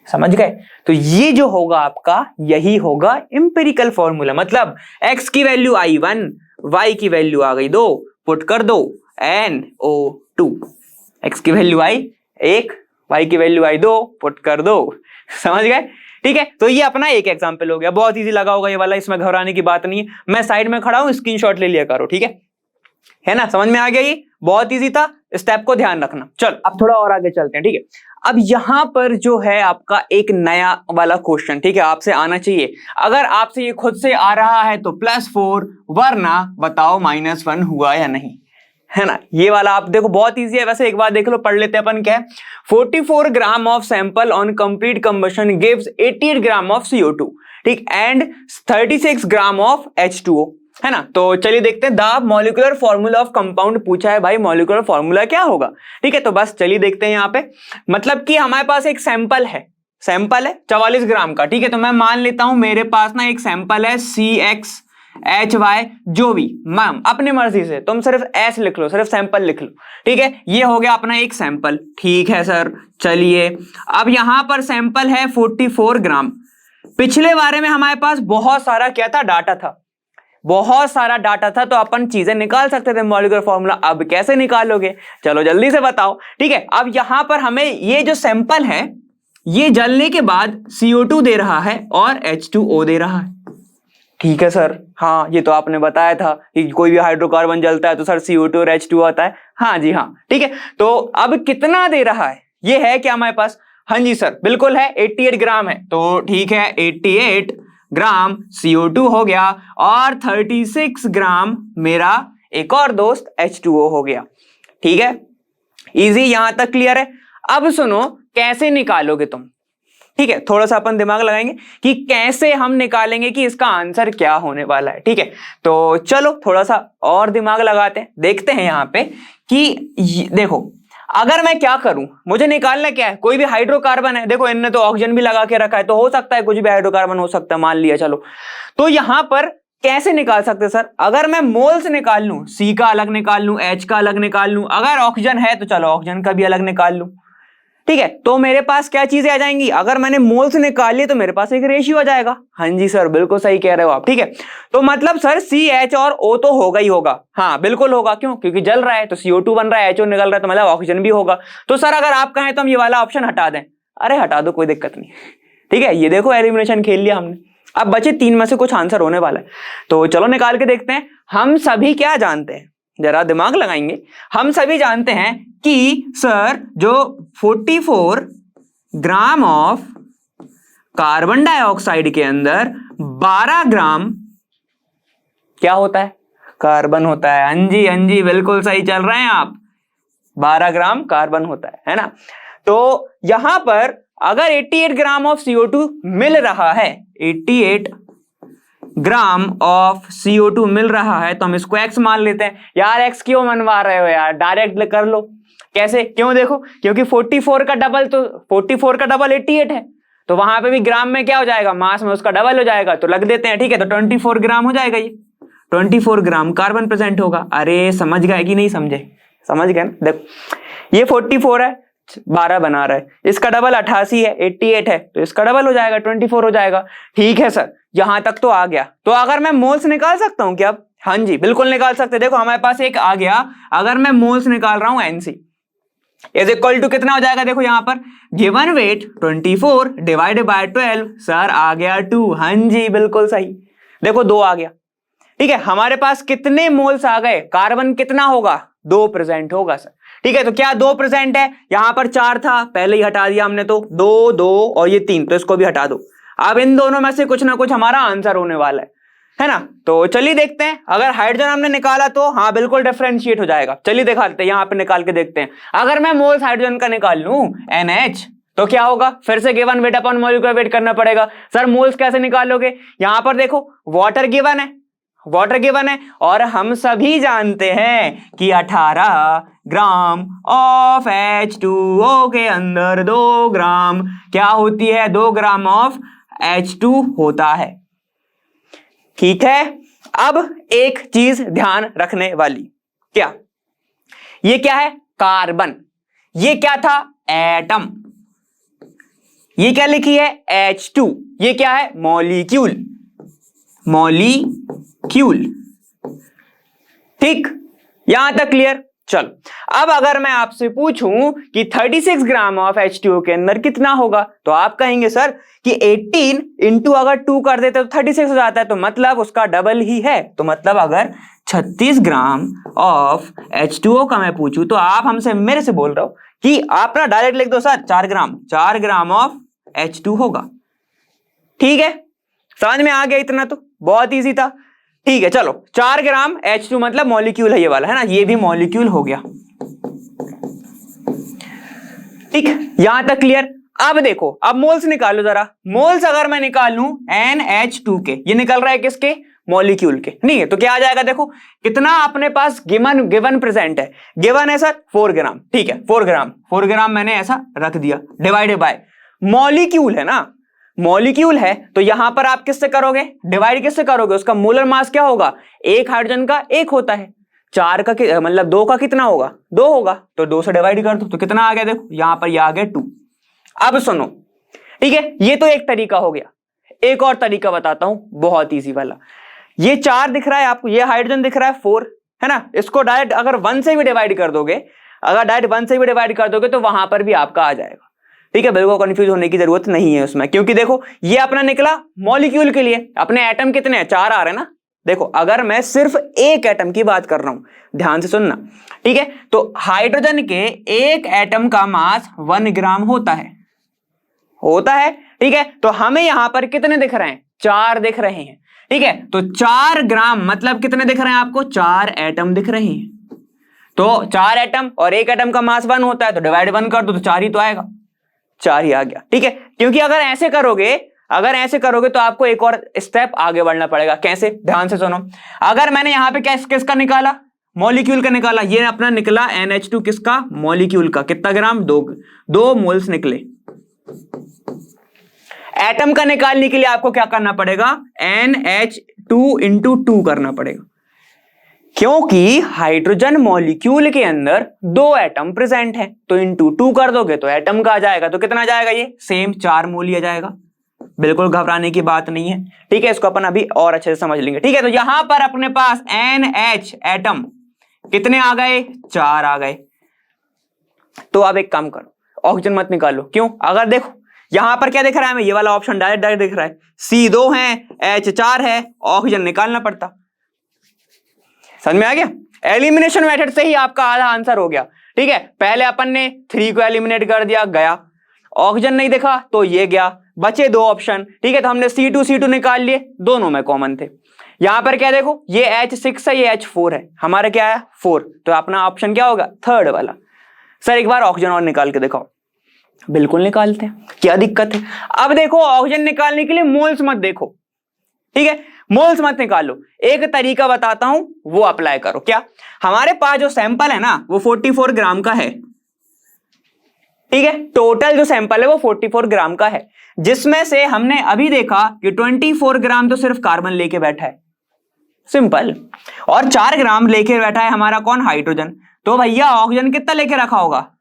समझ गए? तो ये जो होगा आपका, यही होगा एम्पिरिकल फॉर्मूला, मतलब x की वैल्यू आई 1, y की वैल्यू आ गई 2, पुट कर दो NO2, x की वैल्यू आई 1, y की वैल्यू आई 2, पुट कर दो। समझ गए? ठीक है, तो ये अपना एक एग्जांपल हो गया, बहुत इजी लगा होगा ये वाला, इसमें घबराने की बात नहीं है। मैं साइड में खड़ा हूं, स्क्रीनशॉट ले लिया करो। ठीक है ना, समझ में आ गया, ये बहुत इजी था, स्टेप को ध्यान रखना। चलो अब थोड़ा और आगे चलते हैं। ठीक है, अब यहां पर जो है आपका एक नया वाला क्वेश्चन, ठीक है, आपसे आना चाहिए। अगर आपसे ये खुद से आ रहा है तो +4, वरना बताओ -1 हुआ या नहीं, है ना। ये वाला आप देखो बहुत इजी है, वैसे एक बार देख लो, पढ़ लेते हैं अपन। क्या है, 44 gram of sample on complete combustion gives 88 gram of CO2, ठीक, एंड 36 ग्राम ऑफ H2O, है ना। तो चलिए देखते हैं, the molecular formula of compound पूछा है भाई, मॉलिक्यूलर फॉर्मूला क्या होगा। ठीक है, तो बस चलिए देखते हैं। यहाँ पे मतलब कि हमारे पास एक सैंपल है 44 ग्राम का। ठीक है, तो मैं मान लेता हूं मेरे पास ना एक सैंपल है CXHY, जो भी मैम अपनी मर्जी से, तुम सिर्फ S लिख लो, सिर्फ सैंपल लिख लो। ठीक है, ये हो गया अपना एक सैंपल। ठीक है सर, चलिए अब यहां पर सैंपल है 44 ग्राम। पिछले बारे में हमारे पास बहुत सारा क्या था, डाटा था, बहुत सारा डाटा था, तो अपन चीजें निकाल सकते थे मॉलिक्यूलर फॉर्मूला। अब कैसे निकालोगे, चलो जल्दी से बताओ। ठीक है, अब यहां पर हमें ये जो सैंपल है, ये जलने के बाद CO2 दे रहा है और H2O दे रहा है। ठीक है सर, हाँ ये तो आपने बताया था कि कोई भी हाइड्रोकार्बन जलता है तो सर CO2 और H2O आता है। हाँ जी हाँ, ठीक है, तो अब कितना दे रहा है, ये है क्या हमारे पास, हाँ जी सर बिल्कुल है, 88 ग्राम है। तो ठीक है, 88 ग्राम CO2 हो गया और 36 ग्राम मेरा एक और दोस्त H2O हो गया। ठीक है, इजी, यहां तक क्लियर है। अब सुनो कैसे निकालोगे तुम। ठीक है, थोड़ा सा अपन दिमाग लगाएंगे कि कैसे हम निकालेंगे कि इसका आंसर क्या होने वाला है। ठीक है, तो चलो थोड़ा सा और दिमाग लगाते हैं, देखते हैं यहां पे कि देखो अगर मैं क्या करूं, मुझे निकालना क्या है, कोई भी हाइड्रोकार्बन है, देखो इनने तो ऑक्सीजन भी लगा के रखा है, तो हो सकता है कुछ भी हाइड्रोकार्बन हो सकता है, मान लिया चलो। तो यहां पर कैसे निकाल सकते सर, अगर मैं मोल्स निकाल लूं, C का अलग निकाल लूं, H का अलग निकाल लूं, अगर ऑक्सीजन है तो चलो ऑक्सीजन का भी अलग निकाल लूं। ठीक है, तो मेरे पास क्या चीजें आ जाएंगी, अगर मैंने मोल्स निकाल लिए तो मेरे पास एक रेशियो आ जाएगा। हाँ जी सर बिल्कुल सही कह रहे हो आप। ठीक है, तो मतलब सर CH और O तो होगा ही होगा। हाँ बिल्कुल होगा, क्यों, क्योंकि जल रहा है तो CO2 बन रहा है, HO निकल रहा है, तो मतलब ऑक्सीजन भी होगा। तो सर अगर आप कहें तो हम ये वाला ऑप्शन हटा दें, अरे हटा दो, कोई दिक्कत नहीं। ठीक है, ये देखो एलिमिनेशन खेल लिया हमने। अब बचे 3 में से कुछ आंसर होने वाला है, तो चलो निकाल के देखते हैं। हम सभी क्या जानते हैं, जरा दिमाग लगाएंगे। हम सभी जानते हैं कि सर जो 44 ग्राम ऑफ कार्बन डाइऑक्साइड के अंदर 12 ग्राम क्या होता है, कार्बन होता है। हाँ जी बिल्कुल सही चल रहे हैं आप, 12 ग्राम कार्बन होता है ना। तो यहां पर अगर 88 ग्राम ऑफ CO2 मिल रहा है, 88 ग्राम ऑफ CO2 मिल रहा है, तो हम इसको x मान लेते हैं। यार x क्यों मनवा रहे हो यार, डायरेक्ट कर लो। कैसे, क्यों, देखो क्योंकि 44 का डबल, तो 44 का डबल 88 है, तो वहां पे भी ग्राम में क्या हो जाएगा, मास में उसका डबल हो जाएगा, तो लग देते हैं। ठीक है, तो 24 ग्राम हो जाएगा, ये 24 ग्राम कार्बन प्रेजेंट होगा। अरे समझ गए कि नहीं समझे, समझ गए ना। देखो ये 44 है, 12 बना रहा है, इसका डबल 88 है, 88 है, तो इसका डबल हो जाएगा, 24 हो जाएगा। ठीक है सर, यहां तक तो आ गया। तो अगर मैं मोल्स निकाल सकता हूं क्या? हाँ जी बिल्कुल निकाल सकते। देखो हमारे पास एक आ गया, अगर मैं मोल्स निकाल रहा हूं NC इज इक्वल टू कितना हो जाएगा, देखो यहां पर given weight 24 divided by 12, sir आ गया 2। हाँ जी बिल्कुल सही, देखो 2 आ गया। ठीक है, हमारे पास कितने मोल्स आ गए, कार्बन कितना होगा, 2 प्रेजेंट होगा सर। ठीक है, तो क्या 2 प्रेजेंट है, यहां पर 4 था, पहले ही हटा दिया हमने, तो 2 2 और ये 3, तो इसको भी हटा दो। अब इन दोनों में से कुछ ना कुछ हमारा आंसर होने वाला है ना। तो चलिए देखते हैं, अगर हाइड्रोजन हमने निकाला तो हाँ बिल्कुल डिफरेंशिएट हो जाएगा। चलिए दिखा देते हैं, यहां पे निकाल के देखते हैं। अगर मैं मोल्स हाइड्रोजन का निकाल लूं NH, तो क्या होगा, फिर से given weight upon molecular wait करना पड़ेगा। सर मोल्स कैसे निकालोगे, यहां पर देखो वाटर गिवन है, वाटर गिवन है, और हम सभी जानते हैं कि 18 ग्राम ऑफ H2O के अंदर 2 ग्राम क्या होती है, 2 ग्राम ऑफ H2 होता है। ठीक है, अब एक चीज ध्यान रखने वाली, क्या, ये क्या है, कार्बन, ये क्या था, एटम, ये क्या लिखी है, H2, ये क्या है, मॉलिक्यूल, मॉलिक्यूल। ठीक, यहां तक क्लियर। चलो अब अगर मैं आपसे पूछूं कि 36 ग्राम ऑफ H2O के अंदर कितना होगा, तो आप कहेंगे सर कि 18 इंटू अगर 2 कर देते तो 36 हो जाता है, तो मतलब उसका डबल ही है। तो मतलब अगर 36 ग्राम ऑफ H2O का मैं पूछूं, तो आप हमसे, मेरे से बोल रहे हो कि आप ना डायरेक्ट लिख दो सर 4 ग्राम ऑफ H2 होगा। ठीक है, समझ में आ गया इतना, तो बहुत इजी था। ठीक है, चलो 4 ग्राम H2 मतलब मॉलिक्यूल है ये वाला, है ना, ये भी मॉलिक्यूल हो गया। ठीक, यहां तक क्लियर। अब देखो, अब मोल्स निकालो जरा। मोल्स अगर मैं निकाल लूं NH2 के, ये निकल रहा है किसके, मॉलिक्यूल के, नहीं है, तो क्या आ जाएगा, देखो कितना अपने पास गिवन प्रेजेंट है, गिवन है सर 4 ग्राम। ठीक है, 4 ग्राम मैंने ऐसा रख दिया, डिवाइडेड बाय मॉलिक्यूल है ना, मॉलिक्यूल है, तो यहां पर आप किससे करोगे, डिवाइड किससे करोगे, उसका मोलर मास क्या होगा, एक हाइड्रोजन का 1 होता है, 4 का मतलब 2 का कितना होगा, 2 होगा, तो 2 से डिवाइड कर दो, तो कितना आ गया, देखो यहां पर ये आ गया 2। अब सुनो, ठीक है, ये तो एक तरीका हो गया। एक और तरीका बताता हूं, बहुत ईजी वाला। ये 4 दिख रहा है आपको, ये हाइड्रोजन दिख रहा है 4, है ना, इसको डायरेक्ट अगर 1 से भी डिवाइड कर दोगे, अगर डायरेक्ट 1 से भी डिवाइड कर दोगे, तो वहां पर भी आपका आ जाएगा। ठीक है, बिल्कुल कंफ्यूज होने की जरूरत नहीं है उसमें, क्योंकि देखो ये अपना निकला मॉलिक्यूल के लिए, अपने एटम कितने हैं, 4 आ रहे हैं ना। देखो अगर मैं सिर्फ एक एटम की बात कर रहा हूं, ध्यान से सुनना, ठीक है, तो हाइड्रोजन के एक एटम का मास 1 ग्राम होता है, ठीक है, तो हमें यहां पर कितने दिख रहे हैं, 4 दिख रहे हैं। ठीक है, तो 4 ग्राम मतलब कितने दिख रहे हैं आपको, 4 एटम दिख रहे हैं। तो 4 एटम और एक एटम का मास 1 होता है, तो डिवाइड 1 कर दो, तो 4 ही तो आएगा, 4 ही आ गया। ठीक है, क्योंकि अगर ऐसे करोगे तो आपको एक और स्टेप आगे बढ़ना पड़ेगा। कैसे, ध्यान से सुनो। अगर मैंने यहां पे किसका निकाला, मॉलिक्यूल का निकाला, ये अपना निकला NH2 किसका, मॉलिक्यूल का, कितना ग्राम, 2 मोल्स निकले। एटम का निकालने के लिए आपको क्या करना पड़ेगा, NH2 इंटू 2 करना पड़ेगा, क्योंकि हाइड्रोजन मॉलिक्यूल के अंदर 2 एटम प्रेजेंट है, तो इंटू 2 कर दोगे तो एटम का आ जाएगा, तो कितना आ जाएगा, ये सेम 4 मोल ही आ जाएगा। बिल्कुल घबराने की बात नहीं है। ठीक है, इसको अपन अभी और अच्छे से समझ लेंगे। ठीक है, तो यहां पर अपने पास NH एटम कितने आ गए, 4 आ गए। तो अब एक काम करो, ऑक्सीजन मत निकालो। क्यों? अगर देखो यहां पर क्या दिख रहा है हमें, ये वाला ऑप्शन डायरेक्ट दिख रहा है, C2 है, H4 है, ऑक्सीजन निकालना पड़ता। समझ में आ गया? एलिमिनेशन मेथड से ही आपका आधा आंसर हो गया। ठीक है, पहले अपन ने 3 को एलिमिनेट कर दिया, गया, ऑक्सीजन नहीं दिखा तो ये गया, बचे 2 ऑप्शन। ठीक है, तो हमने C2 निकाल लिए, दोनों में कॉमन थे। यहां पर क्या देखो, ये H6 है, ये H4 है, हमारा क्या है 4, तो अपना ऑप्शन क्या होगा, थर्ड वाला। सर एक बार ऑक्सीजन और निकाल के दिखाओ। बिल्कुल निकालते हैं, क्या दिक्कत है। अब देखो ऑक्सीजन निकालने के लिए मोल्स मत देखो, ठीक है, मोल्स मत निकालो, एक तरीका बताता हूं वो अप्लाई करो। क्या? हमारे पास जो सैंपल है ना वो 44 ग्राम का है। ठीक है, टोटल जो सैंपल है वो 44 ग्राम का है, जिसमें से हमने अभी देखा कि 24 ग्राम तो सिर्फ कार्बन लेके बैठा है, सिंपल, और 4 ग्राम लेके बैठा है हमारा कौन, हाइड्रोजन। तो भैया ऑक्सीजन कितना लेके रखा होगा,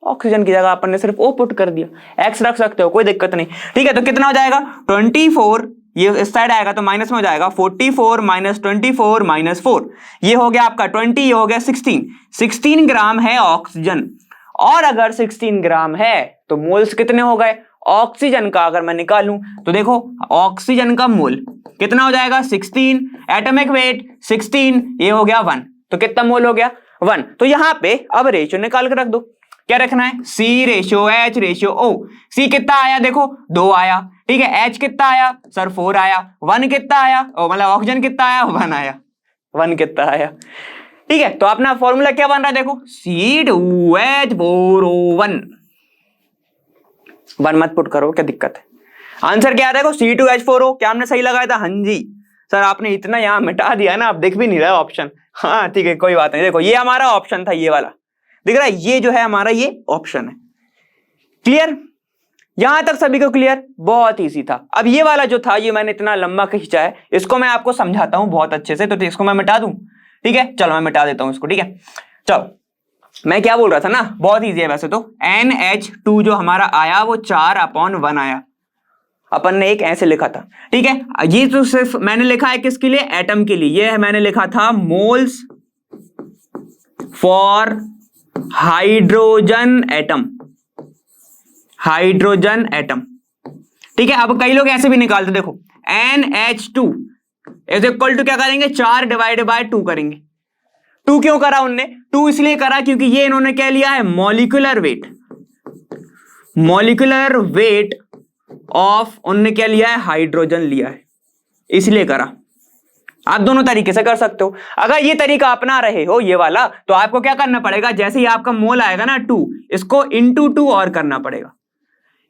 ऑक्सीजन की जगह अपन ने सिर्फ O पुट कर दिया, X रख सकते हो, कोई दिक्कत नहीं। ठीक है, तो कितना हो जाएगा 24, ये इस साइड आएगा तो माइनस में हो जाएगा, 44 माइनस 24 माइनस 4, ये हो गया आपका 20, ये हो गया 16 ग्राम है ऑक्सीजन। और अगर 16 ग्राम है तो मोल्स कितने हो गए ऑक्सीजन का, अगर मैं निकालूं तो देखो ऑक्सीजन का मोल कितना हो जाएगा 16, एटॉमिक वेट 16, ये हो गया 1, तो कितना मोल हो गया 1। तो यहां पे अब रेशियो निकाल के रख दो, क्या रखना है, C ratio H ratio O। C कितना आया देखो 2 आया, ठीक है, H कितना आया सर 4 आया, 1 कितना आया, मतलब ऑक्सीजन कितना आया 1 आया, 1 कितना आया। ठीक है, तो अपना फॉर्मूला क्या बन रहा है देखो, C2H4O1, 1 मत पुट करो, क्या दिक्कत है। आंसर क्या देखो C2H4O, क्या हमने सही लगाया था, हाँ जी सर, आपने इतना यहां मिटा दिया ना, आप देख भी नहीं रहा ऑप्शन। हाँ ठीक है, कोई बात नहीं, देखो ये हमारा ऑप्शन था, ये वाला दिख रहा है, ये जो है हमारा ये ऑप्शन है। क्लियर? यहां तक सभी को क्लियर? बहुत इजी था। अब ये वाला जो था, ये मैंने इतना लंबा खींचा है, इसको मैं आपको समझाता हूं बहुत अच्छे से, तो इसको मैं मिटा दूं, ठीक है, चलो मैं मिटा देता हूं इसको। ठीक है, चलो मैं क्या बोल रहा था ना, बहुत इजी है वैसे तो, NH2 जो हमारा आया वो 4/1 आया, अपन ने एक ऐसे लिखा था। ठीक है, ये तो सिर्फ मैंने लिखा है किसके लिए, एटम के लिए, ये मैंने लिखा था moles for hydrogen atom, hydrogen atom. ठीक है, अब कई लोग ऐसे भी निकालते, देखो NH2 इज इक्वल टू क्या करेंगे, 4/2 करेंगे। 2 क्यों करा उनने, 2 इसलिए करा क्योंकि ये इन्होंने क्या लिया है, molecular weight, molecular weight of, उन्होंने क्या लिया है, हाइड्रोजन लिया है, इसलिए करा। आप दोनों तरीके से कर सकते हो। अगर ये तरीका अपना रहे हो ये वाला, तो आपको क्या करना पड़ेगा, जैसे ही आपका मोल आएगा ना 2, इसको इंटू 2 और करना पड़ेगा।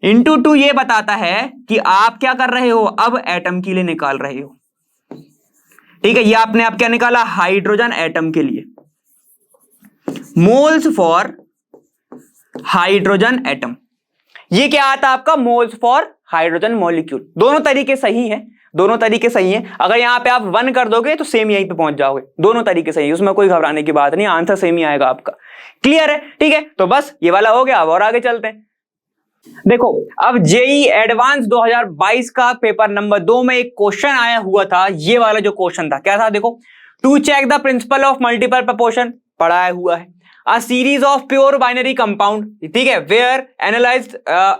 इंटू 2 ये बताता है कि आप क्या कर रहे हो, अब एटम के लिए निकाल रहे हो। ठीक है, ये आपने आप क्या निकाला, हाइड्रोजन एटम के लिए, मोल्स फॉर हाइड्रोजन एटम। ये क्या आता है आपका, मोल्स फॉर हाइड्रोजन मॉलिक्यूल। दोनों तरीके सही है, दोनों तरीके सही हैं। अगर यहां पे आप 1 कर दोगे तो सेम यहीं पे पहुंच जाओगे, दोनों तरीके सही है, उसमें कोई घबराने की बात नहीं, आंसर सेम ही आएगा आपका। क्लियर है? ठीक है, तो बस ये वाला हो गया, अब और आगे चलते हैं। देखो अब जेई एडवांस 2022 का पेपर नंबर 2 में एक क्वेश्चन आया हुआ था, ये वाला जो क्वेश्चन था क्या था देखो, to check the principle of multiple proportion पढ़ाया हुआ है, a series of pure binary compound, ठीक है, where analyzed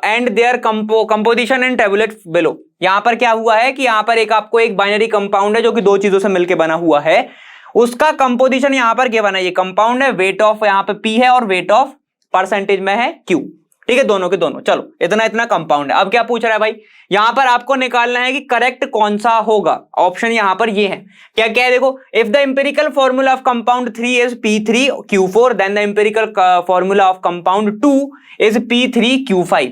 and their composition and tabulate below। यहां पर क्या हुआ है कि यहां पर एक आपको एक बाइनरी कंपाउंड है जो कि 2 चीजों से मिलकर बना हुआ है, उसका कंपोजिशन यहां पर क्या बना है, ये कंपाउंड है, वेट ऑफ यहां पर P है और वेट ऑफ परसेंटेज में है Q। ठीक है, दोनों के दोनों, चलो इतना इतना कंपाउंड है। अब क्या पूछ रहा है भाई, यहां पर आपको निकालना है कि करेक्ट कौन सा होगा। ऑप्शन यहां पर ये है, क्या क्या है देखो, if the empirical formula of compound 3 is P3Q4 then the empirical formula of compound 2 is P3Q5।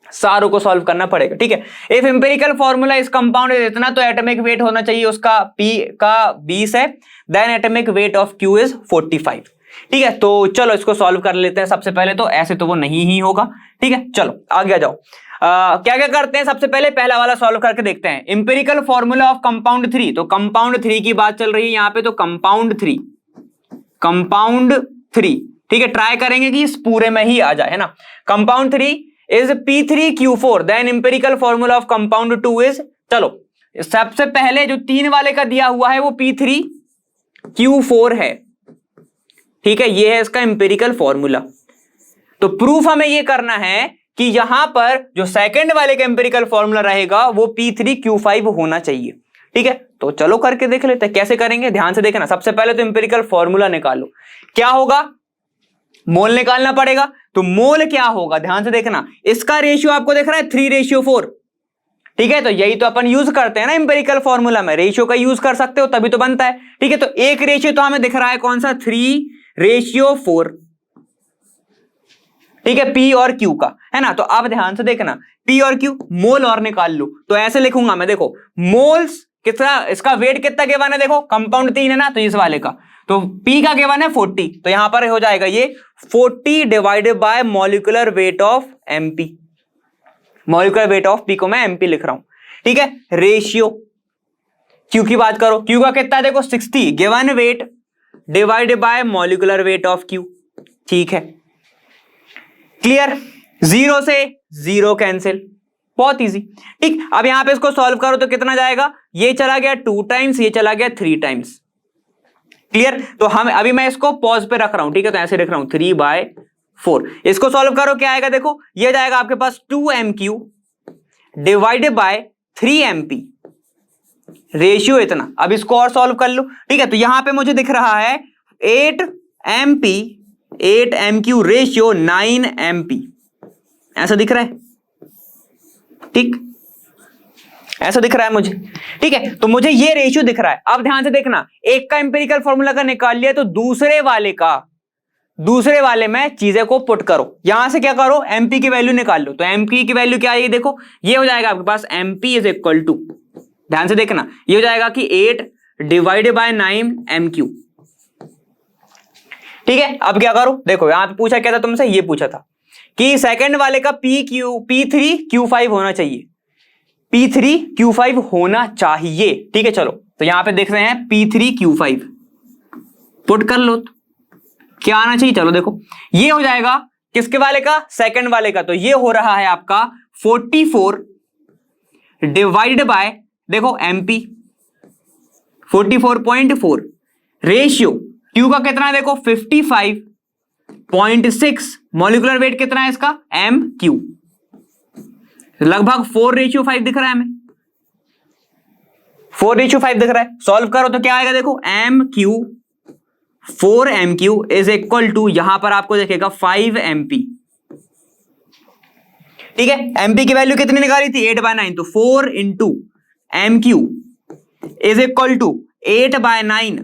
सारों को सॉल्व करना पड़ेगा। ठीक है, इफ एम्पिरिकल फॉर्मूला इस कंपाउंड इज इतना, तो एटॉमिक वेट होना चाहिए उसका P का 20 है, then atomic weight of Q is 45। ठीक है, तो चलो इसको सॉल्व कर लेते हैं सबसे पहले, तो ऐसे तो वो नहीं ही होगा। ठीक है, चलो आगे आ जाओ। क्या क्या करते हैं, सबसे पहले पहला वाला सॉल्व करके देखते हैं। इंपेरिकल फॉर्मूला ऑफ कंपाउंड 3, तो कंपाउंड 3 की बात चल रही है यहां पे, तो कंपाउंड 3, ठीक है, ट्राई करेंगे कि इस पूरे में ही आ जाए, है ना। Compound 3 is P3Q4 then empirical formula of compound 2 is, चलो सबसे पहले जो 3 वाले का दिया हुआ है वो P3Q4 है। ठीक है, ये है इसका इंपेरिकल फॉर्मूला। तो प्रूफ हमें ये करना है कि यहां पर जो सेकंड वाले का एम्पिरिकल फॉर्मूला रहेगा वो P3Q5 होना चाहिए। ठीक है, तो चलो करके देख लेते हैं कैसे करेंगे। ध्यान से देखना, सबसे पहले तो एम्पिरिकल फॉर्मूला निकालो। क्या होगा, मोल निकालना पड़ेगा। तो मोल क्या होगा, ध्यान से देखना, इसका रेशियो आपको दिख रहा है 3:4। ठीक है, तो यही तो अपन यूज करते हैं ना एम्पिरिकल फॉर्मूला में, रेशियो का यूज कर सकते हो तभी तो बनता है। ठीक है, तो एक रेशियो तो हमें दिख रहा है कौन सा, 3:4। ठीक है, P और Q का, है ना। तो अब ध्यान से देखना, P और Q मोल और निकाल लो। तो ऐसे लिखूंगा मैं, देखो मोल्स कितना, इसका वेट कितना गिवन है, देखो कंपाउंड 3 है ना, तो इस वाले का तो P का गिवन है 40, तो यहां पर हो जाएगा ये 40 divided by molecular weight of MP। Molecular weight of P को मैं MP लिख रहा हूं। ठीक है, रेशियो Q की बात करो, Q का कितना है, देखो 60 given weight divided by molecular weight of Q। ठीक है, क्लियर, 0 से 0 कैंसिल, बहुत इजी। ठीक, अब यहां पे इसको सॉल्व करो तो कितना जाएगा, ये चला गया 2 टाइम्स, ये चला गया 3 टाइम्स। क्लियर, तो हम अभी मैं इसको पॉज पे रख रहा हूं। ठीक है, तो ऐसे रख रहा हूं 3/4। इसको सॉल्व करो, क्या आएगा, देखो ये जाएगा आपके पास 2MQ divided by 3MP, ratio इतना। अब इसको और सॉल्व कर लो। ठीक है, तो यहां पे मुझे दिख रहा है 8MP 8MQ रेशियो 9MP, ऐसा दिख रहा है। ठीक, ऐसा दिख रहा है मुझे। ठीक है, तो मुझे ये रेशियो दिख रहा है। अब ध्यान से देखना, एक का एम्पिरिकल फॉर्मूला का निकाल लिया, तो दूसरे वाले में चीजें को पुट करो। यहां से क्या करो, MP की वैल्यू निकाल लो। तो MP की वैल्यू क्या है, देखो ये हो जाएगा आपके पास MP इज इक्वल टू, ध्यान से देखना, ये हो जाएगा कि 8 डिवाइडेड बाय 9MQ। ठीक है, अब क्या करो, देखो यहां पे पूछा क्या था तुमसे, ये पूछा था कि सेकंड वाले का P3Q5 होना चाहिए, P3Q5 होना चाहिए। ठीक है, चलो तो यहां पे देख रहे हैं P3Q5 पुट कर लो, क्या आना चाहिए, चलो देखो ये हो जाएगा किसके वाले का, सेकंड वाले का। तो ये हो रहा है आपका 44 डिवाइडेड बाय, देखो MP 44.4, रेशियो Q का कितना है, देखो 55.6, मॉलिक्यूलर वेट कितना है इसका MQ, लगभग 4:5 दिख रहा है हमें, 4:5 दिख रहा है। सॉल्व करो तो क्या आएगा, देखो MQ 4MQ is equal to, यहां पर आपको देखेगा 5MP। ठीक है, MP की वैल्यू कितनी निकाली थी, 8/9, तो 4 into MQ is equal to 8/9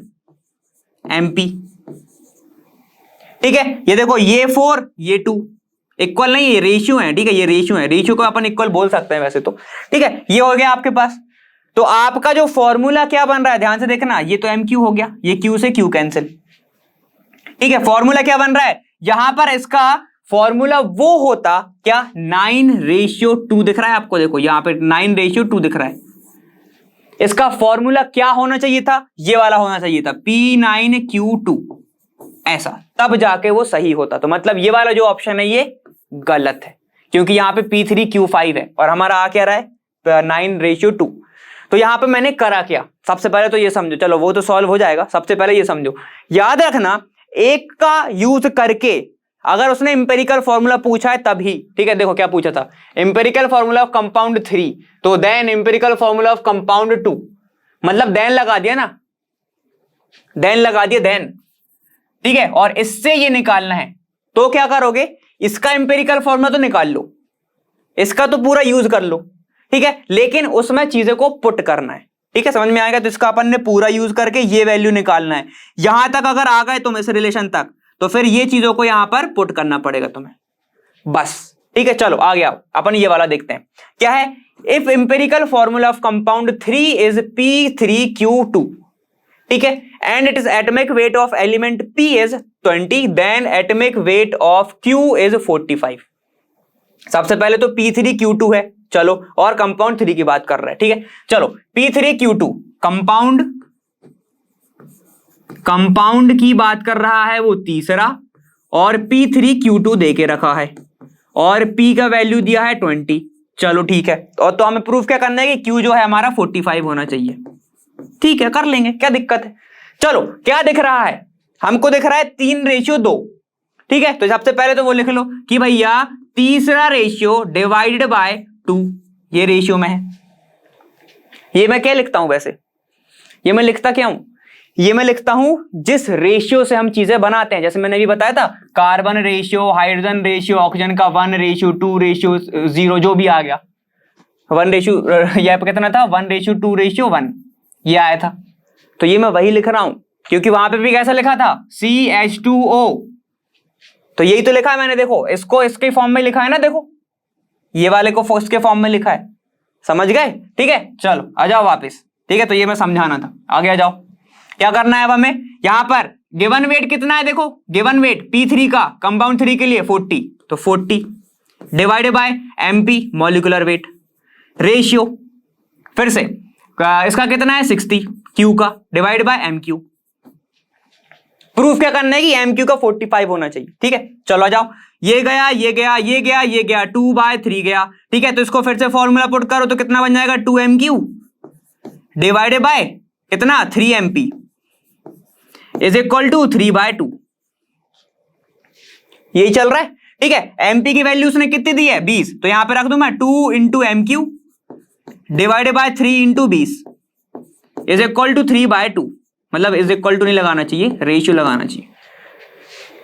MP। ठीक है, ये देखो ये 4 ये 2 इक्वल नहीं, ये रेशियो है। ठीक है, ये रेशियो है, रेशियो को अपन इक्वल बोल सकते हैं वैसे तो। ठीक है, ये हो गया आपके पास। तो आपका जो फॉर्मूला क्या बन रहा है, ध्यान से देखना, ये तो MQ हो गया, ये Q से Q कैंसिल। ठीक है, फॉर्मूला क्या बन रहा है, यहां पर इसका फॉर्मूला वो होता क्या, 9:2 दिख रहा है आपको, देखो यहां पे 9:2 दिख रहा है। इसका फॉर्मूला क्या होना चाहिए था, ये वाला होना चाहिए था, P9Q2, ऐसा, तब जाके वो सही होता। तो मतलब ये वाला जो ऑप्शन है ये गलत है, क्योंकि यहां पे P3Q5 है और हमारा आ क्या रहा है 9:2। तो यहां पे मैंने करा क्या, सबसे पहले तो ये समझो, चलो वो तो सॉल्व हो जाएगा, सबसे पहले ये समझो, याद रखना एक का यूज करके अगर उसने इंपेरिकल फॉर्मूला पूछा है तभी। ठीक है, देखो क्या पूछा था, इंपेरिकल फॉर्मूला ऑफ कंपाउंड 3, तो then empirical formula of compound 2, मतलब देन लगा दिया ना, देन लगा दिया देन। ठीक है, और इससे ये निकालना है, तो क्या करोगे, इसका इंपेरिकल फॉर्मूला तो निकाल लो, इसका तो पूरा यूज कर लो। ठीक है, लेकिन उसमें चीजें को पुट करना है। ठीक है, समझ में आएगा, तो इसका अपन ने पूरा यूज करके ये वैल्यू निकालना है। यहां तक अगर आ गए तुम इस रिलेशन तक, तो फिर ये चीजों को यहां पर पुट करना पड़ेगा तुम्हें, बस। ठीक है, चलो आ गया, अपन ये वाला देखते हैं क्या है। If empirical formula of compound 3 is P3Q2, ठीक है, and it is atomic weight of element P is 20, then atomic weight of Q is 45। सबसे पहले तो P3Q2 है, चलो, और कंपाउंड 3 की बात कर रहे हैं। ठीक है, चलो P3Q2 कंपाउंड की बात कर रहा है वो तीसरा, और P3Q2 दे के रखा है, और P का वैल्यू दिया है 20। चलो ठीक है, और तो हमें प्रूफ क्या करना है कि Q जो है हमारा 45 होना चाहिए। ठीक है, कर लेंगे, क्या दिक्कत है। चलो क्या दिख रहा है, हमको दिख रहा है 3:2, ठीक है, तो सबसे पहले तो वो लिख लो कि भैया तीसरा रेशियो डिवाइडेड बाय 2, ये रेशियो में है। ये मैं क्या लिखता हूं वैसे, ये मैं लिखता क्या हूं, ये मैं लिखता हूं जिस रेशियो से हम चीजें बनाते हैं। जैसे मैंने भी बताया था, carbon ratio, hydrogen ratio, oxygen का 1:2:0 जो भी आ गया, 1 यहाँ पे कितना था, 1:2:1 ये आया था। तो ये मैं वही लिख रहा हूं, क्योंकि वहां पे भी कैसा लिखा था, CH2O, तो यही तो लिखा है मैंने। देखो इसको इसके फॉर्म में लिखा है ना, देखो ये वाले को इसके फॉर्म में लिखा है, समझ गए? ठीक है, चलो आ जाओ वापस। ठीक है, तो ये मैं समझाना था, आगे आ जाओ। क्या करना है अब हमें, यहां पर गिवन वेट कितना है, देखो गिवन वेट P3 का कंपाउंड 3 के लिए 40, तो 40 divided by MP molecular weight, ratio फिर से इसका कितना है 60, Q का डिवाइड बाय MQ। प्रूफ क्या करना है कि MQ का 45 होना चाहिए। ठीक है, चलो आ जाओ, ये गया ये गया ये गया ये गया, 2/3 गया। ठीक है, तो इसको फिर से फॉर्मूला पुट करो तो कितना बन जाएगा, 2MQ डिवाइडेड बाय कितना 3MP इज इक्वल टू 3/2। यही चल रहा है। ठीक है, MP की वैल्यू उसने कितनी दी है 20, तो यहां पे रख दूं मैं 2 into MQ divided by 3 into 20 is equal to 3/2। मतलब इज इक्वल टू नहीं लगाना चाहिए, रेशियो लगाना चाहिए।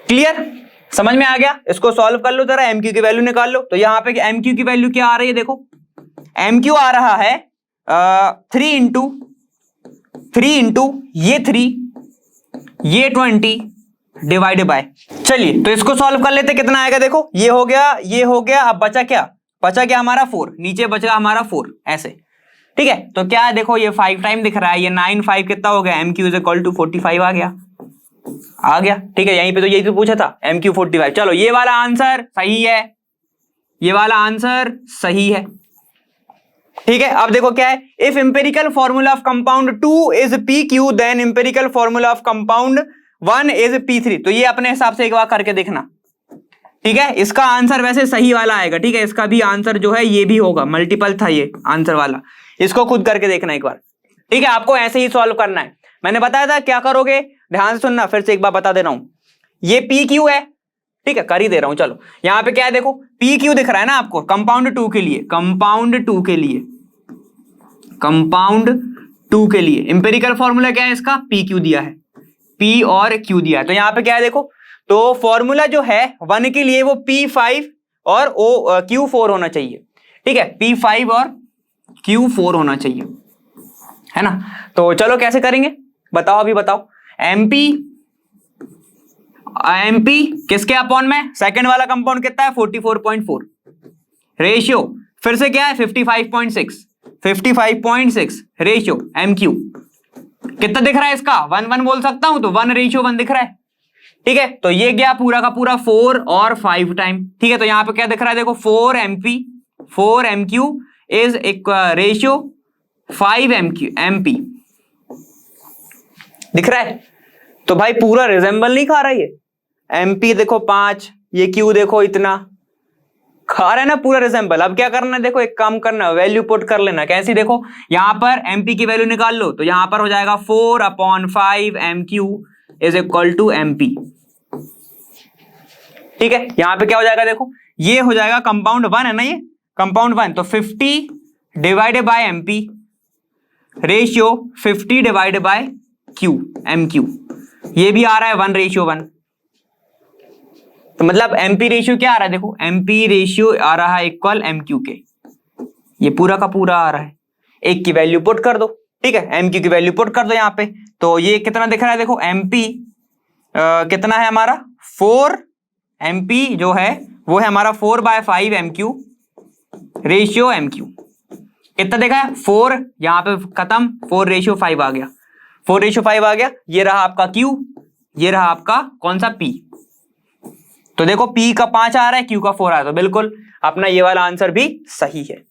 क्लियर, समझ में आ गया? इसको सॉल्व कर लो जरा, MQ की वैल्यू निकाल लो। तो यहां पे MQ की वैल्यू क्या आ रही है, देखो MQ आ रहा है 3 इंटू ये 3 ये 20 डिवाइडेड बाय, चलिए तो इसको सॉल्व कर लेते, कितना आएगा देखो, ये हो गया ये हो गया, अब बचा क्या, बचा क्या हमारा 4, नीचे बचा हमारा 4 ऐसे। ठीक है, तो क्या है देखो, ये 5 टाइम दिख रहा है, ये 9 5 कितना हो गया, MQ इज इक्वल टू 45 आ गया। ठीक है, यहीं पे तो यही तो पूछा था, MQ 45। चलो ये वाला आंसर सही है, ये वाला आंसर सही है। ठीक है, अब देखो क्या है, if empirical formula of compound 2 is PQ then empirical formula of compound 1 is P3। तो ये अपने हिसाब से एक बार करके देखना। ठीक है, इसका आंसर वैसे सही वाला आएगा। ठीक है, इसका भी आंसर जो है ये भी होगा, मल्टीपल था ये आंसर वाला, इसको खुद करके देखना एक बार। ठीक है, आपको ऐसे ही सॉल्व करना है। मैंने बताया था क्या करोगे, ध्यान से सुनना, फिर से एक बार बता दे रहा हूं। ये PQ है, ठीक है कर ही दे रहा हूं। चलो यहां पे क्या है देखो, PQ दिख रहा है ना आपको, कंपाउंड 2 के लिए, कंपाउंड 2 के लिए, कंपाउंड 2 के लिए इंपेरिकल फॉर्मूला क्या है इसका, PQ दिया है, P और Q दिया है। तो यहां पे क्या है देखो, तो फॉर्मूला जो है 1 के लिए वो P5 और Q4 होना चाहिए। ठीक है, P5 और Q4 होना चाहिए, है ना। तो चलो कैसे करेंगे बताओ, अभी बताओ। MP किसके अपॉन में, सेकंड वाला कंपाउंड कितना है 44.4, रेशियो फिर से क्या है 55.6 रेशियो MQ कितना दिख रहा है इसका, 1 बोल सकता हूं, तो 1:1 दिख रहा है। ठीक है, तो ये गया पूरा का पूरा 4 और 5 टाइम। ठीक है, तो यहां पे क्या दिख रहा है देखो, 4MQ इज एक रेशियो 5MP दिख रहा है। तो भाई पूरा रिजेंबल नहीं खा रहा है ये, MP देखो 5, ये Q देखो इतना खा रहा है ना, पूरा रिजेंबल। अब क्या करना है देखो, एक काम करना, वैल्यू पुट कर लेना। कैसी देखो, यहां पर MP की वैल्यू निकाल लो, तो यहां पर हो जाएगा 4/5 MQ is equal to MP। ठीक है, यहां पे क्या हो जाएगा देखो, ये हो जाएगा कंपाउंड 1 है ना, ये कंपाउंड 1, तो 50 divided by MP ratio 50 divided by MQ, ये भी आ रहा है 1:1। तो मतलब MP रेशियो क्या आ रहा है देखो, MP रेशियो आ रहा है इक्वल MQ के, ये पूरा का पूरा आ रहा है। एक की वैल्यू पुट कर दो, ठीक है, MQ की वैल्यू पुट कर दो यहाँ पे, तो ये कितना दिख रहा है देखो, MP कितना है हमारा 4, MP जो है वो है हमारा 4/5 MQ रेशियो MQ कितना देखा है 4, यहां पे खत्म, 4:5 आ गया, 4:5 आ गया। ये रहा आपका Q, ये रहा आपका कौन सा P। तो देखो P का 5 आ रहा है, Q का 4 आ रहा है, तो बिल्कुल अपना ये वाला आंसर भी सही है।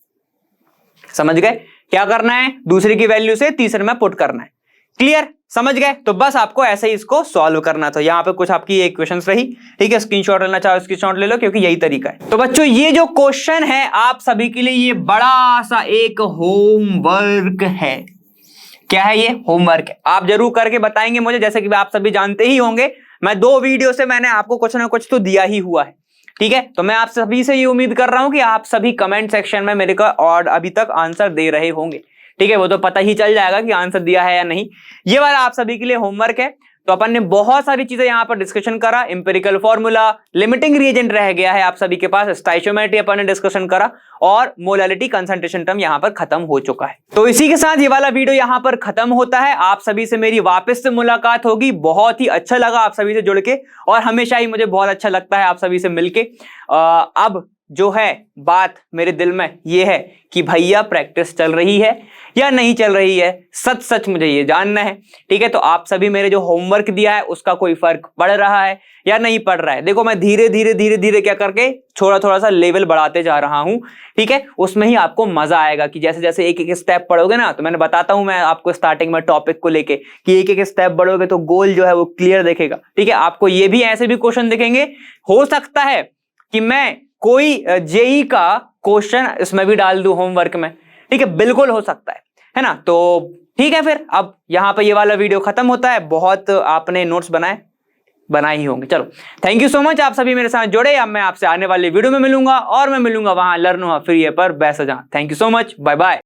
समझ गए क्या करना है, दूसरे की वैल्यू से तीसरे में पुट करना है। क्लियर, समझ गए? तो बस आपको ऐसे ही इसको सॉल्व करना था। यहाँ पे कुछ आपकी इक्वेशंस रही, ठीक है, स्क्रीनशॉट लेना चाहो स्क्रीनशॉट ले लो, क्योंकि यही तरीका है। तो बच्चों ये जो क्वेश्चन है आप सभी के लिए ये बड़ा सा एक होमवर्क है। क्या है ये? होमवर्क है। आप जरूर करके बताएंगे मुझे, जैसे कि आप सभी जानते ही होंगे मैं 2 वीडियो से मैंने आपको कुछ ना कुछ तो दिया ही हुआ है, ठीक है। तो मैं आप सभी से ये उम्मीद कर रहा हूं कि आप सभी कमेंट सेक्शन में मेरे को और अभी तक आंसर दे रहे होंगे, ठीक है। वो तो पता ही चल जाएगा कि आंसर दिया है या नहीं। ये वाला आप सभी के लिए होमवर्क है। तो अपन ने बहुत सारी चीजें यहां पर डिस्कशन करा, इंपेरिकल फॉर्मूला, लिमिटिंग रिएजेंट रह गया है आप सभी के पास, स्टोइचियोमेट्री अपन ने डिस्कशन करा, और मोलालिटी कंसंट्रेशन टर्म यहां पर खत्म हो चुका है। तो इसी के साथ ये वाला वीडियो यहां पर खत्म होता है। आप सभी से मेरी वापस से मुलाकात होगी। बहुत ही अच्छा लगा आप सभी से जुड़ के, और हमेशा ही मुझे बहुत अच्छा लगता है आप सभी से मिलके। अब जो है बात मेरे दिल में ये है कि भैया प्रैक्टिस चल रही है या नहीं चल रही है, सच सच मुझे ये जानना है, ठीक है। तो आप सभी मेरे जो होमवर्क दिया है उसका कोई फर्क पड़ रहा है या नहीं पड़ रहा है। देखो मैं धीरे धीरे धीरे धीरे क्या करके थोड़ा सा लेवल बढ़ाते जा रहा हूं, ठीक है। उसमें ही आपको मजा आएगा कि जैसे जैसे एक एक स्टेप पढ़ोगे ना, तो मैंने बताता हूं मैं आपको स्टार्टिंग में टॉपिक को लेके कि एक एक स्टेप बढ़ोगे तो गोल जो है वो क्लियर दिखेगा, ठीक है। आपको ये भी ऐसे भी क्वेश्चन दिखेंगे, हो सकता है कि मैं कोई जेई का क्वेश्चन इसमें भी डाल दूं होमवर्क में, ठीक है, बिल्कुल हो सकता है ना। तो ठीक है, फिर अब यहां पर ये वाला वीडियो खत्म होता है। बहुत आपने नोट्स बनाए ही होंगे। चलो, थैंक यू सो मच, आप सभी मेरे साथ जुड़े। अब मैं आपसे आने वाली वीडियो में मिलूंगा, और मैं मिलूंगा वहां लर्न हुआ फ्री है पर बैस जहां। Thank you so much, bye bye.